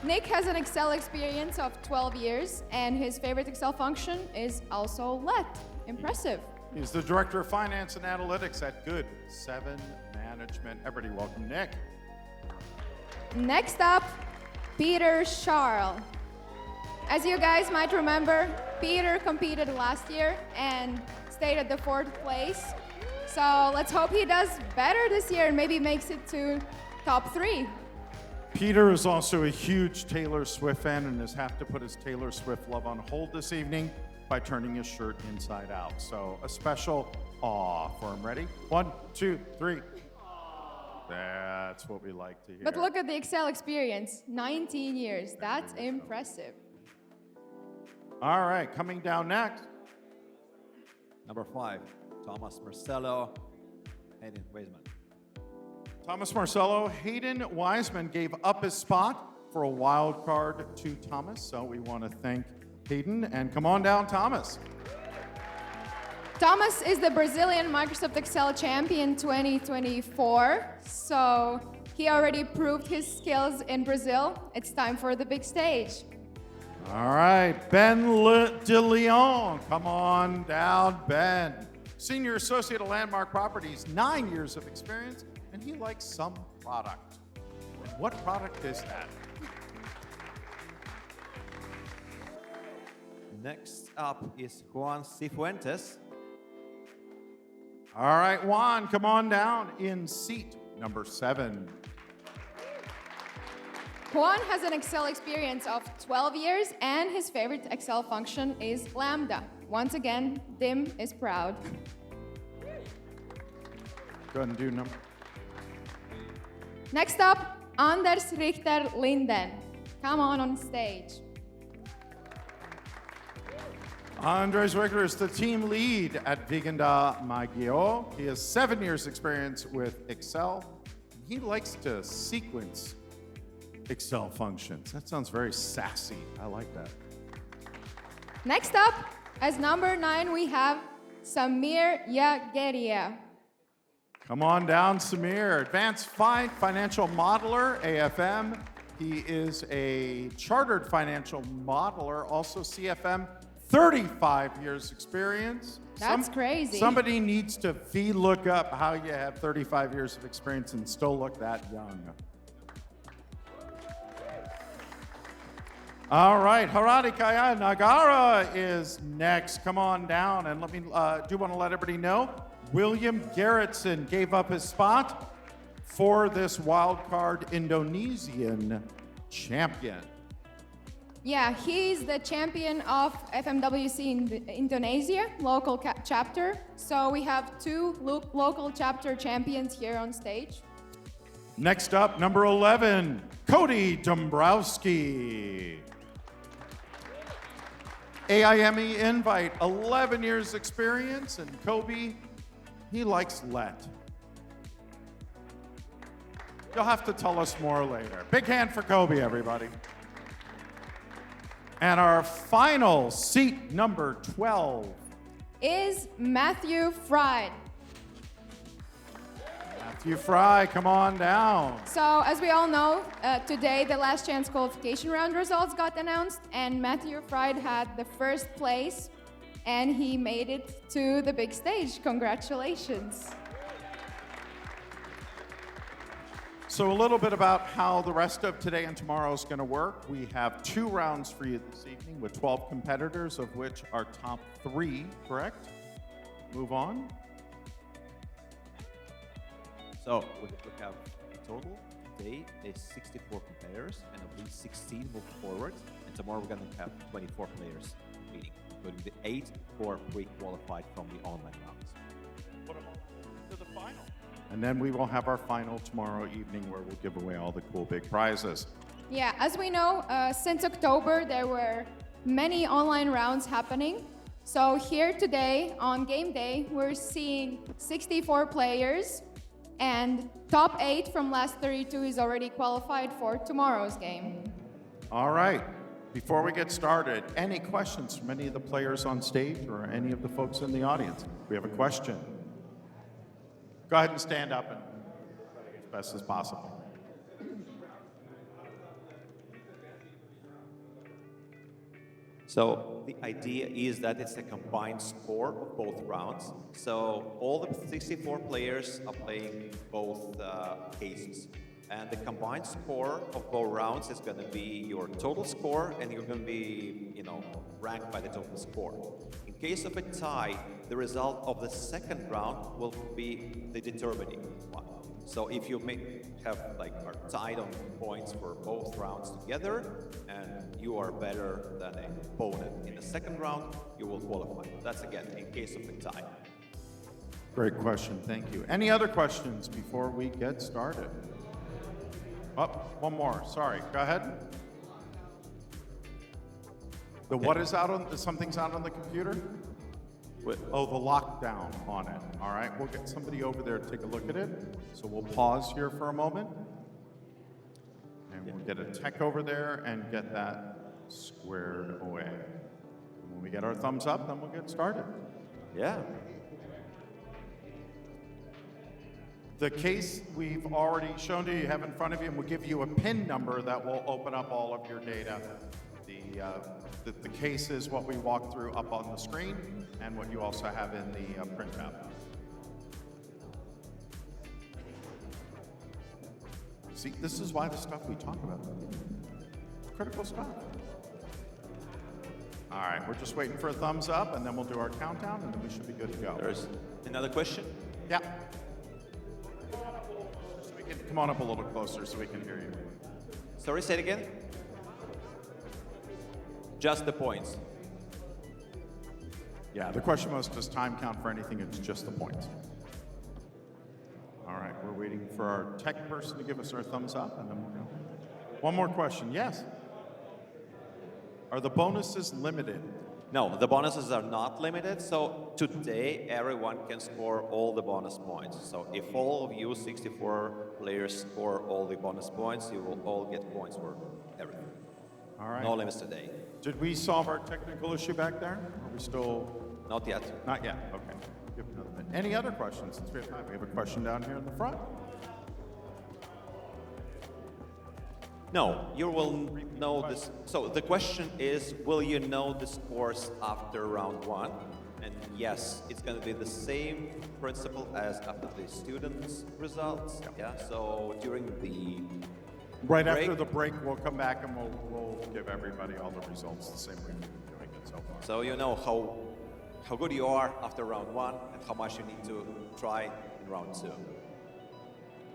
Nick has an Excel experience of 12 years, and his favorite Excel function is also let. Impressive. He's the Director of Finance and Analytics at Good 7 Management. Everybody welcome Nick. Next up, Peter Charles. As you guys might remember, Peter competed last year and stayed at the 4th place. So let's hope he does better this year and maybe makes it to top 3. Peter is also a huge Taylor Swift fan and has had to put his Taylor Swift love on hold this evening by turning his shirt inside out. So a special awe for him. Ready? 1, 2, 3. That's what we like to hear. But look at the Excel experience, 19 years. That's impressive. All right, coming down next. Number 5, Thomas Marcello, Hayden Weisman. Thomas Marcello, Hayden Wiseman gave up his spot for a wild card to Thomas, so we want to thank Hayden, and come on down, Thomas. Thomas is the Brazilian Microsoft Excel champion 2024, so he already proved his skills in Brazil. It's time for the big stage. All right, Ben De Leon, come on down, Ben. Senior Associate at Landmark Properties, 9 years of experience, and he likes some product. And what product is that? Next up is Juan Cifuentes. All right, Juan, come on down in seat number 7. Juan has an Excel experience of 12 years, and his favorite Excel function is Lambda. Once again, Dim is proud. Go ahead and do number. Next up, Anders Richter Linden. Come on stage. Andres Richter is the team lead at Vigenda Magio. He has 7 years experience with Excel. He likes to sequence Excel functions. That sounds very sassy. I like that. Next up, as number 9, we have Samir Yageria. Come on down, Samir. Advanced Financial Modeler, AFM. He is a chartered financial modeler, also CFM, 35 years experience. That's crazy. Somebody needs to look up how you have 35 years of experience and still look that young. All right, Haradi Kaya Nagara is next. Come on down, and let me do want to let everybody know, William Gerritsen gave up his spot for this wildcard Indonesian champion. Yeah, he's the champion of FMWC in Indonesia, local chapter. So we have 2 local chapter champions here on stage. Next up, number 11, Cody Dombrowski. AIME invite, 11 years experience, and Kobe, he likes let. You'll have to tell us more later. Big hand for Kobe, everybody. And our final seat, number 12. Is Matthew Fried. Matthew Fry, come on down. So, as we all know, today the last chance qualification round results got announced, and Matthew Fried had the first place, and he made it to the big stage. Congratulations. So a little bit about how the rest of today and tomorrow is going to work. We have 2 rounds for you this evening with 12 competitors, of which our top 3, correct? Move on. So we have total today is 64 competitors, and at least 16 move forward. And tomorrow we're going to have 24 players competing, including the 8 who are pre-qualified from the online rounds. Put them all to the final. And then we will have our final tomorrow evening where we'll give away all the cool big prizes. Yeah, as we know, since October there were many online rounds happening. So here today on game day, we're seeing 64 players, and top 8 from last 32 is already qualified for tomorrow's game. All right. Before we get started, any questions from any of the players on stage or any of the folks in the audience? We have a question. Go ahead and stand up and as best as possible. So the idea is that it's a combined score of both rounds. So all the 64 players are playing both cases. And the combined score of both rounds is going to be your total score, and you're going to be, ranked by the total score. In case of a tie, the result of the second round will be the determining one. So if you are tied on points for both rounds together, and you are better than an opponent in the second round, you will qualify. That's again in case of a tie. Great question, thank you. Any other questions before we get started? Oh, one more, sorry, go ahead. What is out on, something's out on the computer? Oh, the lockdown on it. All right, we'll get somebody over there to take a look at it. So we'll pause here for a moment. And we'll get a tech over there and get that squared away. And when we get our thumbs up, then we'll get started. Yeah. The case we've already shown to you, have in front of you, and we'll give you a PIN number that will open up all of your data. The case is what we walk through up on the screen and what you also have in the printout. See, this is why the stuff we talk about, critical stuff. All right, we're just waiting for a thumbs up, and then we'll do our countdown, and then we should be good to go. There's another question? Yeah. Come on up a little closer so we can hear you. Sorry, say it again? Just the points. Yeah, the question was, does time count for anything? It's just the points. All right, we're waiting for our tech person to give us our thumbs up, and then we'll go. One more question, yes? Are the bonuses limited? No, the bonuses are not limited. So today, everyone can score all the bonus points. So if all of you 64 players score all the bonus points, you will all get points for everything. All right. No limits today. Did we solve our technical issue back there? Are we still? Not yet. Not yet, okay. Give it another minute. Any other questions since we have time? We have a question down here in the front. No, you will know this. So the question is, will you know the scores after round 1? And yes, it's going to be the same principle as after the students' results. Yeah. So during the right break, after the break, we'll come back and we'll give everybody all the results the same way we've been doing it so far. So you know how good you are after round 1 and how much you need to try in round 2.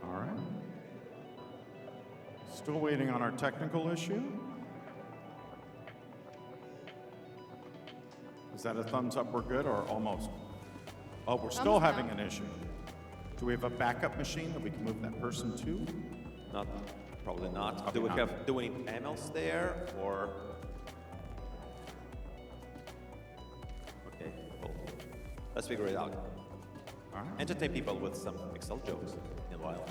All right. Still waiting on our technical issue. Is that a thumbs up, we're good, or almost? Oh, we're still having an issue. Do we have a backup machine that we can move that person to? Not, probably not. Probably Do we need panels there, or? Okay, well, let's figure it out. All right. Entertain people with some Excel jokes in a while.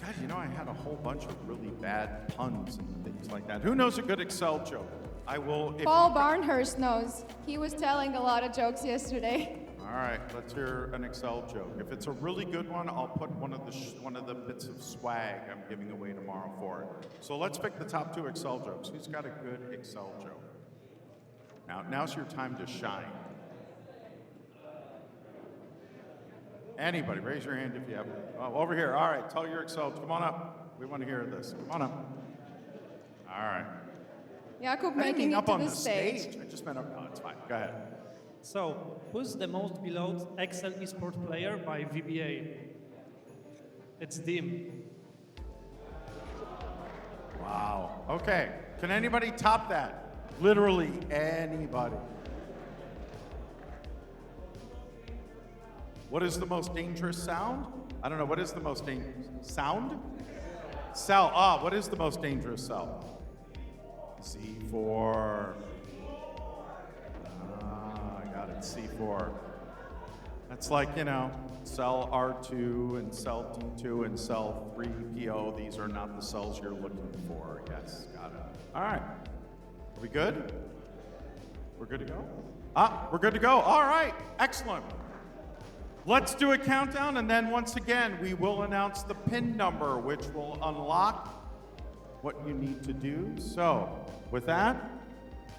God, I had a whole bunch of really bad puns and things like that. Who knows a good Excel joke? I will. Paul Barnhurst knows. He was telling a lot of jokes yesterday. All right, let's hear an Excel joke. If it's a really good one, I'll put one of the bits of swag I'm giving away tomorrow for it. So let's pick the top 2 Excel jokes. Who's got a good Excel joke? Now's your time to shine. Anybody, raise your hand if you have. Oh, over here. All right, tell your Excel. Come on up. We want to hear this. Come on up. All right. Jakub I didn't making mean it up to on the the stage. stage. I just meant up. No, it's fine. Go ahead. So, who's the most beloved Excel esport player by VBA? It's Dim. Wow. Okay. Can anybody top that? Literally anybody. What is the most dangerous sound? I don't know. What is the most dangerous sound? Cell. What is the most dangerous cell? C4. I got it. C4. That's like, cell R2 and cell D2 and cell 3PO. These are not the cells you're looking for. Yes, got it. All right. Are we good? We're good to go? We're good to go. All right. Excellent. Let's do a countdown, and then once again, we will announce the PIN number, which will unlock what you need to do. So, with that,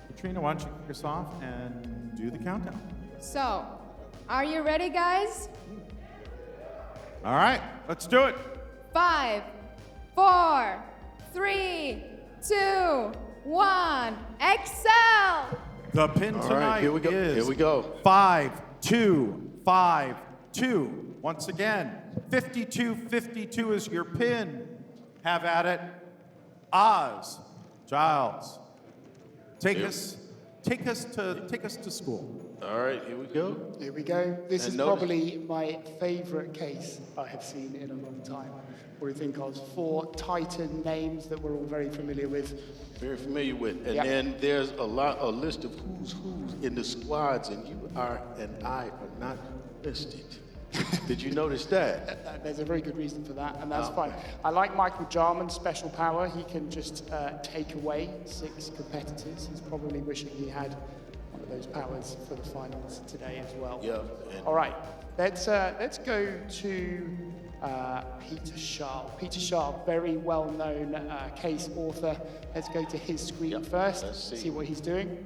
Katrina, why don't you kick us off and do the countdown? So, are you ready, guys? All right, let's do it. 5, 4, 3, 2, 1. Excel! The pin All right, tonight here we go. is Here we go. 5252. Once again, 5252 is your pin. Have at it. Oz, Giles, take us to school. All right, here we go. Here we go. This And is notice- probably my favorite case I have seen in a long time. What do you think of? 4 Titan names that we're all very familiar with. Very familiar with. And Yep. then there's a list of who's in the squads, and you and I are not listed. Did you notice that? There's a very good reason for that, and that's Oh. fine. I like Michael Jarman's special power. He can just take away 6 competitors. He's probably wishing he had one of those powers for the finals today as well. Yeah. And All right, let's go to Peter Sharp. Peter Sharp, very well-known case author. Let's go to his screen first. let's see. what he's doing.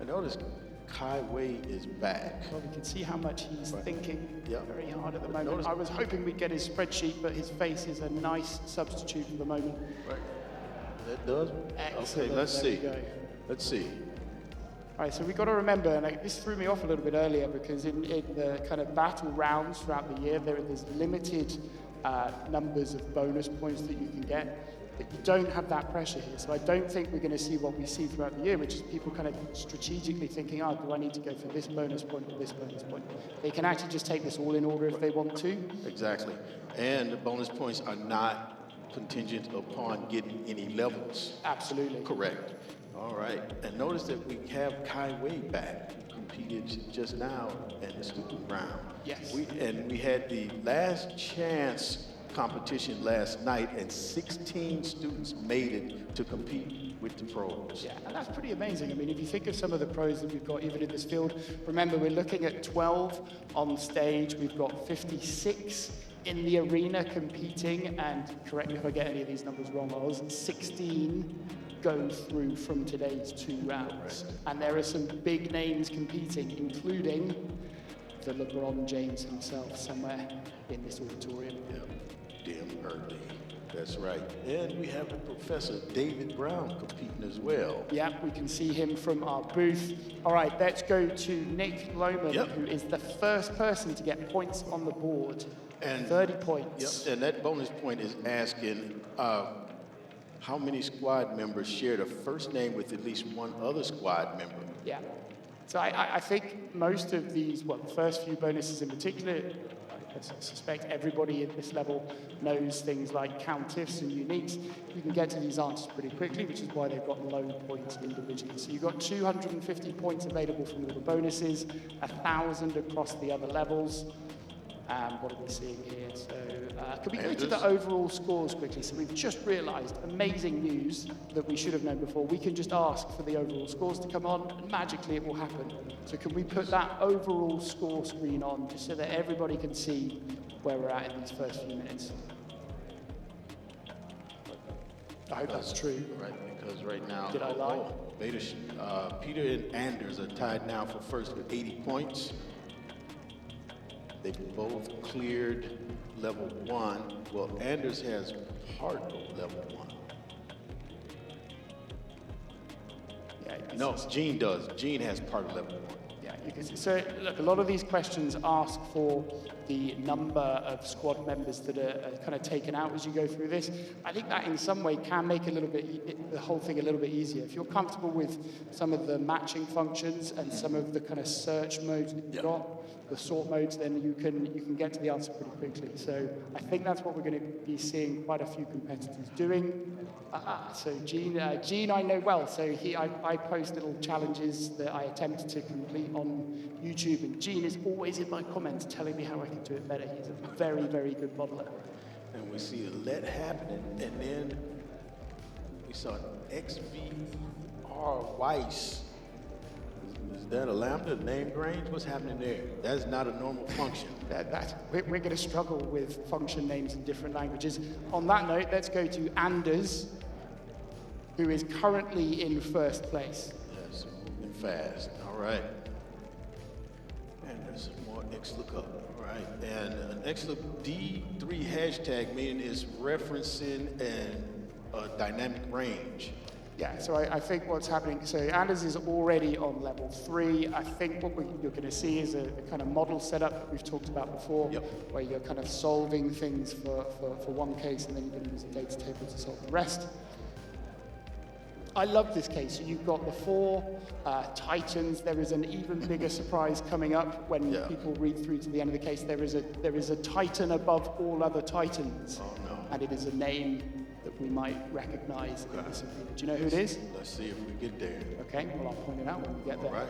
I noticed Kai Wei is back. Well, we can see how much he's thinking Yep. very hard at the moment. Notice- I was hoping we'd get his spreadsheet, but his face is a nice substitute for the moment. Right. That does? Excellent. Okay, let's There we see. go. Let's see. All right, so we've got to remember, and this threw me off a little bit earlier, because in the kind of battle rounds throughout the year, there's limited numbers of bonus points that you can get. But you don't have that pressure here, so I don't think we're going to see what we see throughout the year, which is people kind of strategically thinking, do I need to go for this bonus point or this bonus point? They can actually just take this all in order if they want to. Exactly. And the bonus points are not contingent upon getting any levels. Absolutely. Correct. All right. And notice that we have Kai Wei back, who competed just now in the scooping round. Yes. We had the last chance competition last night, and 16 students made it to compete with the pros. Yeah, and that's pretty amazing. I mean, if you think of some of the pros that we've got even in this field, remember we're looking at 12 on stage, we've got 56 in the arena competing, and correct me if I get any of these numbers wrong, Oz, 16 go through from today's 2 rounds. And there are some big names competing, including the LeBron James himself somewhere in this auditorium. Yeah. Dim early. That's right. And we have the Professor David Brown competing as well. Yeah, we can see him from our booth. All right, let's go to Nick Lohman, Yep. who is the first person to get points on the board. And 30 points. Yep. And that bonus point is asking how many squad members shared a first name with at least one other squad member. Yeah. So I think most of these, the first few bonuses in particular, I suspect everybody at this level knows things like countifs and uniques. You can get to these answers pretty quickly, which is why they've got low points individually. So you've got 250 points available from all the bonuses, 1,000 across the other levels. What are we seeing here? So can we go to the overall scores quickly? So we've just realized, amazing news that we should have known before. We can just ask for the overall scores to come on, and magically it will happen. So can we put that overall score screen on, just so that everybody can see where we're at in these first few minutes? I hope that's true. Right, because right now, Did I lie? Peter and Anders are tied now for first with 80 points. They've both cleared level 1. Well, Anders has part of level 1. Yeah, No, Gene does. Gene has part of level 1. Yeah, you can see. So look, a lot of these questions ask for the number of squad members that are kind of taken out as you go through this. I think that in some way can make the whole thing a little bit easier. If you're comfortable with some of the matching functions and some of the kind of search modes that you've got, the sort modes, then you can get to the answer pretty quickly. So I think that's what we're going to be seeing quite a few competitors doing. So Gene I know well. So I post little challenges that I attempt to complete on YouTube, and Gene is always in my comments telling me how I can do it better. He's a very, very good modeler. And we see a let happening, and then we saw XVR Weiss. Is that a lambda named range? What's happening there? That's not a normal function. We're going to struggle with function names in different languages. On that note, let's go to Anders, who is currently in first place. Yes, moving fast. All right. And there's some more XLOOKUP. All right. And an XLOOK D3 hashtag meaning is referencing a dynamic range. Yeah, so I think what's happening, so Anders is already on level 3. I think what you're going to see is a kind of model setup that we've talked about before, where you're kind of solving things for one case, and then you're going to use a data table to solve the rest. I love this case. So you've got the 4 titans. There is an even bigger surprise coming up when people read through to the end of the case. There is a titan above all other titans. Oh, no. And it is a name that we might recognize in this arena. Do you know who it is? Let's see if we get there. Okay, well, I'll point it out when we get there. All right.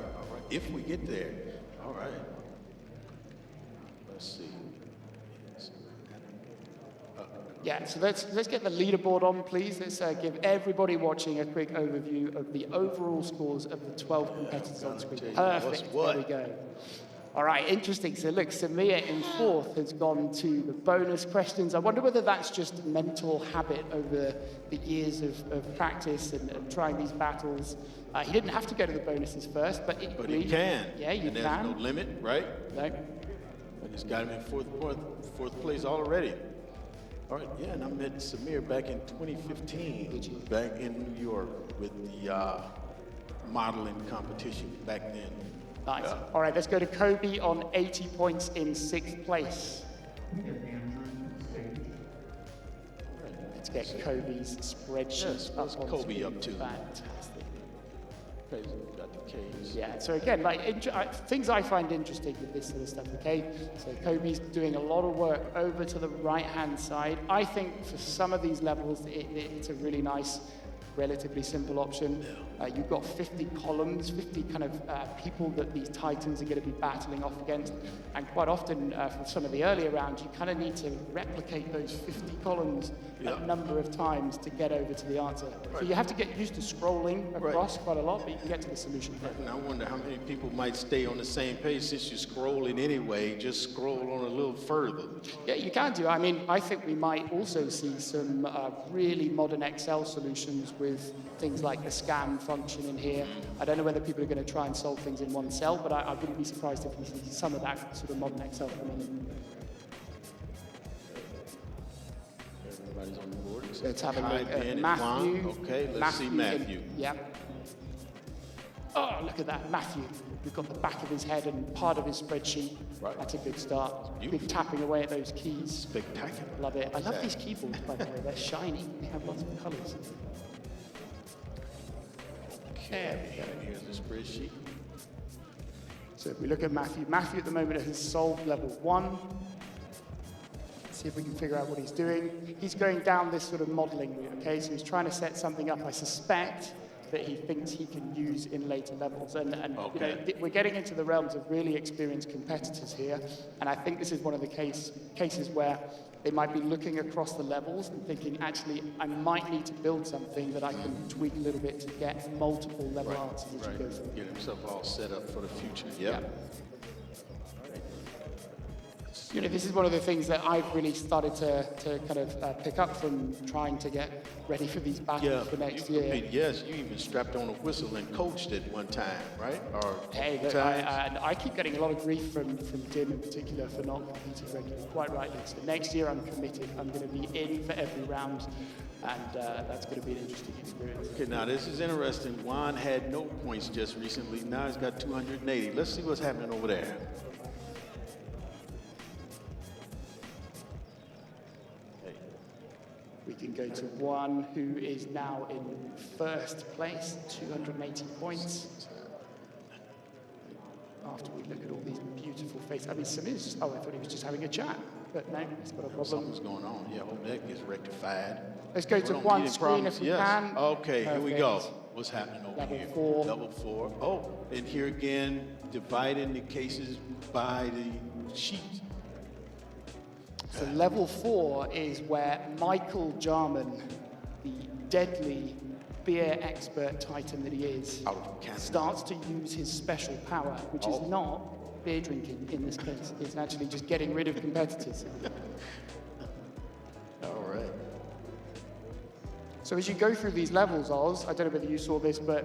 If we get there. All right. Let's see. Yeah, so let's get the leaderboard on, please. Let's give everybody watching a quick overview of the overall scores of the 12 competitors on screen. Perfect. There we go. All right, interesting. So look, Samir in 4th has gone to the bonus questions. I wonder whether that's just mental habit over the years of practice and trying these battles. He didn't have to go to the bonuses first, but he can. Yeah, you and can. There's no limit, right? No. And it's got him in fourth place already. All right, yeah, and I met Samir back in 2015, back in New York with the modeling competition back then. Nice. All right, let's go to Kobe on 80 points in 6th place. Let's get Kobe's spreadsheet up what's on Kobe screen. up to? Fantastic. Okay, so we got the K's. Yeah, so again, things I find interesting with this sort of stuff, okay? So Kobe's doing a lot of work over to the right-hand side. I think for some of these levels, it's a really nice, relatively simple option. You've got 50 columns, 50 kind of people that these titans are going to be battling off against. And quite often, for some of the earlier rounds, you kind of need to replicate those 50 columns a number of times to get over to the answer. Right. So you have to get used to scrolling across quite a lot, but you can get to the solution. And I wonder how many people might stay on the same page since you're scrolling anyway, just scroll on a little further. Yeah, you can do. I mean, I think we might also see some really modern Excel solutions with things like the scan function in here. I don't know whether people are going to try and solve things in one cell, but I wouldn't be surprised if we see some of that sort of modern Excel coming in. Everybody's on the board. Let's have a look at Matthew. Okay, let's see Matthew. Yeah. Oh, look at that, Matthew. We've got the back of his head and part of his spreadsheet. Right. That's a good start. Good tapping away at those keys. Spectacular. Love it. I love these keyboards, by the way. They're shiny. They have lots of colors. Okay, here's the spreadsheet. So if we look at Matthew, Matthew at the moment has solved level 1. Let's see if we can figure out what he's doing. He's going down this sort of modeling route, okay? So he's trying to set something up. I suspect that he thinks he can use in later levels. And Okay. we're getting into the realms of really experienced competitors here, and I think this is one of the cases where they might be looking across the levels and thinking, actually, I might need to build something that I can tweak a little bit to get multiple level answers as you go through. Get himself all set up for the future. Yep. This is one of the things that I've really started to kind of pick up from trying to get ready for these battles for next year. Yes, you even strapped on a whistle and coached it one time, right? Or Hey, look, I keep getting a lot of grief from Dim in particular for not competing regularly, quite rightly. So next year I'm committed. I'm going to be in for every round, and that's going to be an interesting experience. Okay, now this is interesting. Juan had no points just recently. Now he's got 280. Let's see what's happening over there. We can go to Juan, who is now in first place, 280 points. After we look at all these beautiful faces. I mean, Samir's, I thought he was just having a chat, but no, he's got a problem. Something's going on. Yeah, hope that gets rectified. Let's go to Juan's screen if we can. Okay, here we go. Perfect. What's happening over Level here? 4. Level 4. Oh, and here again, dividing the cases by the sheet. So level 4 is where Michael Jarman, the deadly beer expert titan that he is, starts to use his special power, which is not beer drinking in this case. It's actually just getting rid of competitors. All right. So as you go through these levels, Oz, I don't know whether you saw this, but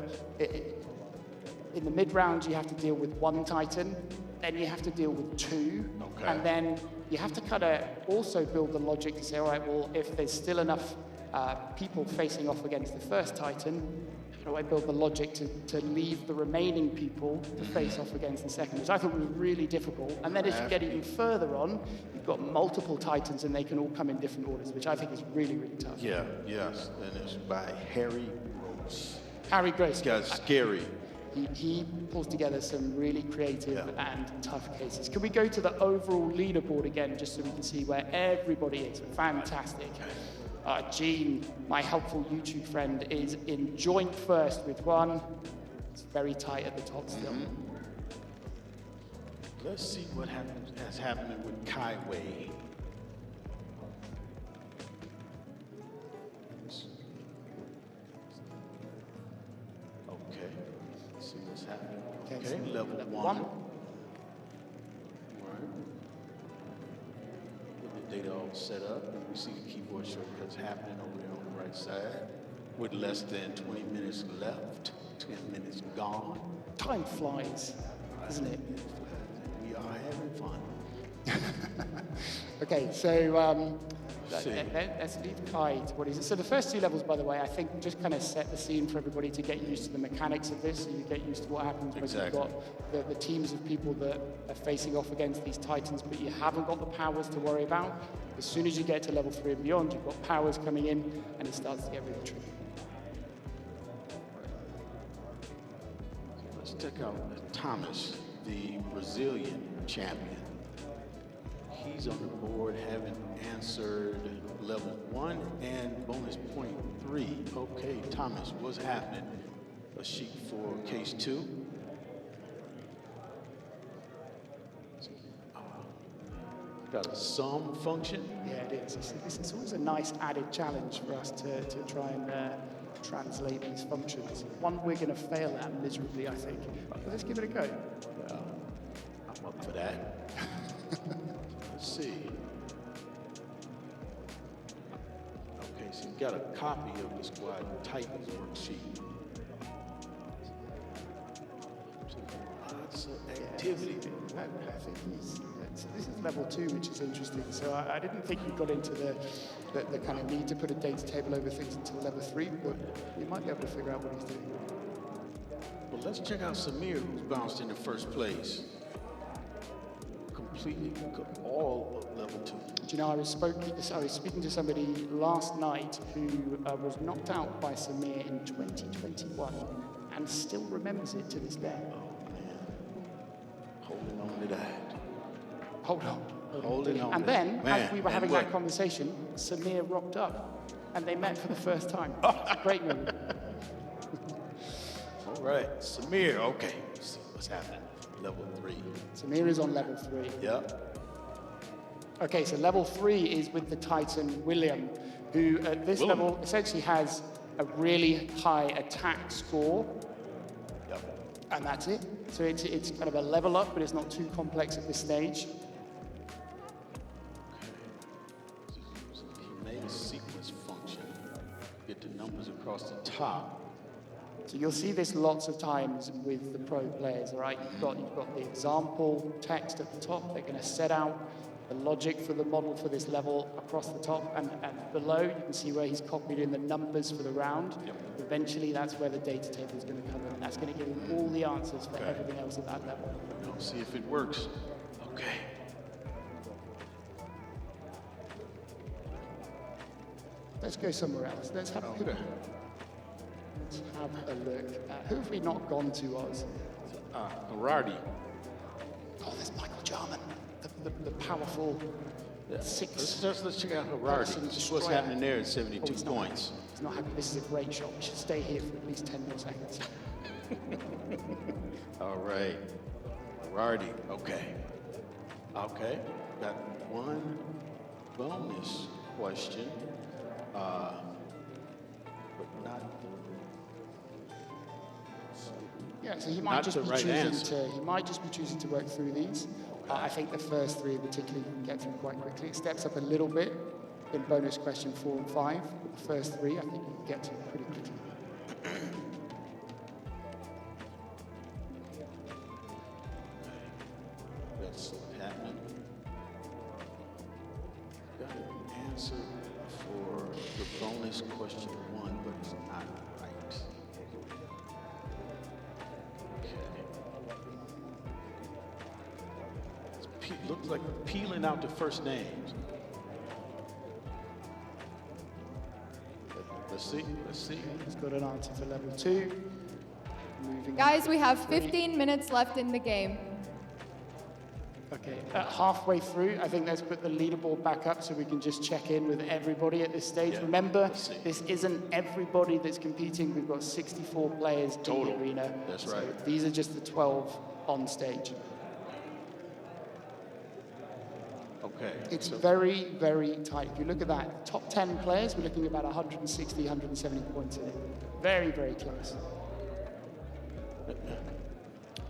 in the mid-round you have to deal with 1 titan, then you have to deal with 2, and then you have to kind of also build the logic to say, all right, well, if there's still enough people facing off against the first titan, how do I build the logic to leave the remaining people to face off against the second, which I thought was really difficult. And then as you get even further on, you've got multiple titans and they can all come in different orders, which I think is really, really tough. Yeah, yes, and it's by Harry Gross. Harry Gross. This guy's scary. He pulls together some really creative and tough cases. Can we go to the overall leaderboard again, just so we can see where everybody is? Fantastic. Gene, my helpful YouTube friend, is in joint first with 1. It's very tight at the top still. Let's see what has happening with Kaiway. Okay, let's see what's happening. Okay, level 1. Get the data all set up. We see the keyboard shortcuts happening over there on the right side. With less than 20 minutes left, 10 minutes gone. Time flies, isn't it? We are having fun. Okay, so let's leave Kai to what is it. So the first 2 levels, by the way, I think just kind of set the scene for everybody to get used to the mechanics of this, so you get used to what happens when you've got the teams of people that are facing off against these titans, but you haven't got the powers to worry about. As soon as you get to level 3 and beyond, you've got powers coming in, and it starts to get really tricky. Let's check out Thomas, the Brazilian champion. He's on the board having answered level 1 and bonus point 3. Okay, Thomas, what's happening? A sheet for case 2. Got a sum function. Yeah, it is. It's always a nice added challenge for us to try and translate these functions. One we're going to fail at miserably, I think. But let's give it a go. Yeah, I'm up for that. Let's see. Okay, so you got a copy of the Squad Titans worksheet. Lots of activity. I think this is level 2, which is interesting. So I didn't think you got into the kind of need to put a data table over things until level 3, but you might be able to figure out what he's doing. Well, let's check out Samir, who's bounced into first place. Completely all of level 2. Do you know, I was speaking to somebody last night who was knocked out by Samir in 2021 and still remembers it to this day. Oh, man. Holding on to that. Hold on. Holding on. And then, man, as we were having that conversation, Samir rocked up and they met for the first time. Great moment. right. Samir, okay. Let's see what's happening. Level 3. Samir is on level 3. Yep. Okay, so level 3 is with the Titan William, who at this level essentially has a really high attack score. Yep. And that's it. So it's kind of a level up, but it's not too complex at this stage. He made a sequence function. Get the numbers across the top. So you'll see this lots of times with the pro players, all right? You've got the example text at the top. They're going to set out the logic for the model for this level across the top, and below you can see where he's copied in the numbers for the round. Yep. Eventually that's where the data table is going to come in, and that's going to give him all the answers for everything else at that level. Let's see if it works. Okay. Let's go somewhere else. Let's have, let's have a look. Who have we not gone to, Oz? Harari. Oh, there's Michael Jarman, the powerful six. Let's check out Harari. Just what's happening there at 72 points. He's not happy. This is a great shot. We should stay here for at least 10 more seconds. All right. Harari. Okay. Okay. Got one bonus question. But not yeah, so he might just be choosing to work through these. I think the first 3 in particular you can get through quite quickly. It steps up a little bit in bonus question 4 and 5. But the first 3 I think you can get to pretty quickly. That's happening. Got an answer for the bonus question 1, but it's not right. Okay. Looks like peeling out the first names. Let's see. He's got an answer for level 2. Guys, we have 15 minutes left in the game. Okay, halfway through, I think let's put the leaderboard back up so we can just check in with everybody at this stage. Yeah, remember, this isn't everybody that's competing. We've got 64 players total in the arena. That's so right. These are just the 12 on stage. Okay. It's very, very tight. If you look at that, top 10 players, we're looking at about 160, 170 points in it. Very, very close.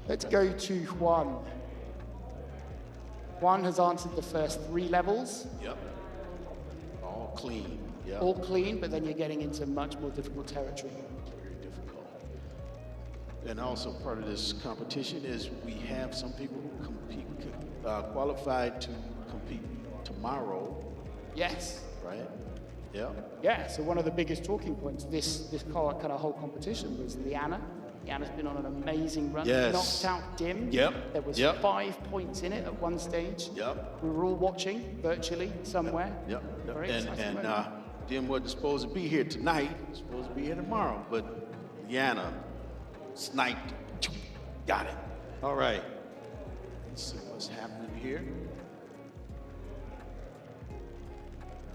Let's go to Juan. Juan has answered the first 3 levels. Yep. All clean. Yep. All clean, but then you're getting into much more difficult territory. Very difficult. And also part of this competition is we have some people who qualified to compete tomorrow. Yes. Right? Yep. Yeah, so one of the biggest talking points this kind of whole competition was Liana. Liana's been on an amazing run. Yes. Knocked out Dim. Yep. There was Yep. 5 points in it at one stage. Yep. We were all watching virtually somewhere. Yep. Very exciting And moment. Dim wasn't supposed to be here tonight. He was supposed to be here tomorrow, but Liana sniped. Got it. All right. Let's see what's happening here.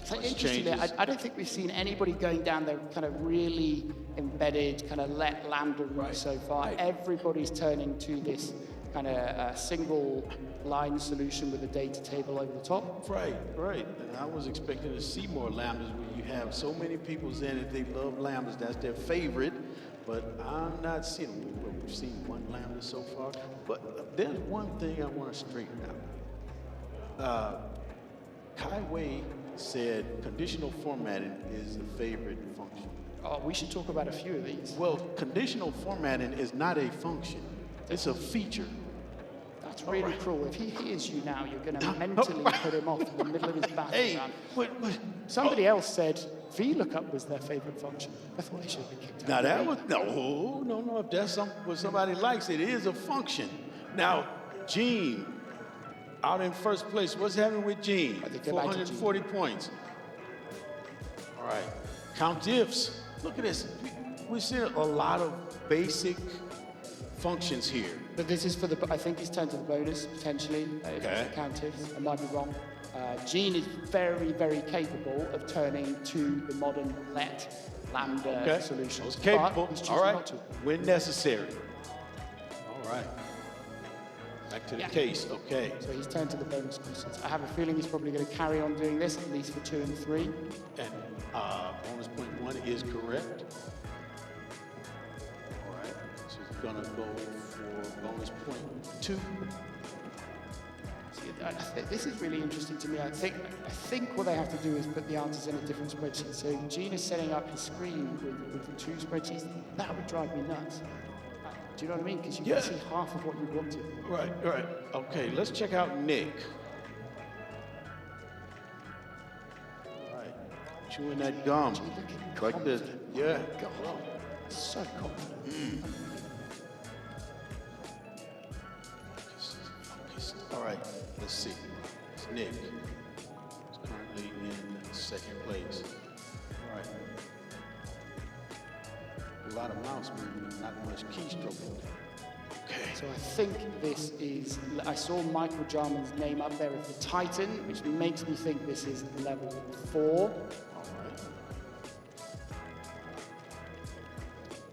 So interestingly, I don't think we've seen anybody going down the kind of really embedded, kind of let lambda route so far. Right. Everybody's turning to this kind of single line solution with a data table over the top. Right. And I was expecting to see more lambdas when you have so many people saying that they love lambdas, that's their favorite. But I'm not seeing, we've seen 1 lambda so far. But there's one thing I want to straighten out. Kai Wei said conditional formatting is the favorite function. Oh, we should talk about a few of these. Well, conditional formatting is not a function. It's a feature. That's really cruel. If he hears you now, you're going to mentally put him off in the middle of his battle. Hey, somebody else said VLOOKUP was their favorite function. I thought they should have been kicked out. Now that was, no. If that's what somebody likes, it is a function. Now, Gene, out in first place. What's happening with Gene? 440 points. All right. Count ifs. Look at this. We see a lot of basic functions here. But this is for the, I think he's turned to the bonus, potentially. Okay. Countifs. I might be wrong. Gene is very, very capable of turning to the modern let lambda solutions. Okay, But capable. he's choosing All right. not to. When necessary. All right. Back to the case. Okay. So he's turned to the bonus questions. I have a feeling he's probably going to carry on doing this, at least for 2 and 3. And bonus point 1 is correct. All right. So he's going to go for bonus point 2. This is really interesting to me. I think what they have to do is put the answers in a different spreadsheet. So Gene is setting up his screen with the 2 spreadsheets. That would drive me nuts. Do you know what I mean? Because you can see half of what you want to. Right. Okay, let's check out Nick. All right. Chewing that gum. Like this. Yeah. God, so confident. All right, let's see. It's Nick. He's currently in second place. All right. A lot of mouse movement, not much keystroking. Okay. So I think this is, I saw Michael Jarman's name up there as the Titan, which makes me think this is level 4. All right.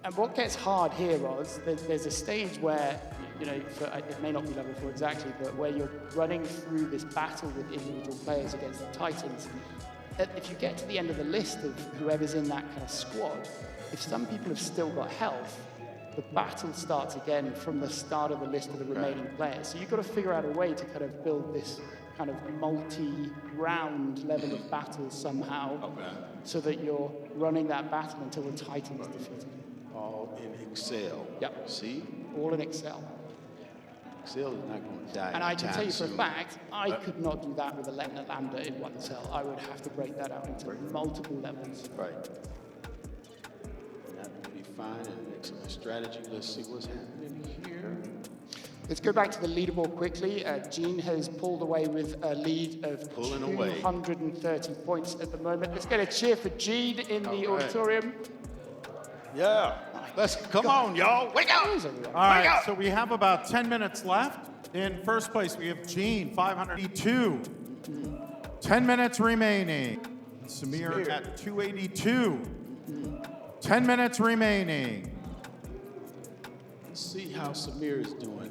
And what gets hard here, Oz, there's a stage where, you know, it may not be level 4 exactly, but where you're running through this battle with individual players against the Titans. If you get to the end of the list of whoever's in that kind of squad, if some people have still got health, the battle starts again from the start of the list of the remaining players. So you've got to figure out a way to kind of build this kind of multi-round level of battle somehow, so that you're running that battle until the Titan is defeated. All in Excel. Yep. See? All in Excel. Excel is not going to die. And I can tell you for a soon. fact, I could not do that with a lambda in one cell. I would have to break that out into multiple levels. Right. That would be fine and an excellent strategy. Let's see what's happening here. Let's go back to the leaderboard quickly. Gene has pulled away with a lead of 230 points at the moment. Let's get a cheer for Gene in the auditorium. Yeah. Let's come on, y'all. Wake up! All right, so we have about 10 minutes left. In first place, we have Gene, 582. 10 minutes remaining. Samir at 282. 10 minutes remaining. Let's see how Samir is doing.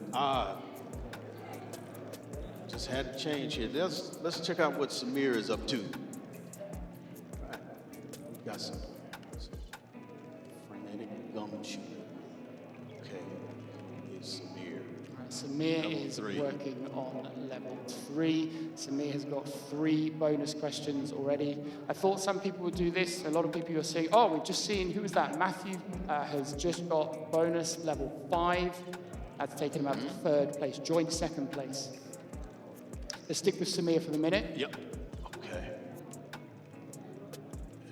Just had to change here. Let's check out what Samir is up to. All right. We got some frenetic gum chewing. Okay, here's Samir. Samir is working on level 3. Samir has got 3 bonus questions already. I thought some people would do this. A lot of people are saying, oh, we've just seen, who was that? Matthew has just got bonus level 5. That's taken him out to 3rd place, joint 2nd place. Let's stick with Samir for the minute. Yep. Okay.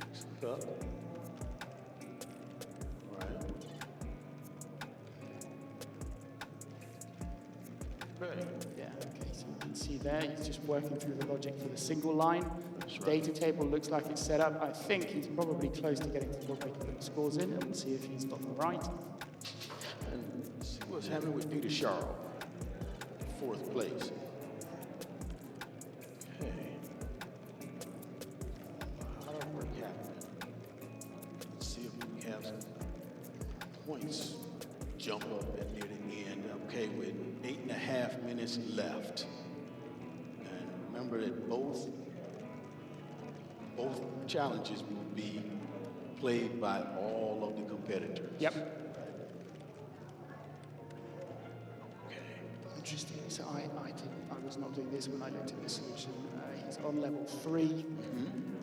Next up. All right. Yeah, okay, so you can see there, he's just working through the logic for the single line. Data table looks like it's set up. I think he's probably close to getting to what we can put the scores in and see if he's got them right. And see what's happening with Peter Sharrow. 4th place. Okay. A lot of work happening. Let's see if we can have some points jump up at near the end. Okay, with 8.5 minutes left. And remember that both challenges will be played by all of the competitors. Yep. Okay. Interesting. So I was not doing this when I looked at the solution. He's on level 3.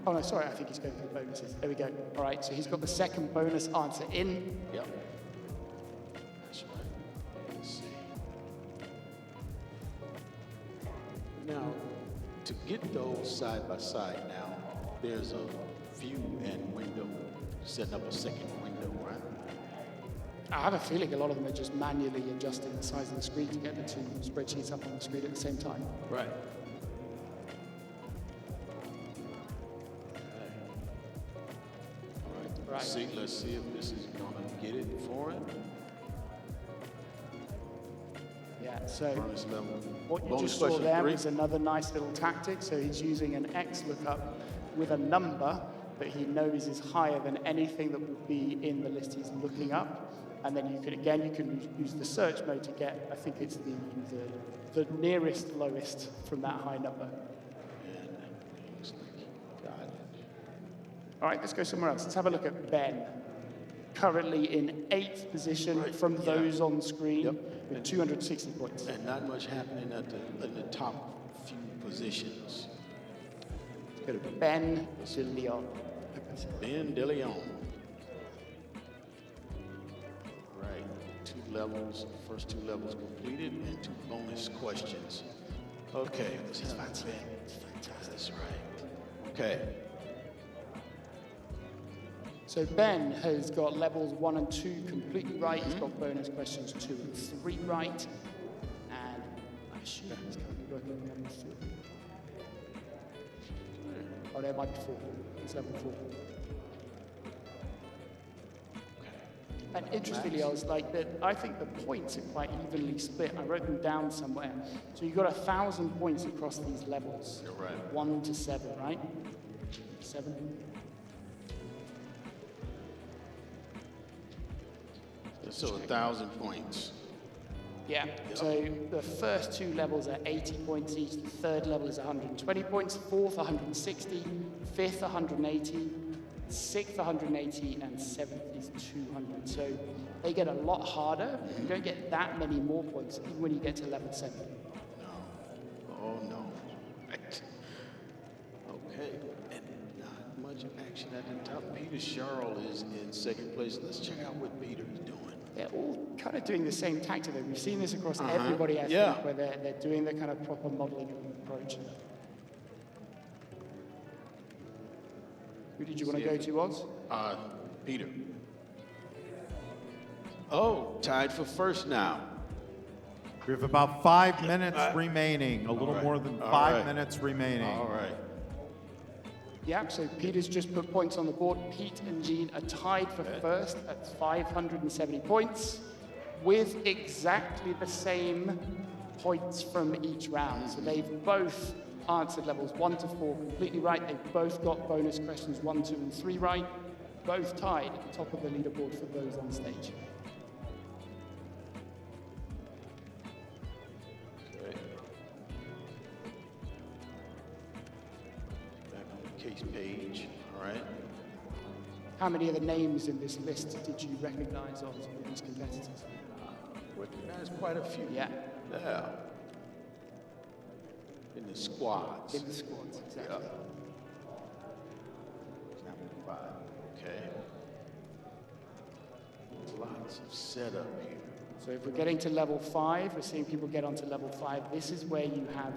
Oh no, sorry, I think he's going through bonuses. There we go. All right, so he's got the 2nd bonus answer in. Yep. That's right. Let's see. Now, to get those side by side now, there's a view and window, setting up a 2nd window, right? I have a feeling a lot of them are just manually adjusting the size of the screen to get the 2 spreadsheets up on the screen at the same time. Right. All right. Let's see if this is going to get it for him. Yeah, so Bonus level. what you Bonus just saw question there 3. was another nice little tactic. So he's using an X lookup with a number that he knows is higher than anything that will be in the list he's looking up. And then you can use the search mode to get, I think it's the nearest lowest from that high number. All right, let's go somewhere else. Let's have a look at Ben. Currently in 8th position from those on screen with 260 points. And not much happening in the top few positions. Let's go to Ben de Leon. Ben de Leon. Right, 2 levels, first 2 levels completed and 2 bonus questions. Okay, this is fantastic. That's right. Okay. So Ben has got levels 1 and 2 completely right. He's got bonus questions 2 and 3 right. And I assume he's currently working on level 4. Oh, no, it might be 4. It's level 4. And interestingly, I was like, I think the points are quite evenly split. I wrote them down somewhere. So you've got 1,000 points across these levels. You're right. 1 to 7, right? 7. So 1,000 points. Yeah, so the first 2 levels are 80 points each, the third level is 120 points, 4th 160, 5th 180, 6th 180, and 7th is 200. So they get a lot harder. You don't get that many more points even when you get to level 7. No. Oh, no. Right. Okay, and not much action at the top. Peter Charles is in 2nd place. Let's check out what Peter is doing. They're all kind of doing the same tactic. We've seen this across everybody, I think, where they're doing the kind of proper modeling approach. Who did you want to go to, Oz? Peter. Oh, tied for first now. We have about 5 minutes remaining, a little more than 5 minutes remaining. All right. Yeah, so Peter's just put points on the board. Pete and Jean are tied for first at 570 points with exactly the same points from each round. So they've both answered levels 1 to 4 completely right. They've both got bonus questions 1, 2, and 3 right. Both tied at the top of the leaderboard for those on stage. Case page, all right. How many of the names in this list did you recognize of these competitors? Recognize quite a few. Yeah. Yeah. In the squads. In the squads, exactly. Number 5. Okay. Lots of setup here. So if we're getting to level 5, we're seeing people get onto level 5. This is where you have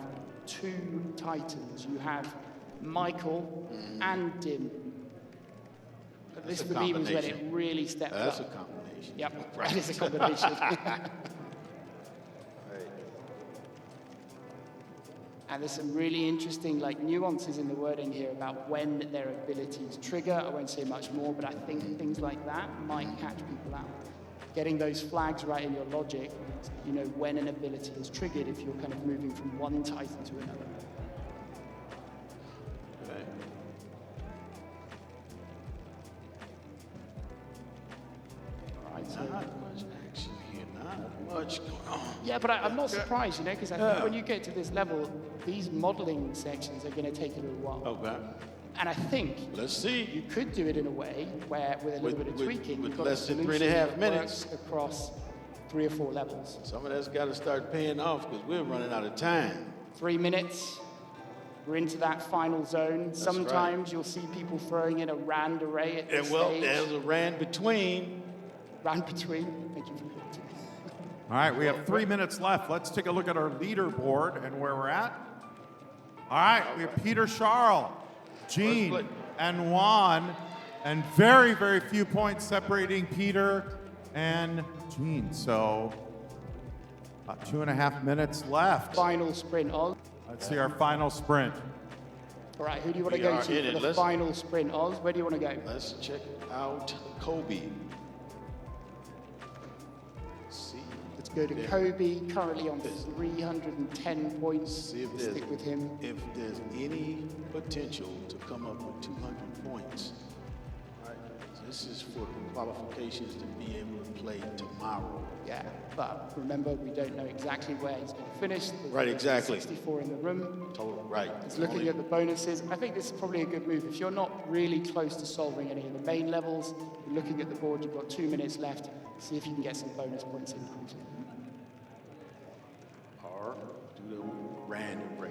2 titans. You have Michael and Dim. But this for me was when it really stepped up. That's a combination. Yep, that is a combination. And there's some really interesting nuances in the wording here about when their abilities trigger. I won't say much more, but I think things like that might catch people out. Getting those flags right in your logic, you know when an ability is triggered if you're kind of moving from one titan to another. Not much action here, not much going on. Yeah, but I'm not surprised, because I think when you get to this level, these modeling sections are going to take a little while. Okay. And I think let's see. You could do it in a way where, with a little bit of tweaking, with you've got less a than solution 3.5 that minutes works across 3 or 4 levels. Some of that's got to start paying off because we're running out of time. 3 minutes. We're into that final zone. That's Sometimes you'll see people throwing in a rand array at this stage. There's a rand between. Rand between. Thank you for correcting. All right, we have 3 minutes left. Let's take a look at our leaderboard and where we're at. All right, we have Peter Charles, Jean, and Juan, and very, very few points separating Peter and Jean. So about 2.5 minutes left. Final sprint, Oz. Let's see our final sprint. All right, who do you want to go to for the final sprint, Oz? Where do you want to go? Let's check out Kobe. Let's see. Let's Go to Kobe, currently on 310 points. See if Stick with him. If there's any potential to come up with 200 points. Right? This is for the qualifications to be able to play tomorrow. Yeah, but remember, we don't know exactly where he's going to finish. There's Right, exactly. 64 in the room. Total, right. He's looking at the bonuses. I think this is probably a good move. If you're not really close to solving any of the main levels, you're looking at the board, you've got 2 minutes left. See if you can get some bonus points in quickly. Or do the random array.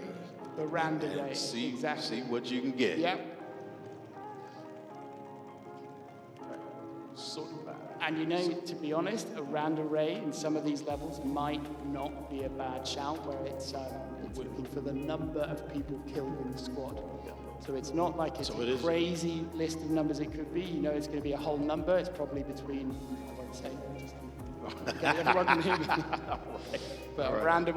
The random And array, see, exactly. see what you can get. Yep. Sort of bad. And you know, to be honest, a rand array in some of these levels might not be a bad shout, where it's looking for the number of people killed in the squad. So it's not like it's a crazy list of numbers it could be. You know it's going to be a whole number. It's probably between, I won't say, okay, everyone can hear me. But a rand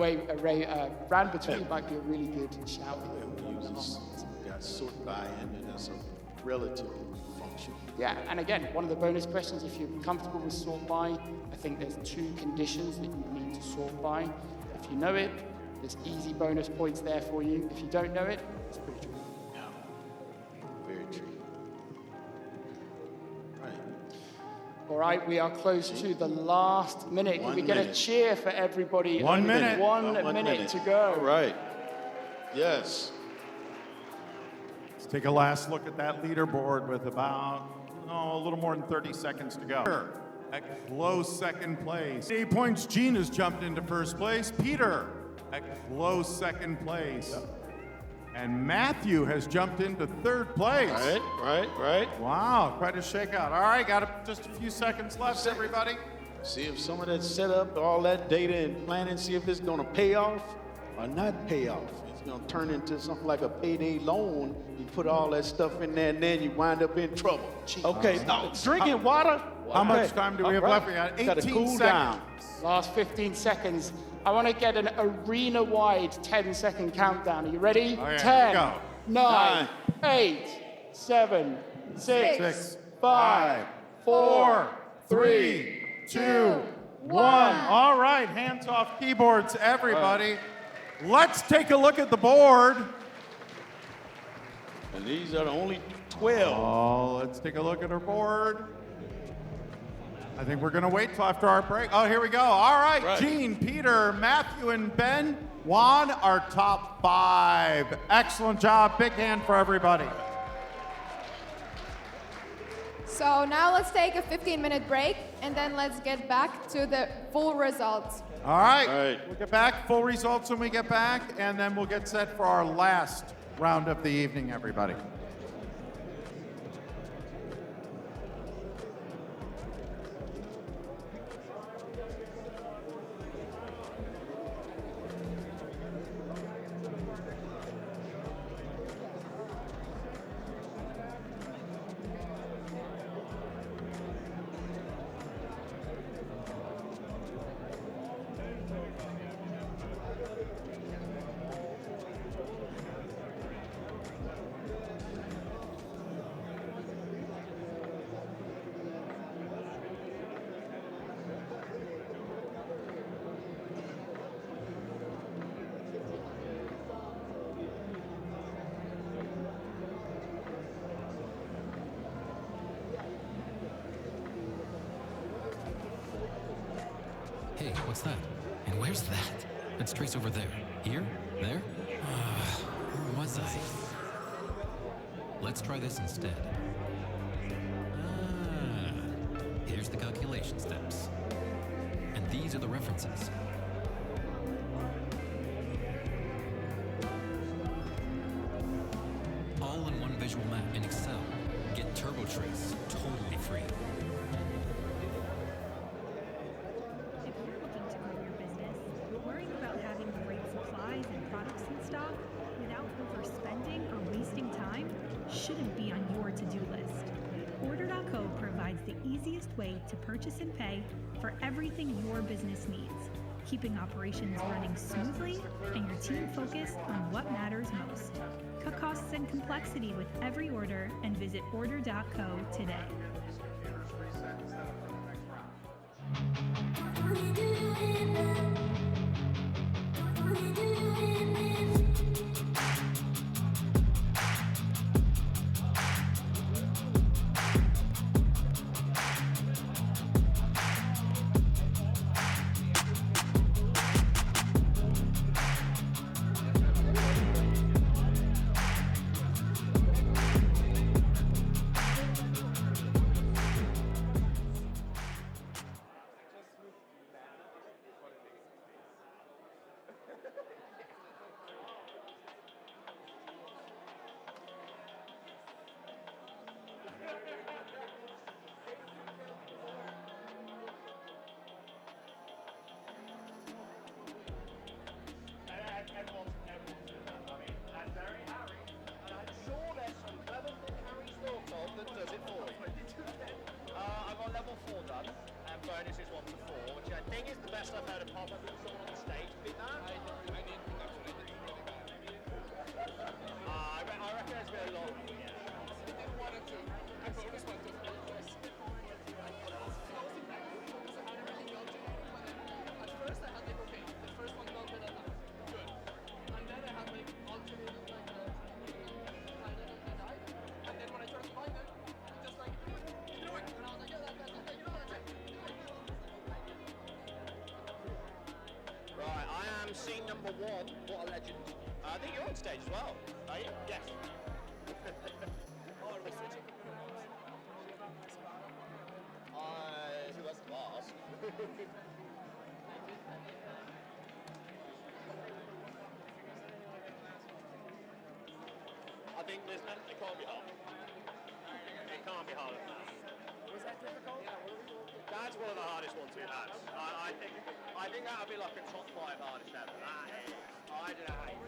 rand between might be a really good shout. Got sort by and that's a relative function. Yeah, and again, one of the bonus questions, if you're comfortable with sort by, I think there's 2 conditions that you need to sort by. If you know it, there's easy bonus points there for you. If you don't know it, it's pretty tricky. Yeah, very tricky. Right. All right, we are close to the last minute. Can we get a cheer for everybody? 1 minute. One minute to go. All right. Yes. Let's take a last look at that leaderboard with about, a little more than 30 seconds to go. At close second place. 8 points, Gene has jumped into first place. Peter at close second place. And Matthew has jumped into third place. Right. Wow, quite a shakeout. All right, just a few seconds left, everybody. See if some of that setup, all that data and planning, see if it's going to pay off or not pay off. It's going to turn into something like a payday loan. You put all that stuff in there and then you wind up in trouble. Okay, no, drinking water. How much time do we have left? We got 18 seconds. Last 15 seconds. I want to get an arena-wide 10-second countdown. Are you ready? Oh, yeah, 10, go. 9, 8, 7, 6, 5, 4, 3, 2, 1. All right, hands off keyboards, everybody. Let's take a look at the board. And these are the only 12. Oh, let's take a look at our board. I think we're going to wait till after our break. Oh, here we go. All right, Gene, Peter, Matthew, and Ben, Juan, our top 5. Excellent job. Big hand for everybody. So now let's take a 15-minute break, and then let's get back to the full results. All right. We'll get back. Full results when we get back, and then we'll get set for our last round of the evening, everybody. Hey, what's that? And where's that? It's Trace over there. Here? There? Where was I? Let's try this instead. Here's the calculation steps. And these are the references. All in one visual map in Excel. Get TurboTrace totally free. Worrying about having the right supplies and products in stock without overspending or wasting time shouldn't be on your to-do list. Order.co provides the easiest way to purchase and pay for everything your business needs, keeping operations running smoothly and your team focused on what matters most. Cut costs and complexity with every order and visit order.co today. Scene number one, what a legend. I think you're on stage as well, are you? Yes. Who has to ask? I think it can't be hard. It can't be harder than that. Was that difficult? That's one of the hardest ones we've had. I think that would be like a top 5 hardest ever. That is, I don't know how you...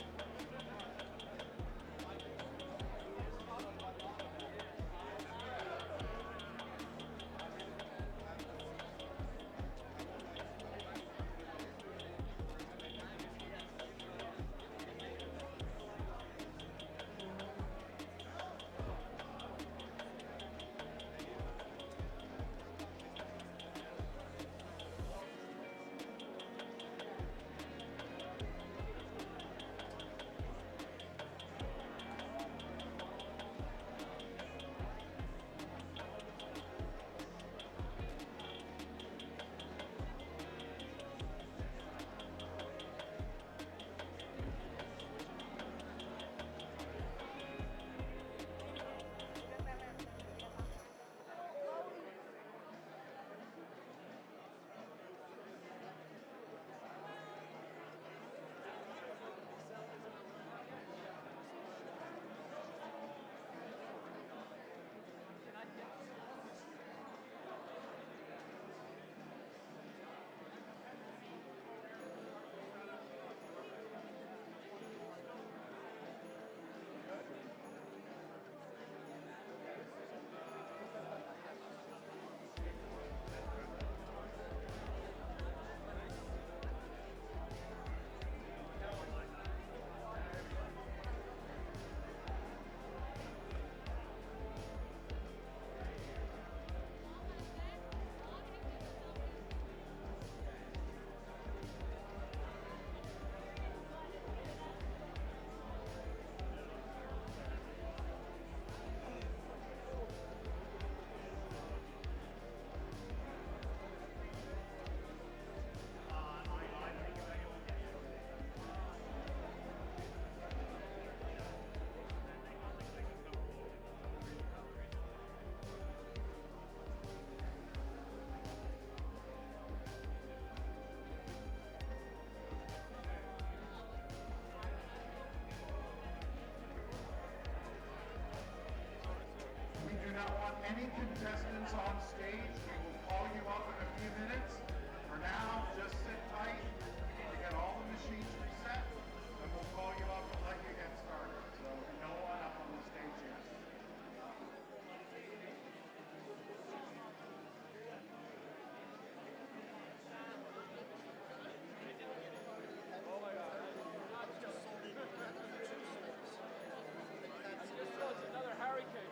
any contestants on stage, we will call you up in a few minutes. For now, just sit tight to get all the machines reset, and we'll call you up and let you get started. So no one up on the stage yet. Another hurricane.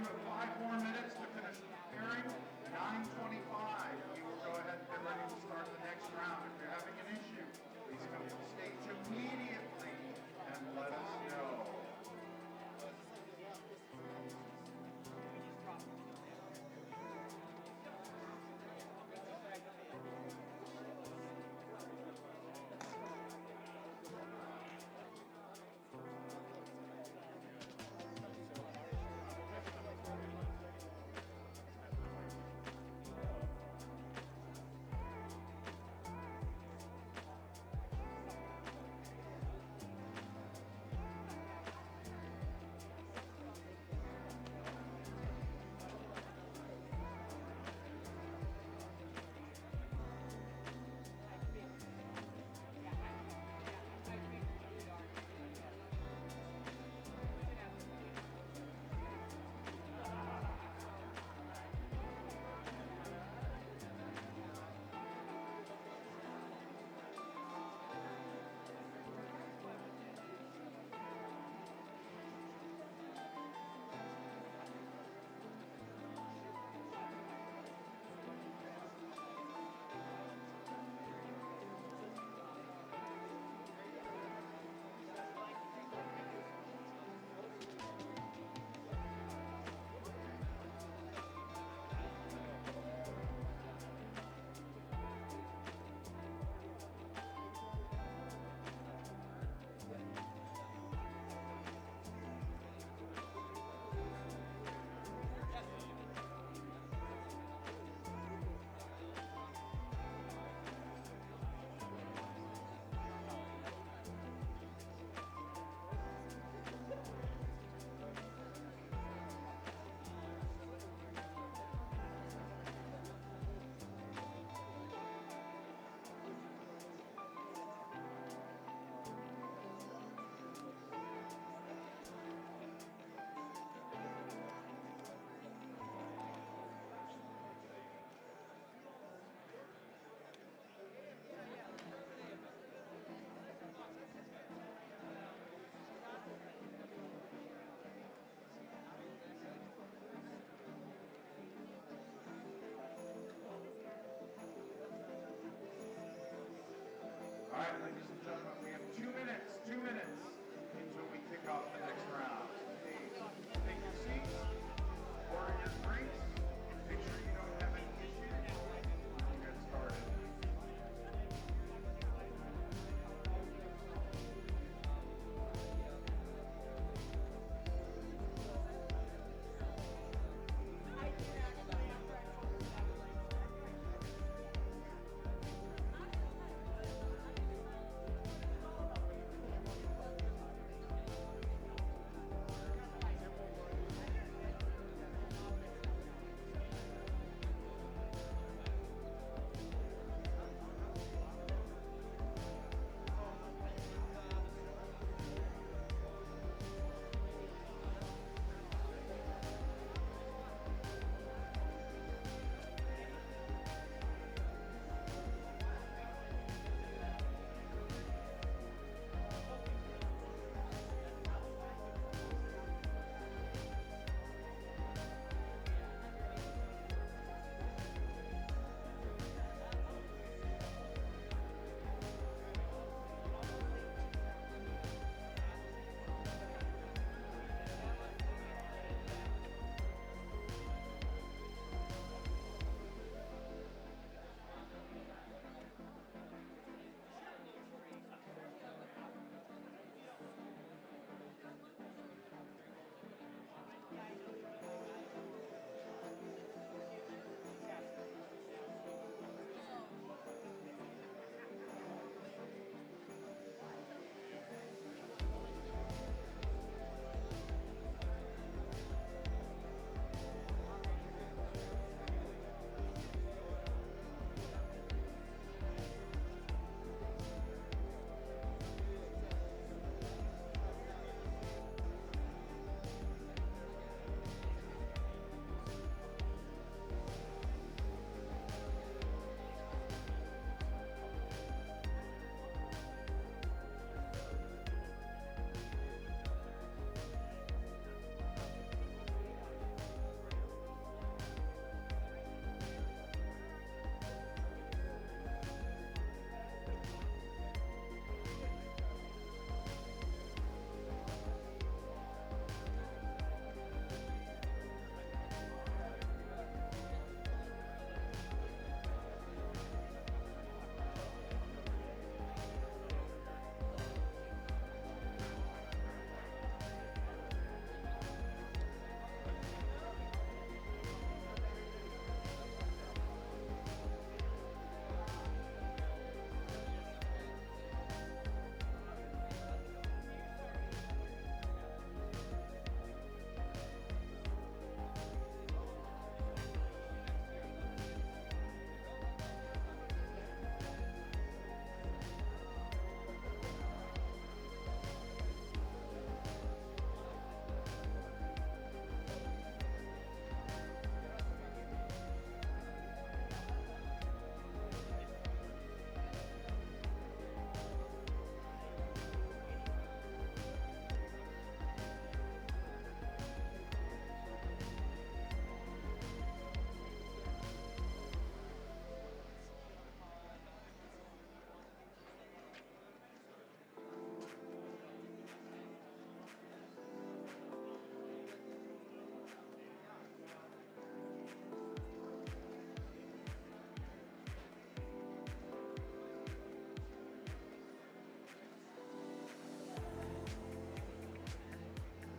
you have 5 more minutes to finish preparing. 9:25. You will go ahead and get ready to start the next round. If you're having an issue, please come to the stage immediately and let us know.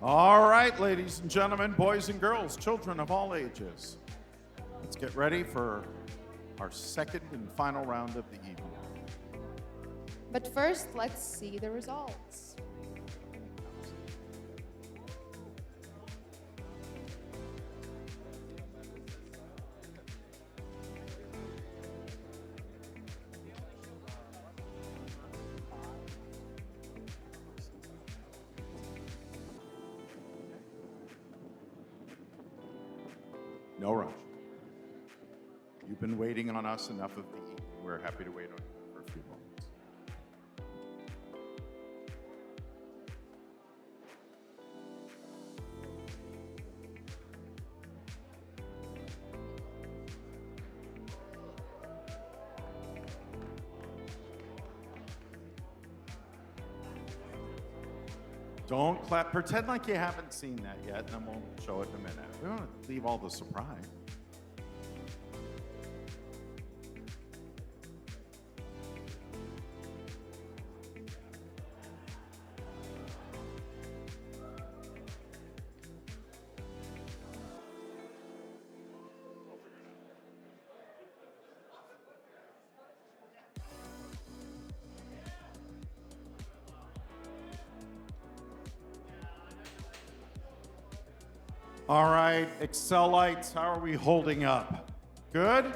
All right, ladies and gentlemen, boys and girls, children of all ages. Let's get ready for our second and final round of the evening. But first, let's see the results. No rush. You've been waiting on us enough of the evening. We're happy to wait on you for a few moments. Don't clap. Pretend like you haven't seen that yet, and then we'll show it in a minute. We don't want to leave all the surprise. All right, Excelites, how are we holding up? Good?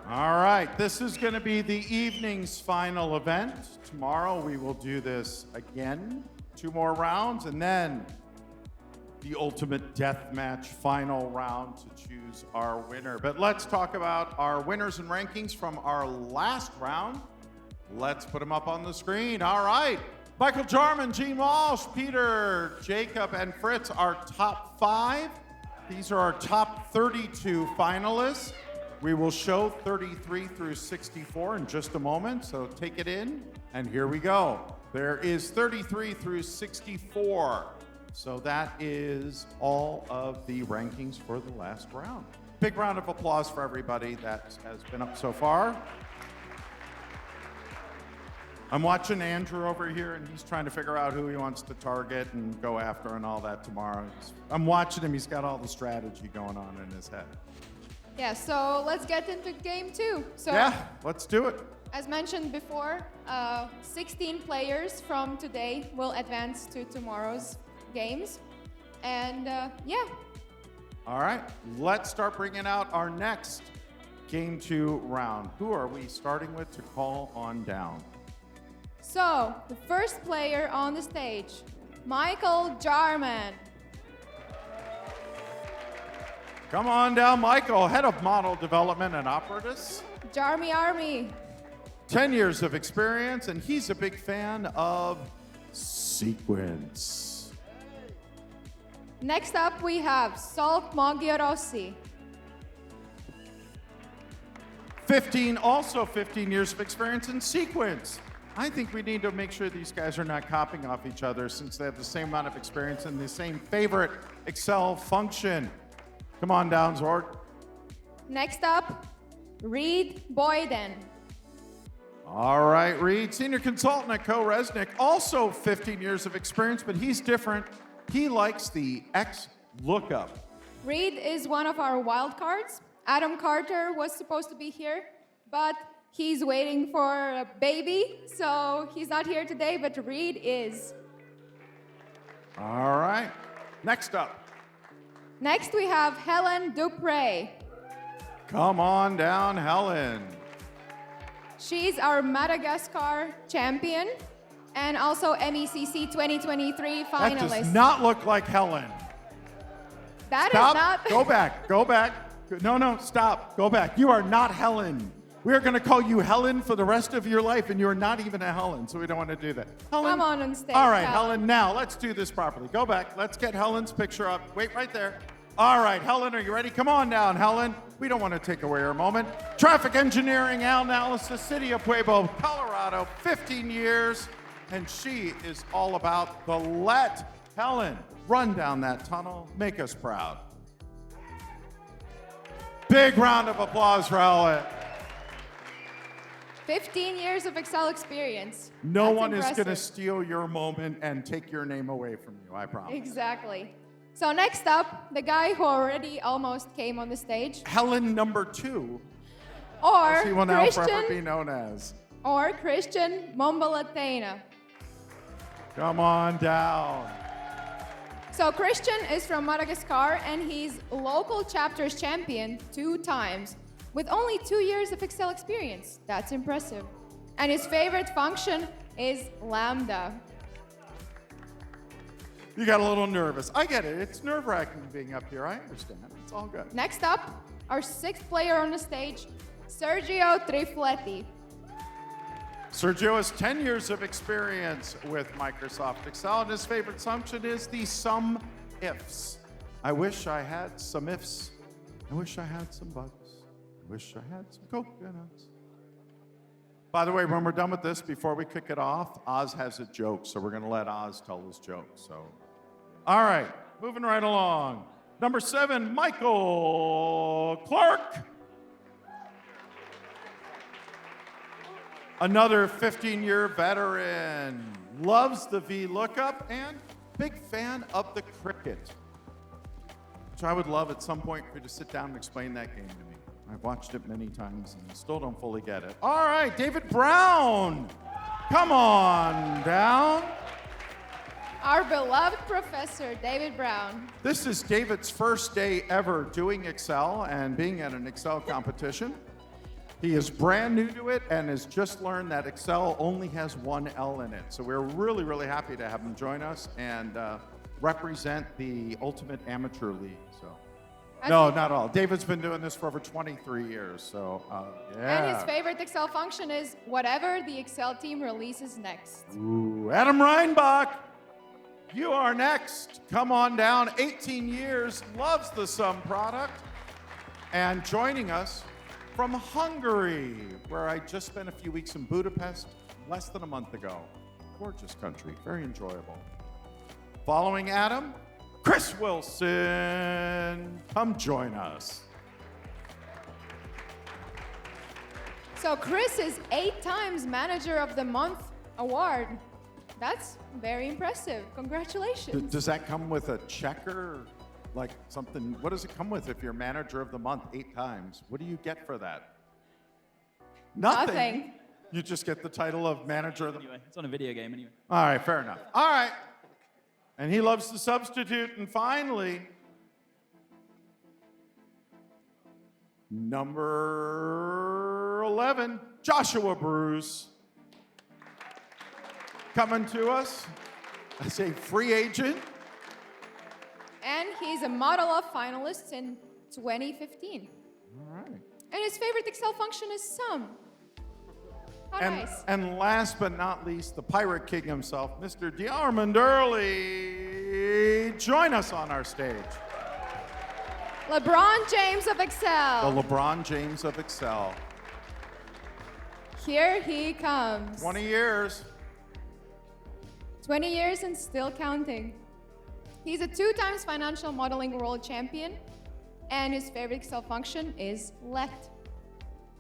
All right, this is going to be the evening's final event. Tomorrow we will do this again, 2 more rounds, and then the ultimate death match final round to choose our winner. But let's talk about our winners and rankings from our last round. Let's put them up on the screen. All right. Michael Jarman, Gene Walsh, Peter, Jacob, and Fritz are top 5. These are our top 32 finalists. We will show 33 through 64 in just a moment, so take it in, and here we go. There is 33 through 64. So that is all of the rankings for the last round. Big round of applause for everybody that has been up so far. I'm watching Andrew over here, and he's trying to figure out who he wants to target and go after and all that tomorrow. I'm watching him. He's got all the strategy going on in his head. Yeah, so let's get into game 2. So, yeah, let's do it. as mentioned before, 16 players from today will advance to tomorrow's games. And yeah. All right, let's start bringing out our next game 2 round. Who are we starting with to call on down? So, the first player on the stage, Michael Jarman. Come on down, Michael, head of model development and operators. Jarmy Army. 10 years of experience, and he's a big fan of sequence. Next up, we have Salt Mogiorossi. 15 years of experience in sequence. I think we need to make sure these guys are not copying off each other since they have the same amount of experience and the same favorite Excel function. Come on down, Zord. Next up, Reed Boyden. All right, Reed, senior consultant at Co-Resnick, also 15 years of experience, but he's different. He likes the X lookup. Reed is one of our wild cards. Adam Carter was supposed to be here, but he's waiting for a baby, so he's not here today, but Reed is. All right, next up. Next, we have Helen Dupre. Come on down, Helen. She's our Madagascar champion and also MECC 2023 finalist. That does not look like Helen. That Stop. is not. Go back. Go back. No, stop. Go back. You are not Helen. We are going to call you Helen for the rest of your life, and you are not even a Helen, so we don't want to do that. Helen. Come on stage. All right, Helen, now let's do this properly. Go back. Let's get Helen's picture up. Wait right there. All right, Helen, are you ready? Come on down, Helen. We don't want to take away her moment. Traffic engineering analysis, City of Pueblo, Colorado, 15 years, and she is all about the let. Helen, run down that tunnel. Make us proud. Big round of applause for Helen. 15 years of Excel experience. No That's one is going to impressive. steal your moment and take your name away from you, I promise. Exactly. So next up, the guy who already almost came on the stage, Helen number 2, or as he will now forever be Christian, known as. or Christian Mombalatena. Come on down. So Christian is from Madagascar and he's local chapters champion 2 times with only 2 years of Excel experience. That's impressive. And his favorite function is Lambda. You got a little nervous. I get it. It's nerve-wracking being up here. I understand. It's all good. Next up, our 6th player on the stage, Sergio Trifletti. Sergio has 10 years of experience with Microsoft Excel, and his favorite function is the sum ifs. I wish I had some ifs. I wish I had some bugs. I wish I had some coconuts. By the way, when we're done with this, before we kick it off, Oz has a joke, so we're going to let Oz tell his joke. So, all right, moving right along. Number 7, Michael Clark. Another 15-year veteran, loves the VLOOKUP, and big fan of the cricket, which I would love at some point for you to sit down and explain that game to me. I've watched it many times and still don't fully get it. All right, David Brown, come on down. Our beloved professor, David Brown. This is David's first day ever doing Excel and being at an Excel competition. He is brand new to it and has just learned that Excel only has one L in it. So we're really, really happy to have him join us and represent the Ultimate Amateur League. So, no, not all. David's been doing this for over 23 years. So, yeah. And his favorite Excel function is whatever the Excel team releases next. Ooh, Adam Reinbach, you are next. Come on down. 18 years, loves the Sum product, and joining us from Hungary, where I just spent a few weeks in Budapest less than a month ago. Gorgeous country, very enjoyable. Following Adam, Chris Wilson. Come join us. So Chris is 8 times Manager of the Month award. That's very impressive. Congratulations. Does that come with a checker? Like something, what does it come with if you're Manager of the Month 8 times? What do you get for that? Nothing. You just get the title of Manager of the Month. Anyway, it's on a video game anyway. All right, fair enough. All right. And he loves to substitute. And finally, number 11, Joshua Bruce. Coming to us as a free agent. And he's a Model of finalist in 2015. All right. And his favorite Excel function is sum. How nice. And last but not least, the Pirate King himself, Mr. Diarmond Early. Join us on our stage. LeBron James of Excel. The LeBron James of Excel. Here he comes. 20 years. 20 years and still counting. He's a 2 times financial modeling world champion, and his favorite Excel function is let.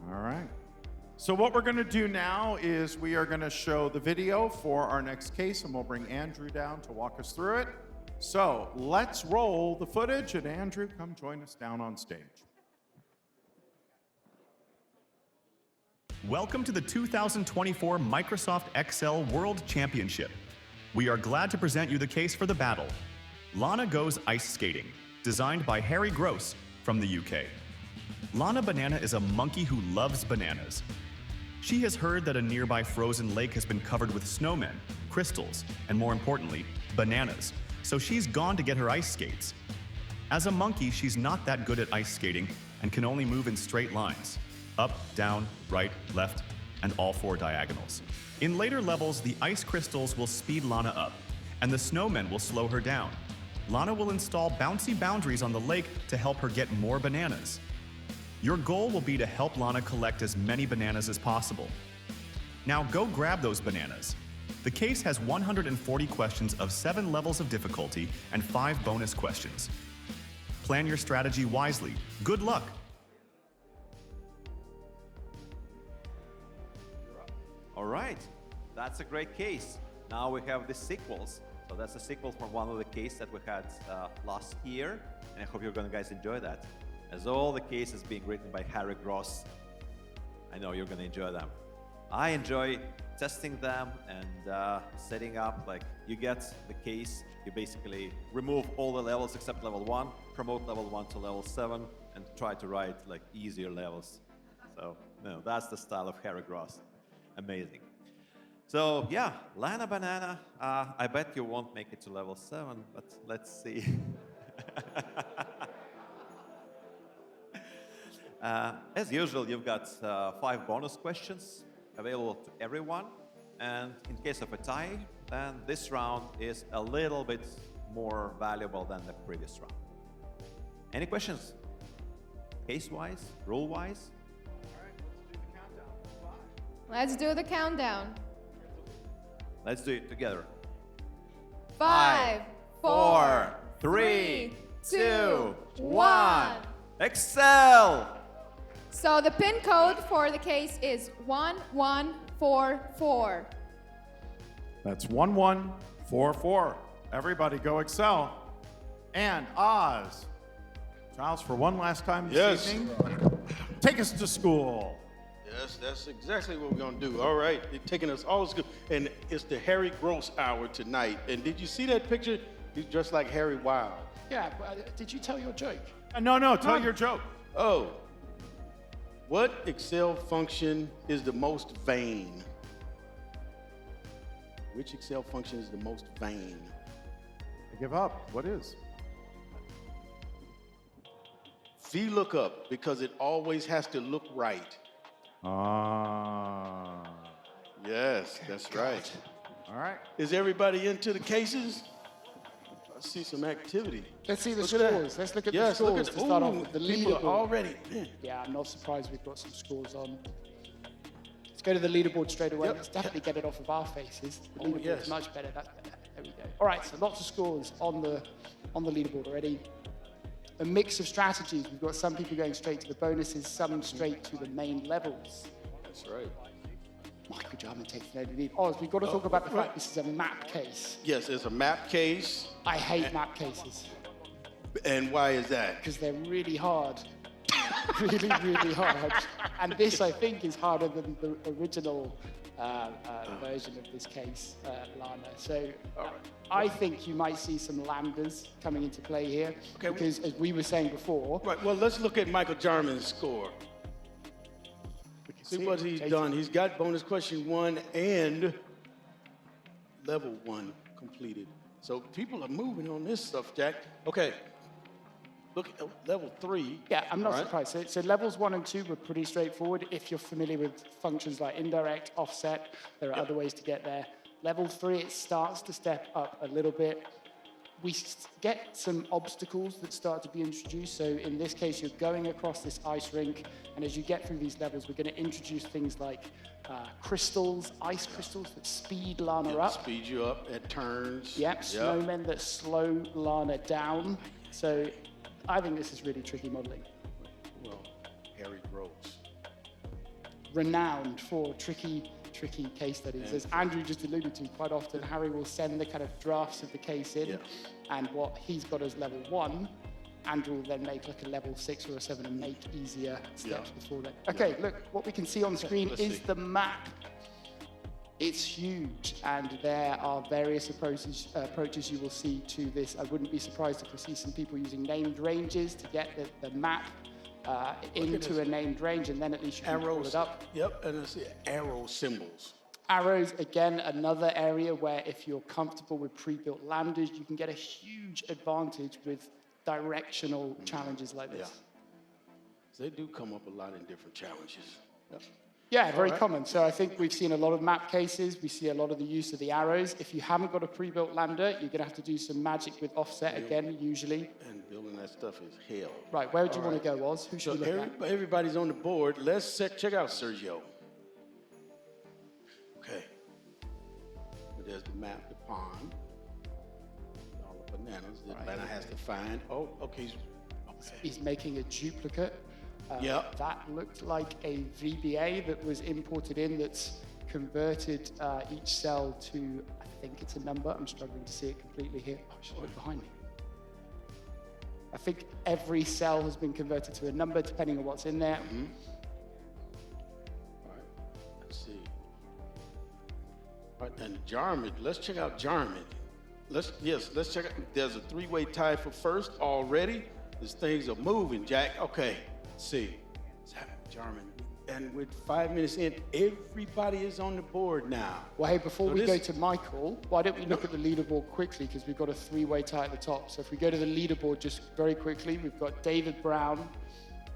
All right. So what we're going to do now is we are going to show the video for our next case, and we'll bring Andrew down to walk us through it. So let's roll the footage, and Andrew, come join us down on stage. Welcome to the 2024 Microsoft Excel World Championship. We are glad to present you the case for the battle. Lana Goes Ice Skating, designed by Harry Gross from the UK. Lana Banana is a monkey who loves bananas. She has heard that a nearby frozen lake has been covered with snowmen, crystals, and more importantly, bananas, so she's gone to get her ice skates. As a monkey, she's not that good at ice skating and can only move in straight lines, up, down, right, left, and all 4 diagonals. In later levels, the ice crystals will speed Lana up, and the snowmen will slow her down. Lana will install bouncy boundaries on the lake to help her get more bananas. Your goal will be to help Lana collect as many bananas as possible. Now go grab those bananas. The case has 140 questions of 7 levels of difficulty and 5 bonus questions. Plan your strategy wisely. Good luck! All right, that's a great case. Now we have the sequels. So that's a sequel from one of the cases that we had last year, and I hope you're going to guys enjoy that. As all the cases being written by Harry Gross, I know you're going to enjoy them. I enjoy testing them and setting up, like you get the case, you basically remove all the levels except level 1, promote level 1 to level 7, and try to write like easier levels. So, no, that's the style of Harry Gross. Amazing. So, yeah, Lana Banana, I bet you won't make it to level 7, but let's see. As usual, you've got 5 bonus questions available to everyone. And in case of a tie, then this round is a little bit more valuable than the previous round. Any questions? Case-wise, rule-wise? Let's do the countdown. Let's do it together. 5, 4, 3, 2, 1. Excel! So the pin code for the case is 1144. That's 1144. Everybody go Excel. And Oz. Charles, for one last time this evening, take us to school. Yes, that's exactly what we're going to do. All right, they're taking us all to school. And it's the Harry Gross hour tonight. And did you see that picture? He's dressed like Harry Wild. Yeah, but did you tell your joke? No, tell your joke. Oh. What Excel function is the most vain? Which Excel function is the most vain? I give up. What is? VLOOKUP, because it always has to look right. Ah. Yes, that's right. All right. Is everybody into the cases? I see some activity. Let's see the Look at that. scores. Let's look at the Yes, look scores at to start off ooh, with. The people are leaderboard. already. Yeah, I'm not surprised we've got some scores on. Let's go to the leaderboard straight away. Let's definitely get it off of our faces. The leaderboard's yes. much better. That's better. There we go. All right, so lots of scores on the leaderboard already. A mix of strategies. We've got some people going straight to the bonuses, some straight to the main levels. That's right. Michael Jarman takes no lead. Oh, we've got to talk about the fact this is a map case. Yes, it's a map case. I hate map cases. And why is that? Because they're really hard. really, really hard. And this, I think, is harder than the original version of this case, Lana. So I think you might see some lambdas coming into play here. Okay, because as we were saying before... Right, well, let's look at Michael Jarman's score. See what he's done. He's got bonus question 1 and level 1 completed. So people are moving on this stuff, Jack. Okay. Look at level 3. Yeah, I'm not surprised. So levels 1 and 2 were pretty straightforward. If you're familiar with functions like indirect, offset, there are other ways to get there. Level 3, it starts to step up a little bit. We get some obstacles that start to be introduced. So in this case, you're going across this ice rink, and as you get through these levels, we're going to introduce things like crystals, ice crystals that speed Lana up. Speed you up at turns. Yep, snowmen that slow Lana down. So I think this is really tricky modeling. Well, Harry Gross. Renowned for tricky case studies. As Andrew just alluded to, quite often Harry will send the kind of drafts of the case in, and what he's got as level 1, Andrew will then make like a level 6 or a 7 and make easier steps before that. Okay, look, what we can see on screen is the map. It's huge, and there are various approaches you will see to this. I wouldn't be surprised if we see some people using named ranges to get the map into a named range, and then at least you can pull it up. Yep, and I see arrow symbols. Arrows, again, another area where if you're comfortable with pre-built lambdas, you can get a huge advantage with directional challenges like this. They do come up a lot in different challenges. Yeah, very common. So I think we've seen a lot of map cases. We see a lot of the use of the arrows. If you haven't got a pre-built lambda, you're going to have to do some magic with offset again, usually. And building that stuff is hell. Right, where would you want to go, Oz? Who should we look at? Everybody's on the board. Let's check out Sergio. Okay. There's the map, the pond. All the bananas that Banana has to find. Oh, okay. He's making a duplicate. That looked like a VBA that was imported in that's converted each cell to, I think it's a number. I'm struggling to see it completely here. Oh, it's right behind me. I think every cell has been converted to a number depending on what's in there. Mm-hmm. All right, let's see. All right, and Jarman, let's check out Jarman. Let's check out. There's a three-way tie for first already. These things are moving, Jack. Okay, let's see. What's happening, Jarman? And with 5 minutes in, everybody is on the board now. Well, hey, before we go to Michael, why don't we look at the leaderboard quickly, because we've got a three-way tie at the top. So if we go to the leaderboard just very quickly, we've got David Brown,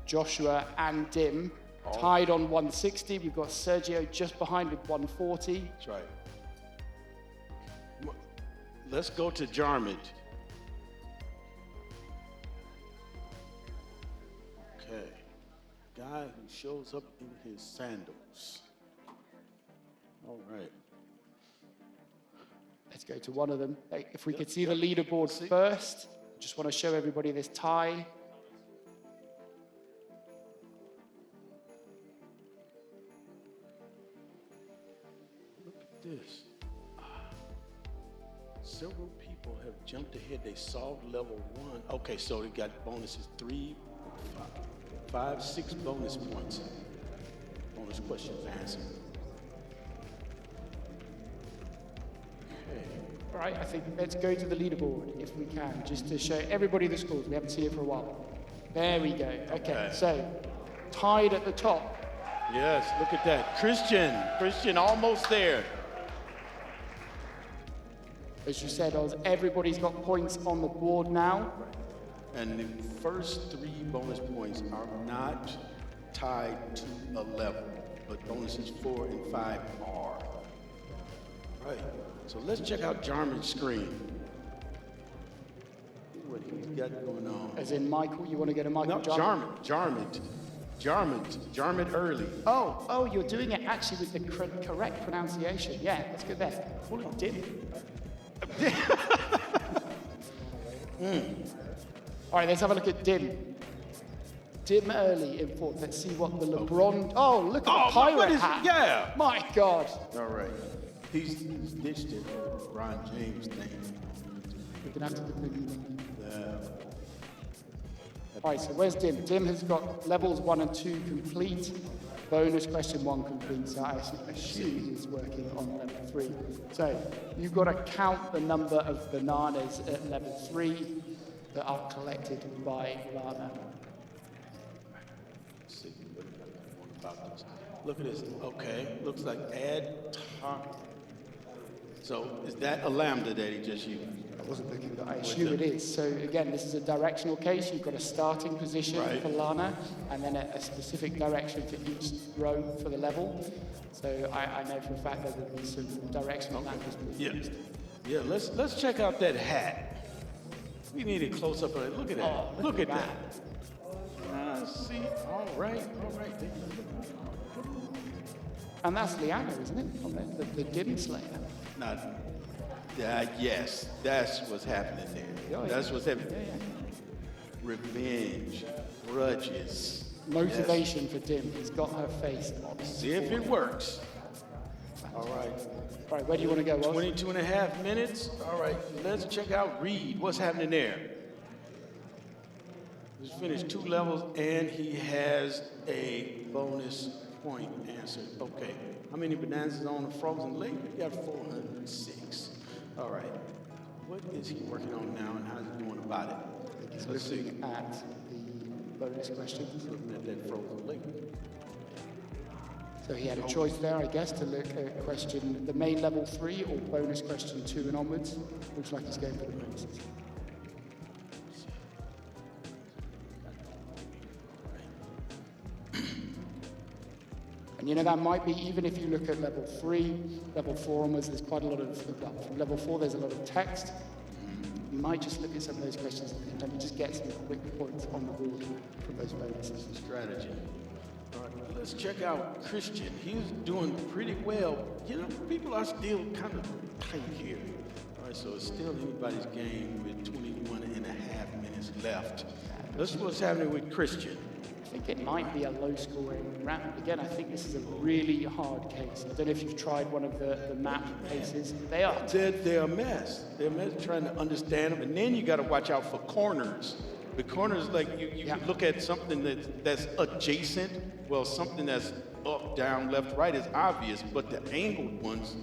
Joshua, and Dim tied on 160. We've got Sergio just behind with 140. That's right. Let's go to Jarman. Okay. Guy who shows up in his sandals. All right. Let's go to one of them. If we could see the leaderboard first. Just want to show everybody this tie. Look at this. Several people have jumped ahead. They solved level 1. Okay, so they got bonuses 3, 5, 6 bonus points. Bonus questions answered. Okay. All right, I think let's go to the leaderboard if we can, just to show everybody the scores. We haven't seen it for a while. There we go. Okay, so tied at the top. Yes, look at that. Christian almost there. As you said, Oz, everybody's got points on the board now. And the first 3 bonus points are not tied to a level, but bonuses 4 and 5 are. Right, so let's check out Jarman's screen. See what he's got going on. As in Michael, you want to go to Michael? No, Jarman early. Oh, you're doing it actually with the correct pronunciation. Yeah, let's go there. Call it Dim. All right, let's have a look at Dim. Dim early in fourth. Let's see what the LeBron. Oh, look at the pirate hat. Yeah. My God. All right. He's ditched it. Ron James thing. We're gonna have to do All right, so where's Dim? Dim has got levels 1 and 2 complete. Bonus question 1 complete, so I assume he's working on level 3. So you've got to count the number of bananas at level 3 that are collected by Lana. Let's see what about this. Look at this. Okay, looks like add top. So is that a lambda that he just used? I wasn't looking, but I assume it is. So again, this is a directional case. You've got a starting position for Lana, and then a specific direction for each row for the level. So I know for a fact that there's some directional lambdas being used. Yeah. Let's check out that hat. We need a close up of it. Look at that. Oh, look at that. See. All right. And that's Liana, isn't it? On the Dim Slayer. Not. Yes, that's what's happening there. Oh, yeah. That's what's happening. Yeah. Revenge, grudges. Motivation for Dim. He's got her face on. See if it works. All right. All right, where do you want to go, Oz? 22 and a half minutes. All right, let's check out Reed. What's happening there? He's finished 2 levels, and he has a bonus point answer. Okay. How many bananas on the frozen lake? We got 406. All right. What is he working on now, and how's he going about it? He's looking at the bonus questions. Looking at that frozen lake. So he had a choice there, I guess, to look at question the main level 3 or bonus question 2 and onwards. Looks like he's going for the bonuses. And you know, that might be, even if you look at level 3, level 4 onwards, there's quite a lot of, well, from level 4 there's a lot of text. You might just look at some of those questions and you just get some quick points on the board from those bonuses. Strategy. All right, let's check out Christian. He's doing pretty well. You know, people are still kind of tight here. All right, so it's still anybody's game with 21 and a half minutes left. Let's see what's happening with Christian. think it might be a low-scoring round. Again, I think this is a really hard case. I don't know if you've tried one of the map cases. They're a mess. They're a mess trying to understand them. And then you got to watch out for corners. The corners, like you look at something that's adjacent. Well, something that's up, down, left, right is obvious, but the angled ones,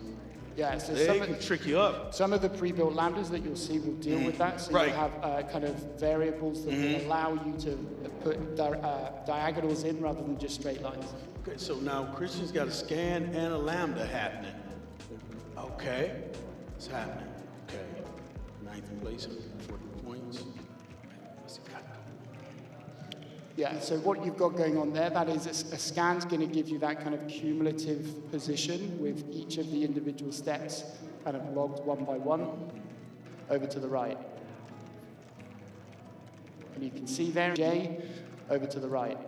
so they can trick you up. Some of the pre-built lambdas that you'll see will deal with that. So you'll have kind of variables that will allow you to put diagonals in rather than just straight lines. Okay, so now Christian's got a scan and a lambda happening. Okay, it's happening. Okay, 9th place, 40 points. Yeah, so what you've got going on there, that is a scan's going to give you that kind of cumulative position with each of the individual steps kind of logged one by one over to the right. And you can see there, J, over to the right.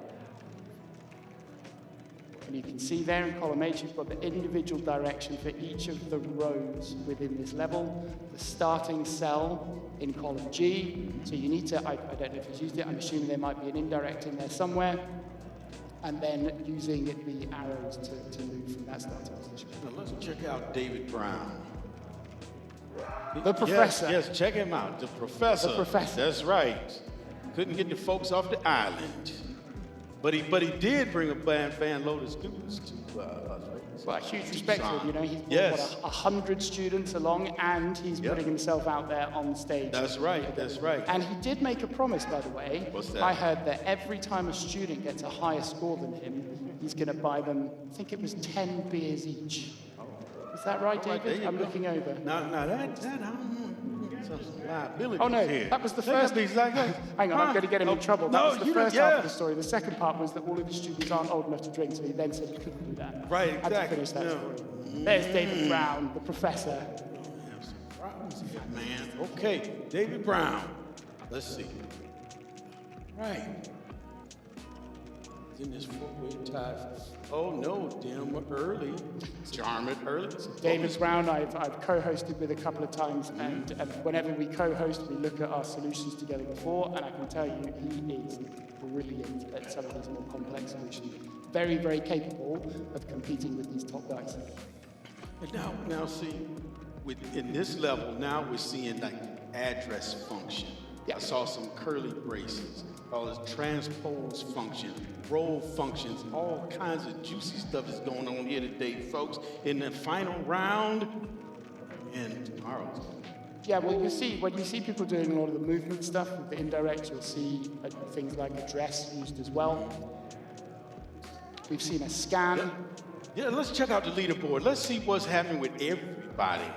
And you can see there in column H, you've got the individual direction for each of the rows within this level. The starting cell in column G. So you need to, I don't know if he's used it, I'm assuming there might be an indirect in there somewhere. And then using the arrows to move from that starting position. Now let's check out David Brown. The professor. Yes, check him out. The professor. The professor. That's right. Couldn't get the folks off the island. But he did bring a van load of students to us, right? Well, huge respect to him, you know, he's brought 100 students along and he's putting himself out there on stage. That's right, that's right. And he did make a promise, by the way. What's that? I heard that every time a student gets a higher score than him, he's going to buy them, I think it was 10 beers each. Is that right, David? I'm looking over. Now that I don't know. Some liability. Oh no, here. that was the first. Hang on, I'm going to get him in trouble. That was the first half of the story. The second part was that all of the students aren't old enough to drink, so he then said he couldn't do that. Right, exactly. Had to finish that story. There's David Brown, the professor. Man, okay, David Brown. Let's see. Right. In this four-way tie. Oh no, Dim early. Jarmid early. David Brown, I've co-hosted with a couple of times, and whenever we co-host, we look at our solutions together before, and I can tell you he is brilliant at some of these more complex solutions. Very, very capable of competing with these top guys. Now see, in this level, now we're seeing like address function. I saw some curly braces, all this transpose function, roll functions, all kinds of juicy stuff is going on here today, folks. In the final round, and tomorrow's. Yeah, well, you see, when you see people doing a lot of the movement stuff with the indirect, you'll see things like address used as well. We've seen a scan. Yeah, let's check out the leaderboard. Let's see what's happening with everybody.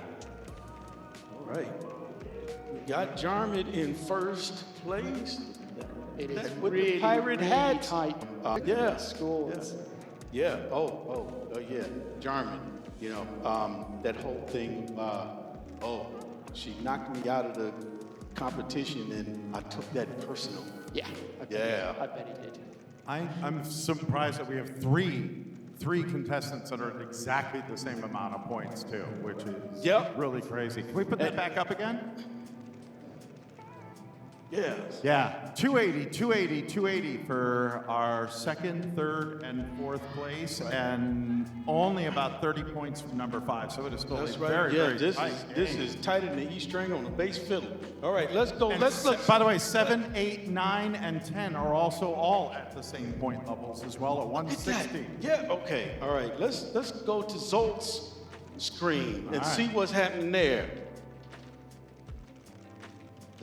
All right. We got Jarmid in first place. It is with really, the pirate hat. tight. Yeah. Scores. Yeah. Oh, yeah. Jarmid. You know, that whole thing. She knocked me out of the competition, and I took that personal. Yeah. I bet he did. I'm surprised that we have three contestants that are at exactly the same amount of points too, which is really crazy. Can we put that back up again? Yes. Yeah, 280 for our second, third, and fourth place, and only about 30 points from number 5. So it is still very tight. This is tighter than the E string on the bass fiddle. All right, let's go. Let's by the way, 7, 8, 9, and 10 are also all at the same point levels as well at 160. Yeah. Okay. All right. Let's go to Zolt's screen and see what's happening there.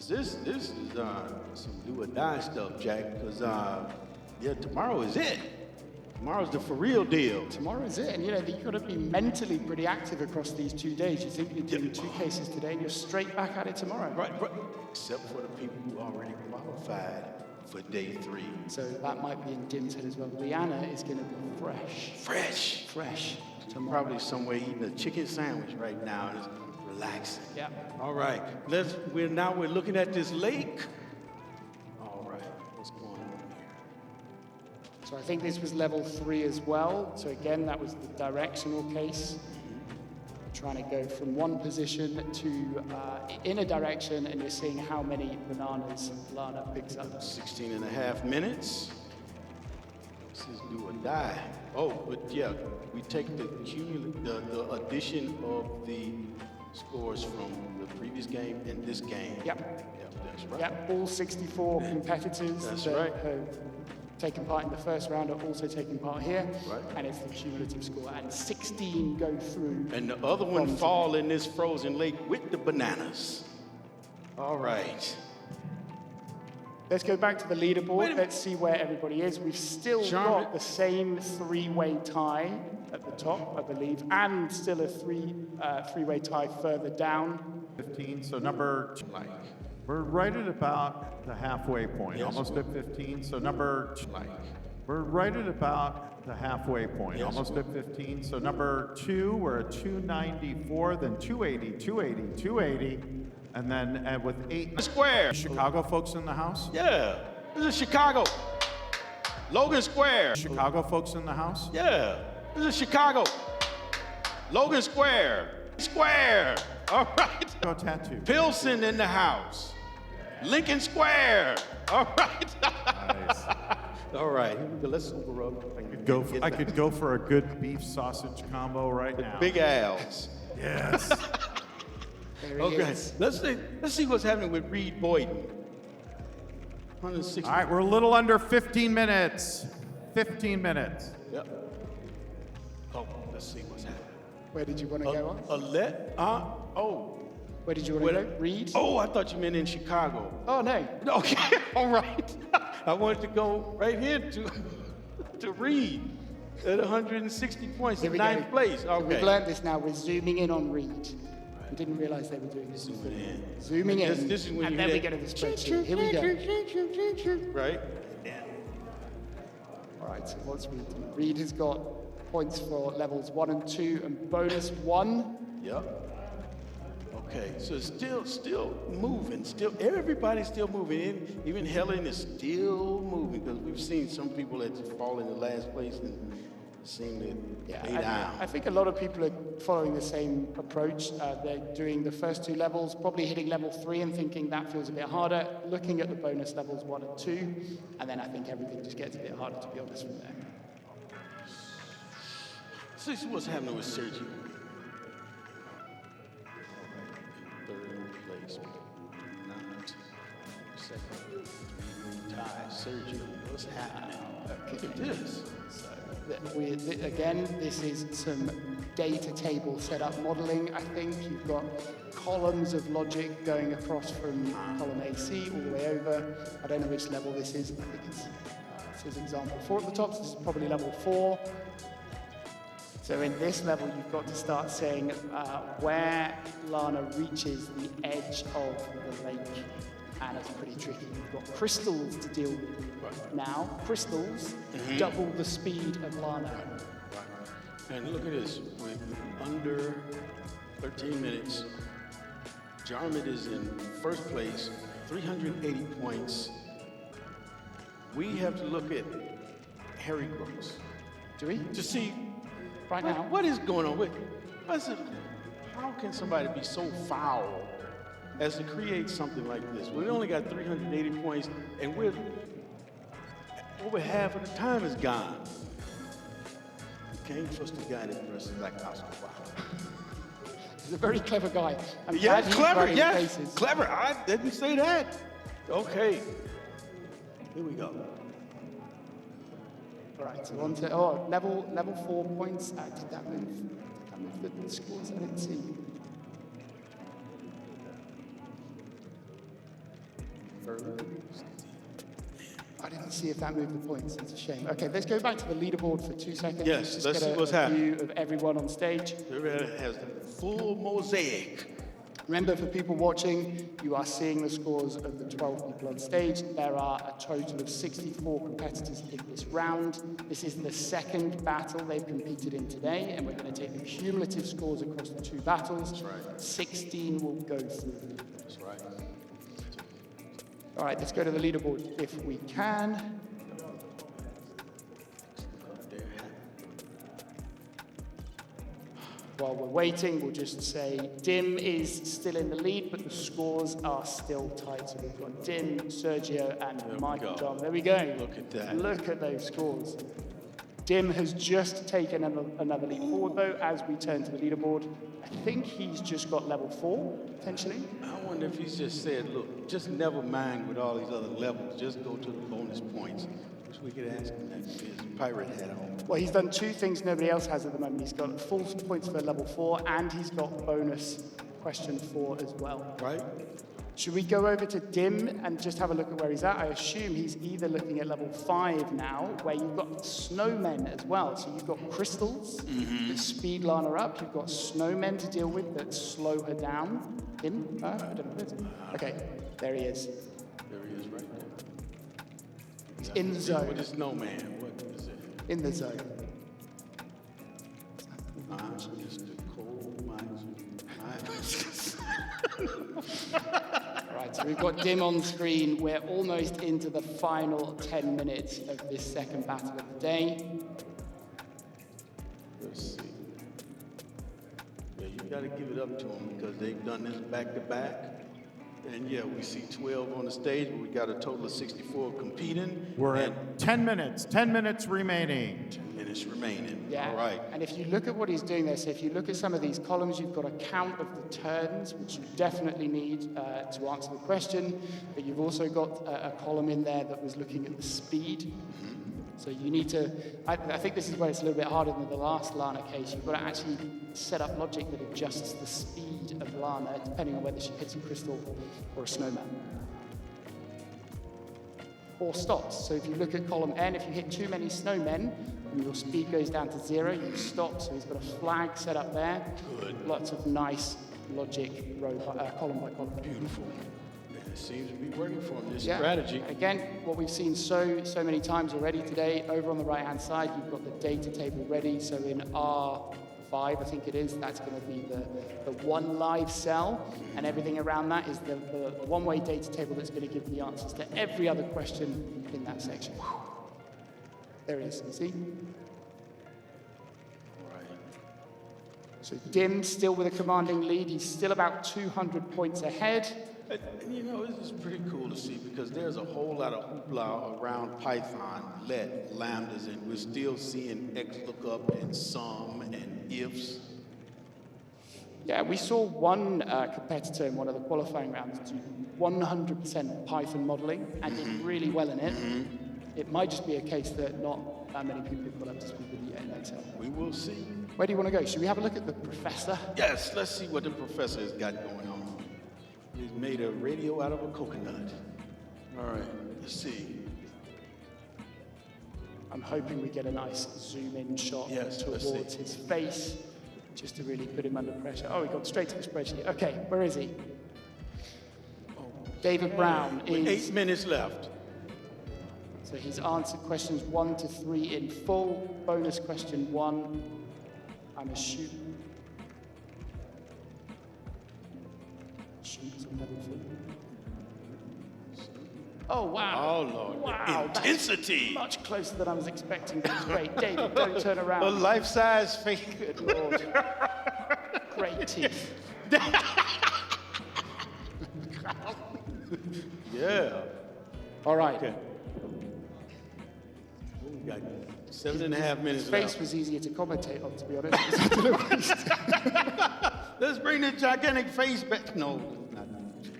This is some do or die stuff, Jack, because tomorrow is it. Tomorrow's the for real deal. Tomorrow is it, and you know, you've got to be mentally pretty active across these 2 days. You think you're doing 2 cases today, and you're straight back at it tomorrow. Right. Except for the people who already qualified for day 3. So that might be in Dim's head as well. Leanna is going to be fresh tomorrow. Probably somewhere eating a chicken sandwich right now. And relaxing. Yeah. All right. We're looking at this lake. All right. What's going on here? So I think this was level 3 as well. So again, that was the directional case. Trying to go from one position to in a direction, and you're seeing how many bananas Lana picks up. 16 and a half minutes. This is do or die. Oh, but yeah, we take the addition of the scores from the previous game and this game. Yep. Yep, that's right. Yep, all 64 competitors That's that right. have taken part in the first round are also taking part here. Right. And it's the cumulative score. And 16 go through. And the other one fall in this frozen lake with the bananas. All right. Let's go back to the leaderboard. Let's see where everybody is. We've still got the same three-way tie at the top, I believe, and still a three-way tie further down. 15, so number two. We're right at about the halfway point, Yes. almost at 15. So number two. We're right at about the halfway point, Yes. almost at 15. So number 2, we're at 294, then 280, 280, 280, and then with 8 Square. Chicago folks in the house. Yeah, this is Chicago. Logan Square. Chicago folks in the house. Yeah, this is Chicago. Logan Square. Square. All right. Go tattoo. Pilsen in the house. Lincoln Square. All right. Nice. All right, here we go. Let's sober up. I could go for a good beef sausage combo right now. Big Al's. Yes. There he Okay, is. let's see what's happening with Reed Boyden. 160. All right, we're a little under 15 minutes. 15 minutes. Yep. Oh, let's see what's happening. Where did you want to go on? Where did you want to go? Reed? Oh, I thought you meant in Chicago. Oh, no. Okay, all right. I wanted to go right here to Reed at 160 points in ninth place. So we've Okay. learned this now. We're zooming in on Reed. We didn't realize they were doing this. Zooming in. This is when and you then hit we go to the spreadsheet. Here we go. Right? All right, so what's Reed doing? Reed has got points for levels 1 and 2 and bonus 1. Yep. Okay, so it's still moving. Everybody's still moving. Even Helen is still moving because we've seen some people that just fall in the last place and seem to lay down. I think a lot of people are following the same approach. They're doing the first 2 levels, probably hitting level 3 and thinking that feels a bit harder, looking at the bonus levels 1 and 2, and then I think everything just gets a bit harder, to be honest, from there. So this is what's happening with Sergio. Third place, not second, tie. Sergio, what's happening? Look at this. Again, this is some data table setup modeling, I think. You've got columns of logic going across from column AC all the way over. I don't know which level this is. I think this is example 4 at the top, so this is probably level 4. So in this level, you've got to start saying where Lana reaches the edge of the lake. And it's pretty tricky. You've got crystals to deal with now. Crystals double the speed of Lana. And look at this, with under 13 minutes, Jarmid is in first place, 380 points. We have to look at Harry Gross. Do we? To see right now what is going on with, how can somebody be so foul as to create something like this? We only got 380 points, and we're over half of the time is gone. You can't trust a guy that dresses like Oscar Wilde. He's a very clever guy. I'm Yeah, glad he's clever, running yes, races. clever. I didn't say that. Okay, here we go. All right, so on to level 4 points. Did that move? Did that move the scores? I didn't see. I didn't see if that moved the points. It's a shame. Okay, let's go back to the leaderboard for 2 seconds. Yes, Just let's get see what's a happening. view of everyone on stage. It has the full mosaic. Remember, for people watching, you are seeing the scores of the 12 people on stage. There are a total of 64 competitors in this round. This is the second battle they've competed in today, and we're going to take the cumulative scores across the 2 battles. That's right. 16 will go through. That's right. All right, let's go to the leaderboard if we can. While we're waiting, we'll just say Dim is still in the lead, but the scores are still tight. So we've got Dim, Sergio, and Michael John. There we go. Look at that. Look at those scores. Dim has just taken another leap forward, though, as we turn to the leaderboard. I think he's just got level 4, potentially. I wonder if he's just said, look, just never mind with all these other levels. Just go to the bonus points. Which we could ask him that with his pirate hat on. Well, he's done 2 things nobody else has at the moment. He's got full points for level 4, and he's got bonus question 4 as well. Right. Should we go over to Dim and just have a look at where he's at? I assume he's either looking at level 5 now, where you've got snowmen as well. So you've got crystals that speed Lana up. You've got snowmen to deal with that slow her down. Dim? I don't know where is it? Okay, there he is. There he is right there. He's in the zone. With the snowman. What is it? In the zone. Mr. Coal Mines. Right, so we've got Dim on screen. We're almost into the final 10 minutes of this second battle of the day. Let's see. Yeah, you got to give it up to them because they've done this back to back. And yeah, we see 12 on the stage, but we got a total of 64 competing. We're at 10 minutes. 10 minutes remaining. 10 minutes remaining. Yeah. All right. And if you look at what he's doing there, so if you look at some of these columns, you've got a count of the turns, which you definitely need to answer the question. But you've also got a column in there that was looking at the speed. So you need to, I think this is where it's a little bit harder than the last Lana case. You've got to actually set up logic that adjusts the speed of Lana depending on whether she hits a crystal or a snowman. Or stops. So if you look at column N, if you hit too many snowmen, and your speed goes down to 0, you stop. So he's got a flag set up there. Good. Lots of nice logic column by column. Beautiful. It seems to be working for him, this strategy. Again, what we've seen so many times already today, over on the right-hand side, you've got the data table ready. So in R5, I think it is, that's going to be the one live cell, and everything around that is the one-way data table that's going to give the answers to every other question in that section. There it is, you see? So Dim still with a commanding lead. He's still about 200 points ahead. And you know, this is pretty cool to see because there's a whole lot of hoopla around Python, let, lambdas, and we're still seeing XLOOKUP and sum and ifs. Yeah, we saw one competitor in one of the qualifying rounds do 100% Python modeling and did really well in it. It might just be a case that not that many people have got up to speed with it yet in Excel. We will see. Where do you want to go? Should we have a look at the professor? Yes, let's see what the professor has got going on. He's made a radio out of a coconut. All right, let's see. I'm hoping we get a nice zoom-in shot towards his face, just to really put him under pressure. Oh, he got straight to the spreadsheet. Okay, where is he? David Brown is... With 8 minutes left. So he's answered questions 1 to 3 in full. Bonus question 1, I'm assuming. Oh, wow. Oh, Lord. Wow. Intensity. Much closer than I was expecting. That's great. David, don't turn around. A life-size face. Good Lord. Great teeth. Yeah. All right. Okay. We got 7.5 minutes His left. face was easier to commentate on, to be honest. Let's bring the gigantic face back. No, not.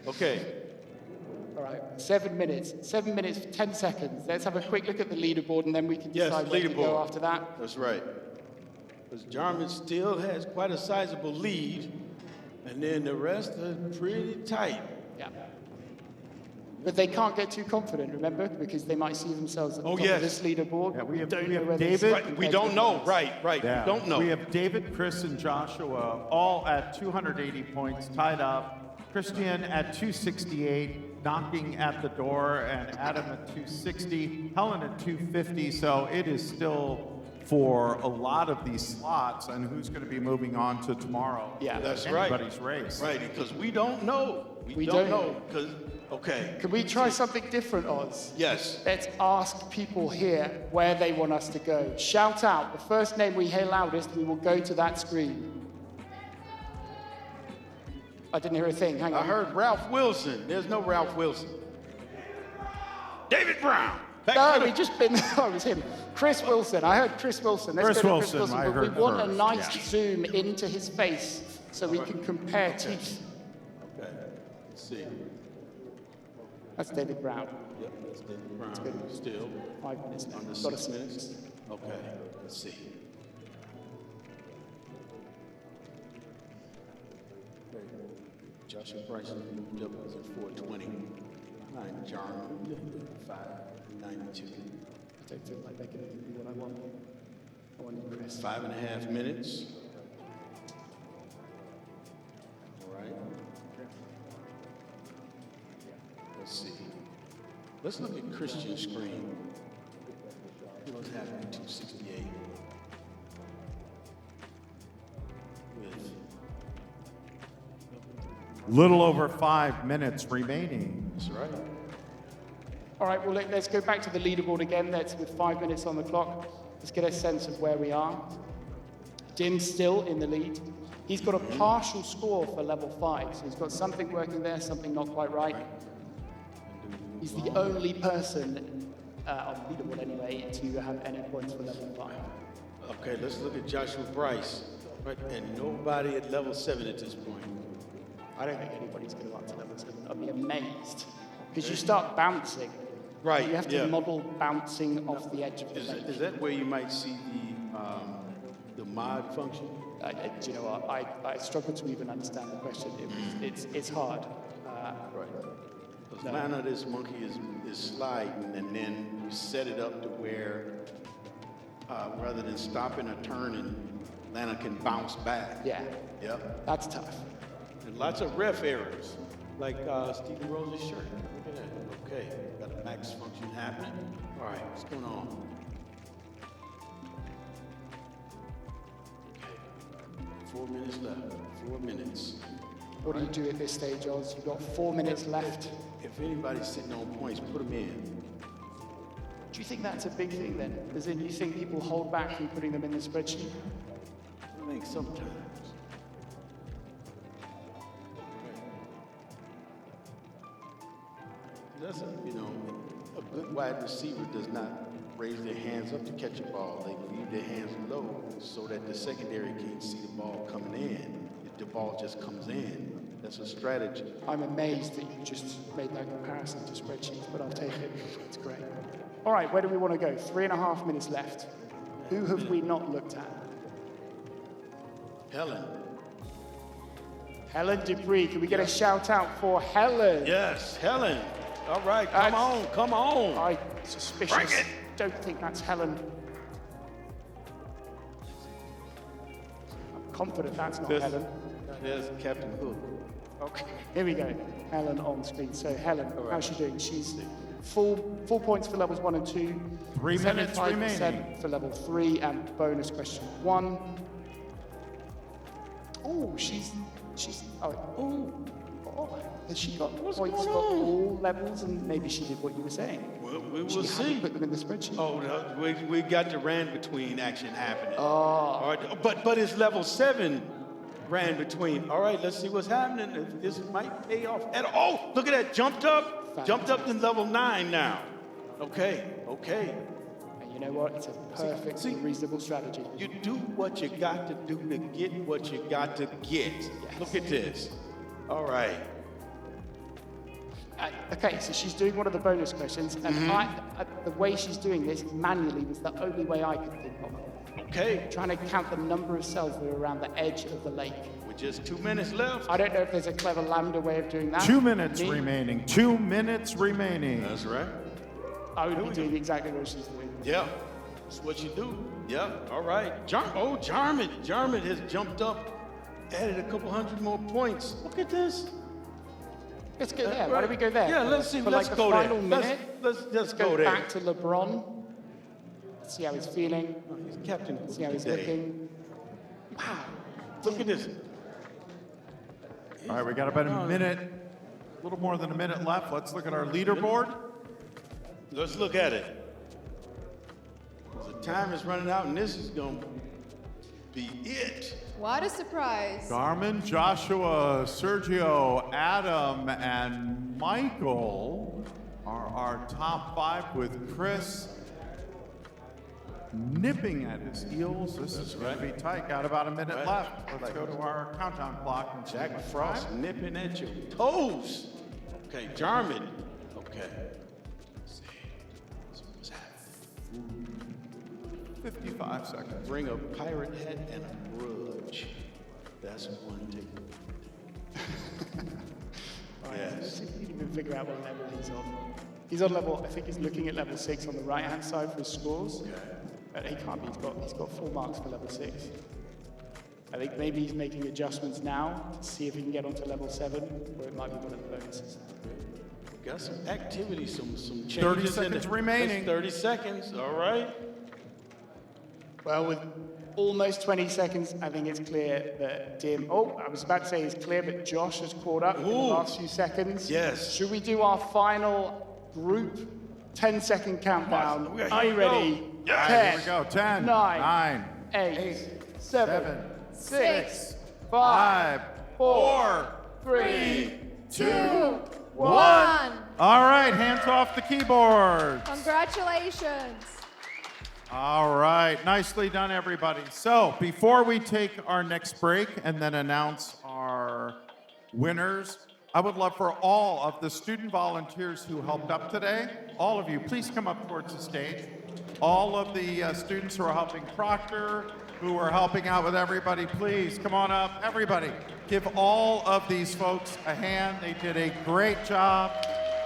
Okay. All right, 7 minutes. 7 minutes, 10 seconds. Let's have a quick look at the leaderboard, and then we can decide where to go after that. That's right. Because Jarman still has quite a sizable lead, and then the rest are pretty tight. Yeah. But they can't get too confident, remember, because they might see themselves at the top of this leaderboard. Yeah, we have David. we don't know. Right. Yeah. We don't know. We have David, Chris, and Joshua all at 280 points, tied up. Christian at 268, knocking at the door, and Adam at 260, Helen at 250. So it is still for a lot of these slots, and who's going to be moving on to tomorrow? Yeah, that's right. Anybody's race. Right, because we don't know. We don't know. Because, okay. Can we try something different, Oz? Yes. Let's ask people here where they want us to go. Shout out. The first name we hear loudest, we will go to that screen. I didn't hear a thing. Hang on. I heard Ralph Wilson. There's no Ralph Wilson. David Brown. No, we just been. Oh, it was him. Chris Wilson. I heard Chris Wilson. Let's go to Chris Wilson. I But we heard want a first, nice yeah. zoom into his face so we can compare teeth. Okay. Let's see. That's David Brown. Yep, that's David Brown. good. Still 5 minutes now. under Got 6 a minutes. Okay. Let's see. Okay. Joshua Bryson moved up was at 420. 9 Jarman, 592. I don't feel like they're going to do what I want. I want Chris. 5.5 minutes. All right. Let's see. Let's look at Christian screen. He was having 268. With Little over 5 minutes remaining. that's right. All right, well, let's go back to the leaderboard again. That's with 5 minutes on the clock. Let's get a sense of where we are. Dim's still in the lead. He's got a partial score for level 5, so he's got something working there, something not quite right. He's the only person on the leaderboard anyway to have any points for level 5. Okay, let's look at Joshua Bryce. Right, and nobody at level 7 at this point. I don't think anybody's going to up to level 7. I'd be amazed. Because you start bouncing. Right, You have to yeah. model bouncing off the edge of the lake. Is that where you might see the mod function? Do you know what? I struggle to even understand the question. It's hard. Right. Because Lana, this monkey is sliding, and then you set it up to where rather than stopping or turning, Lana can bounce back. Yeah. Yep. That's tough. And lots of ref errors, like Stephen Rose's shirt. Look at that. Okay, got a max function happening. All right, what's going on? Okay, 4 minutes left. 4 minutes. What do you do at this stage, Oz? You've got 4 minutes left. If anybody's sitting on points, put them in. Do you think that's a big thing then? As in, you think people hold back from putting them in the spreadsheet? I think sometimes. That's a good wide receiver does not raise their hands up to catch a ball. They leave their hands low so that the secondary can't see the ball coming in. The ball just comes in. That's a strategy. I'm amazed that you just made that comparison to spreadsheets, but I'll take it. It's great. All right, where do we want to go? 3.5 minutes left. Who have we not looked at? Helen. Helen Dupree. Can we get a shout out for Helen? Yes, Helen. All right, come on, come on. I'm suspicious. Bring it. Don't think that's Helen. I'm confident that's not Helen. There's Captain Hook. Okay, here we go. Helen on screen. So Helen, how's she doing? She's full points for levels 1 and 2. 3 minutes 75% remaining. for level 3 and bonus question 1. Oh, she's oh, has she got points for all levels? And maybe she did what you were saying. Well, we will She see. hadn't put them in the spreadsheet. Oh, no, we got the ran between action happening. Oh. All right, but it's level 7 ran between. All right, let's see what's happening. If this might pay off at all. Oh, look at that, jumped up to level 9 now. Okay. And you know what? It's a perfect, reasonable strategy. You do what you got to do to get what you got to get. Yes. Look at this. All right. Okay, so she's doing one of the bonus questions, and the way she's doing this manually was the only way I could think of. Okay. Trying to count the number of cells that are around the edge of the lake. With just 2 minutes left. I don't know if there's a clever lambda way of doing that. 2 minutes Me, remaining. 2 minutes remaining. That's right. I would be doing exactly what she's doing. Yeah. That's what you do. Yeah. All right. Jarman. Jarman has jumped up, added a couple hundred more points. Look at this. Let's go there. Why don't we go there? Yeah, let's see. For Let's like go the there. final minute. Let's go go there. back to LeBron. See how he's feeling. He's Captain Hook See how he's today. looking. Wow. Look at this. All right, we got about a minute, a little more than a minute left. Let's look at our leaderboard. Let's look at it. The time is running out, and this is going. be it. What a surprise. Garmin, Joshua, Sergio, Adam, and Michael are our top 5 with Chris nipping at his heels. This is going to be tight. Got about a minute left. Let's go to our countdown clock and check Jack Frost nipping at your toes. Okay, Jarman. Okay. Let's see. What's that? 55 seconds. Bring a pirate hat and a grudge. That's one take. Yes. Let's see if we can even figure out what level he's on. He's on level, I think he's looking at level 6 on the right-hand side for his scores. He can't be, he's got full marks for level 6. I think maybe he's making adjustments now to see if he can get onto level 7, or it might be one of the bonuses. Got some activity, some changes. 30 seconds remaining. 30 seconds, all right. Well, with almost 20 seconds, I think it's clear that I was about to say it's clear, but Josh has caught up in the last few seconds. Yes. Should we do our final group 10-second countdown? Are you ready? Yeah. 10, Here we go. 10, 9, 8, 7, 6, 5, 4, 3, 2, 1. All right, hands off the keyboard. Congratulations. All right, nicely done, everybody. So before we take our next break and then announce our winners, I would love for all of the student volunteers who helped up today, all of you, please come up towards the stage. All of the students who are helping Proctor, who are helping out with everybody, please come on up. Everybody, give all of these folks a hand. They did a great job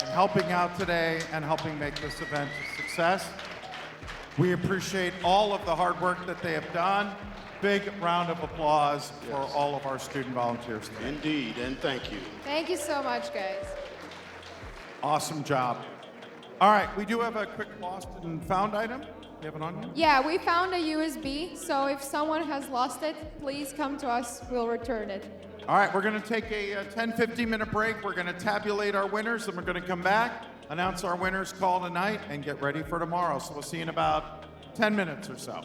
in helping out today and helping make this event a success. We appreciate all of the hard work that they have done. Big round of applause for all of our student volunteers today. Indeed, and thank you. Thank you so much, guys. Awesome job. All right, we do have a quick lost and found item. You have it on you? Yeah, we found a USB, so if someone has lost it, please come to us. We'll return it. All right, we're going to take a 10-15 minute break. We're going to tabulate our winners, and we're going to come back, announce our winners call tonight, and get ready for tomorrow. So we'll see you in about 10 minutes or so.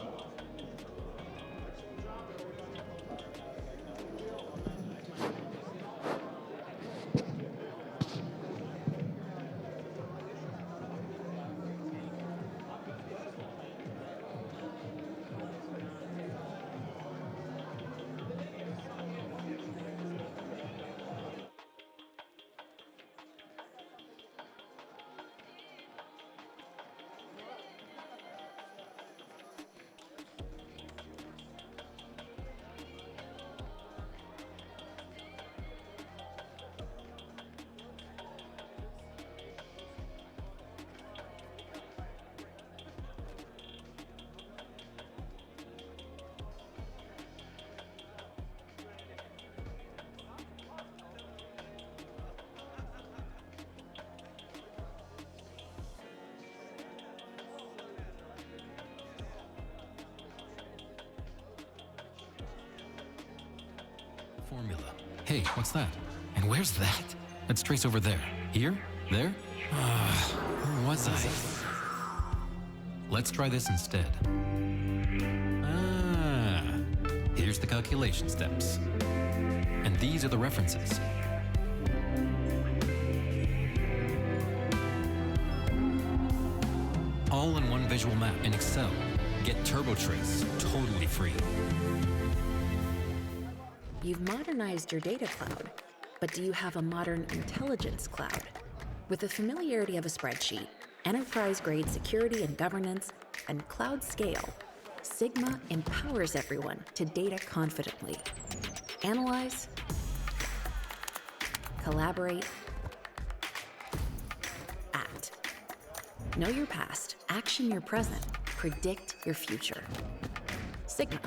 Formula. Hey, what's that? And where's that? Let's trace over there. Here? There? Where was I? Let's try this instead. Here's the calculation steps. And these are the references. All in one visual map in Excel. Get TurboTrace totally free. You've modernized your data cloud, but do you have a modern intelligence cloud? With the familiarity of a spreadsheet, enterprise-grade security and governance, and cloud scale, Sigma empowers everyone to data confidently. Analyze, collaborate, act. Know your past, action your present, predict your future. Sigma.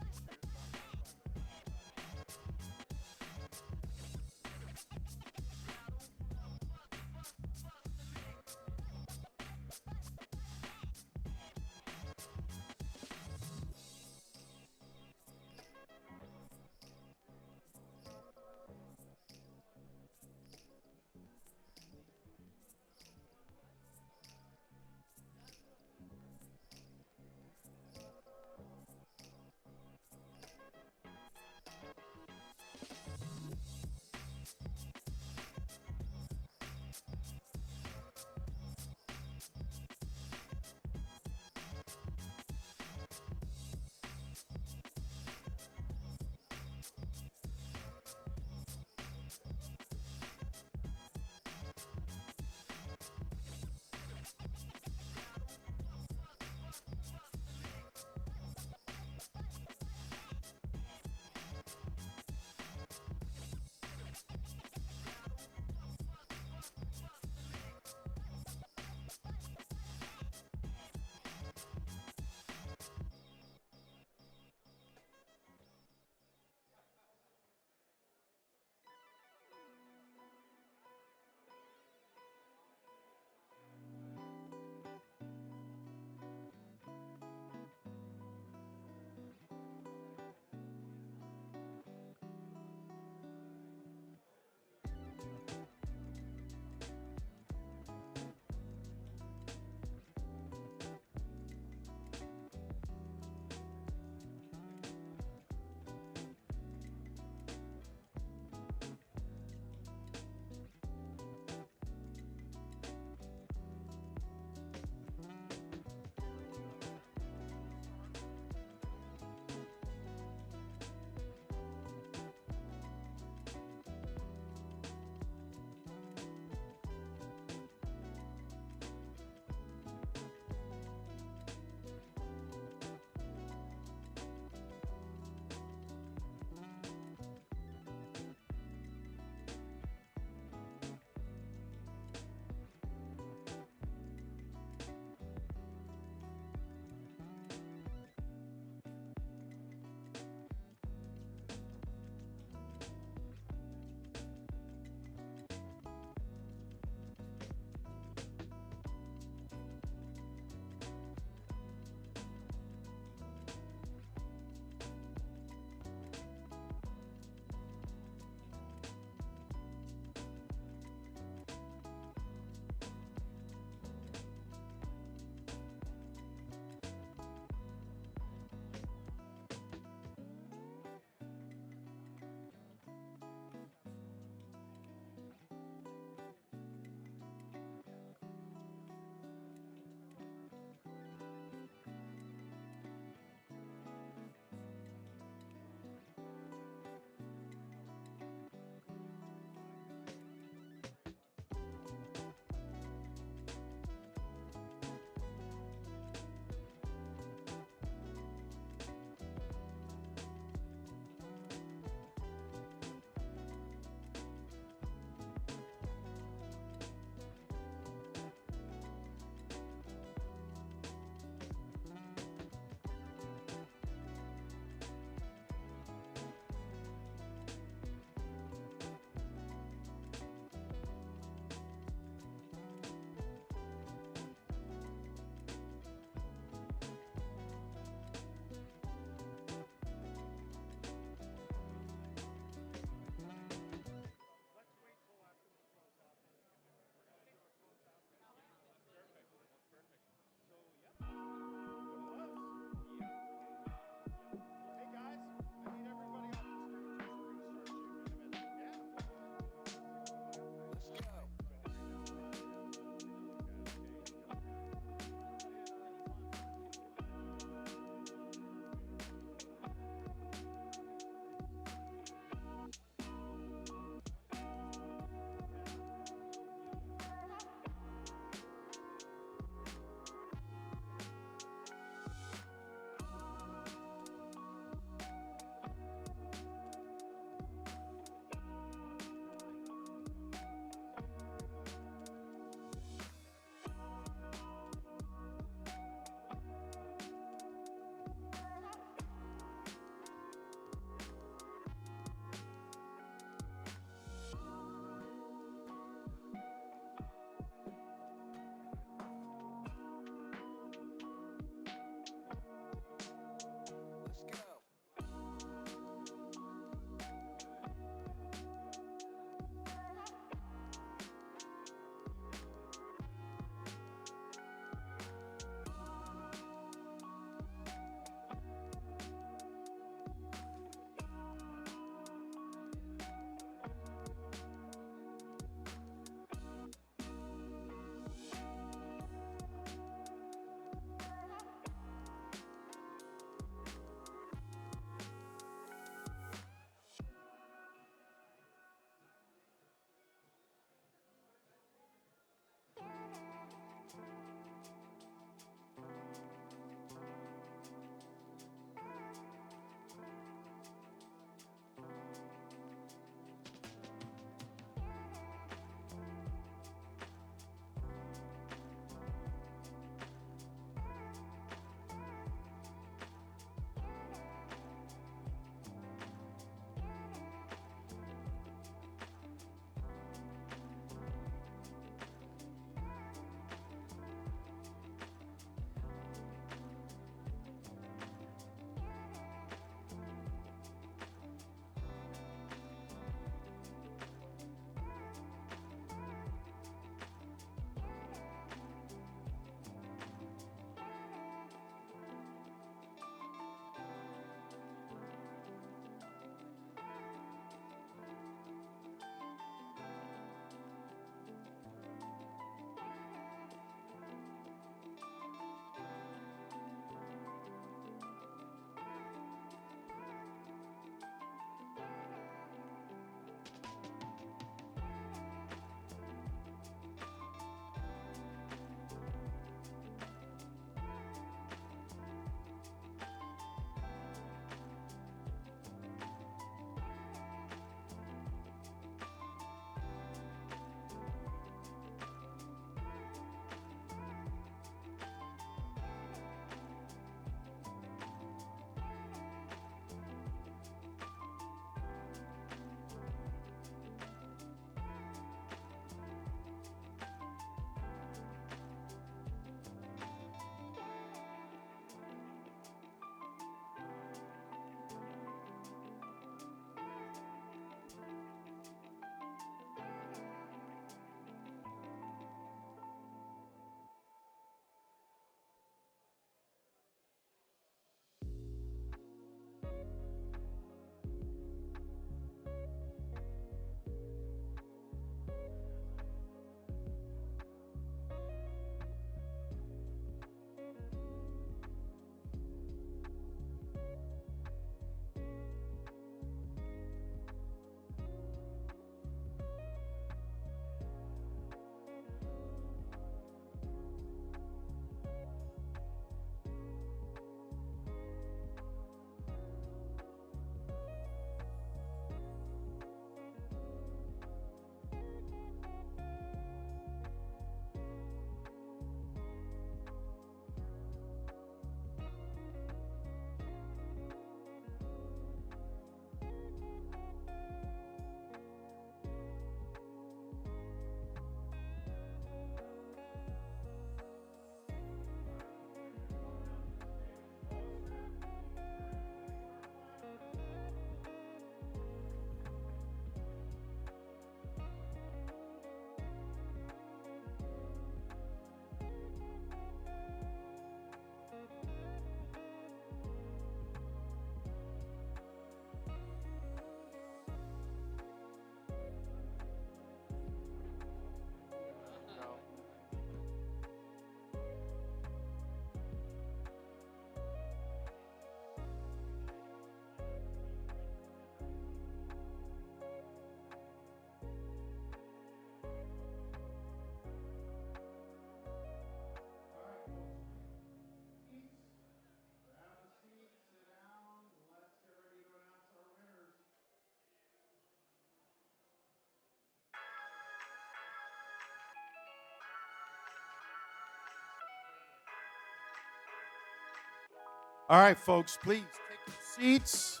All right, folks, please take your seats.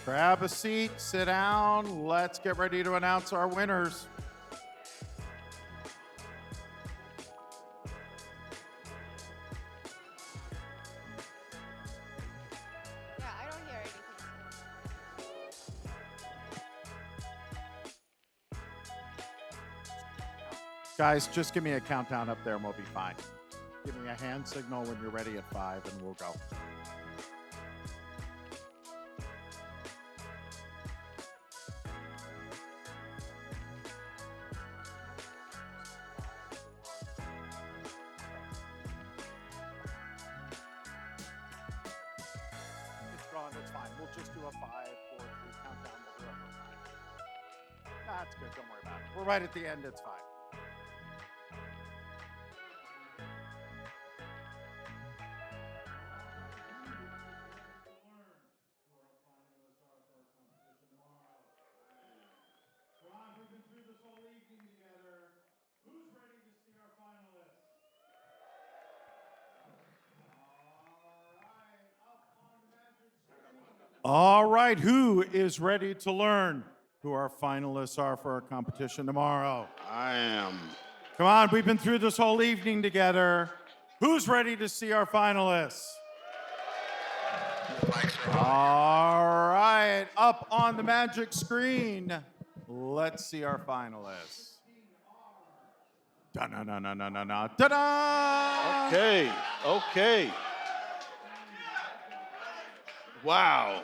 Grab a seat, sit down. Let's get ready to announce our winners. Yeah, I don't hear anything. Guys, just give me a countdown up there and we'll be fine. Give me a hand signal when you're ready at 5 and we'll go. It's gone, it's fine. We'll just do a 5, 4, 3 countdown. That's good, don't worry about it. We're right at the end, it's fine. All right, who is ready to learn who our finalists are for our competition tomorrow? I am. Come on, we've been through this whole evening together. Who's ready to see our finalists? All right, up on the magic screen, let's see our finalists. Da-na-na-na-na-na-na, ta-da! Okay. Wow.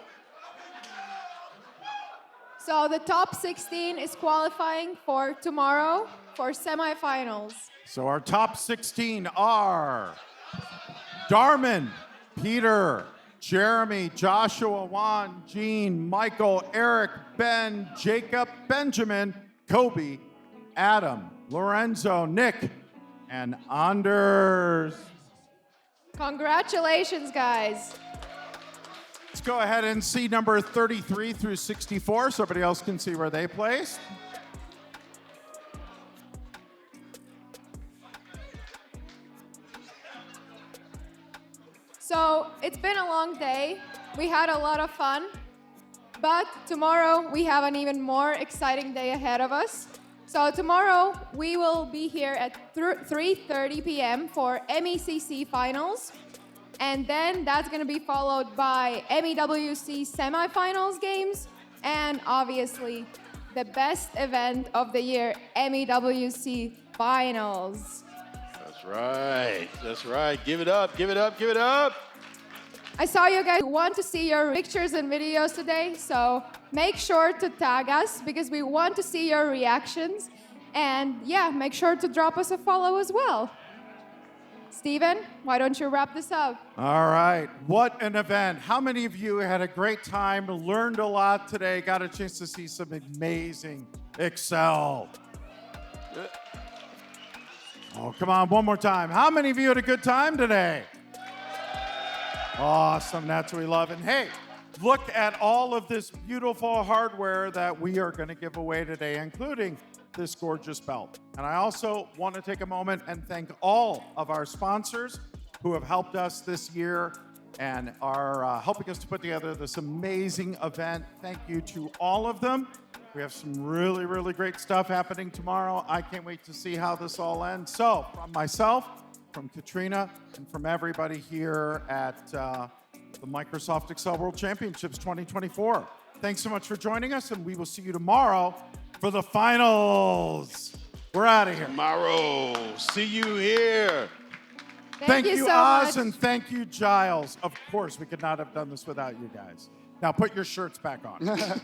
So the top 16 is qualifying for tomorrow for semifinals. So our top 16 are Darman, Peter, Jeremy, Joshua, Juan, Gene, Michael, Eric, Ben, Jacob, Benjamin, Kobe, Adam, Lorenzo, Nick, and Anders. Congratulations, guys. Let's go ahead and see number 33 through 64 so everybody else can see where they placed. So it's been a long day. We had a lot of fun. But tomorrow we have an even more exciting day ahead of us. So tomorrow we will be here at 3:30 p.m. for MECC finals. And then that's going to be followed by MEWC semifinals games. And obviously the best event of the year, MEWC finals. That's right. Give it up. I saw you guys want to see your pictures and videos today, so make sure to tag us because we want to see your reactions. And yeah, make sure to drop us a follow as well. Steven, why don't you wrap this up? All right, what an event. How many of you had a great time, learned a lot today, got a chance to see some amazing Excel? Oh, come on, one more time. How many of you had a good time today? Awesome, that's what we love. And hey, look at all of this beautiful hardware that we are going to give away today, including this gorgeous belt. And I also want to take a moment and thank all of our sponsors who have helped us this year and are helping us to put together this amazing event. Thank you to all of them. We have some really, really great stuff happening tomorrow. I can't wait to see how this all ends. So from myself, from Katrina, and from everybody here at the Microsoft Excel World Championships 2024. Thanks so much for joining us, and we will see you tomorrow for the finals. We're out of here. Tomorrow. See you here. Thank you, so Oz, much. and thank you, Giles. Of course, we could not have done this without you guys. Now put your shirts back on.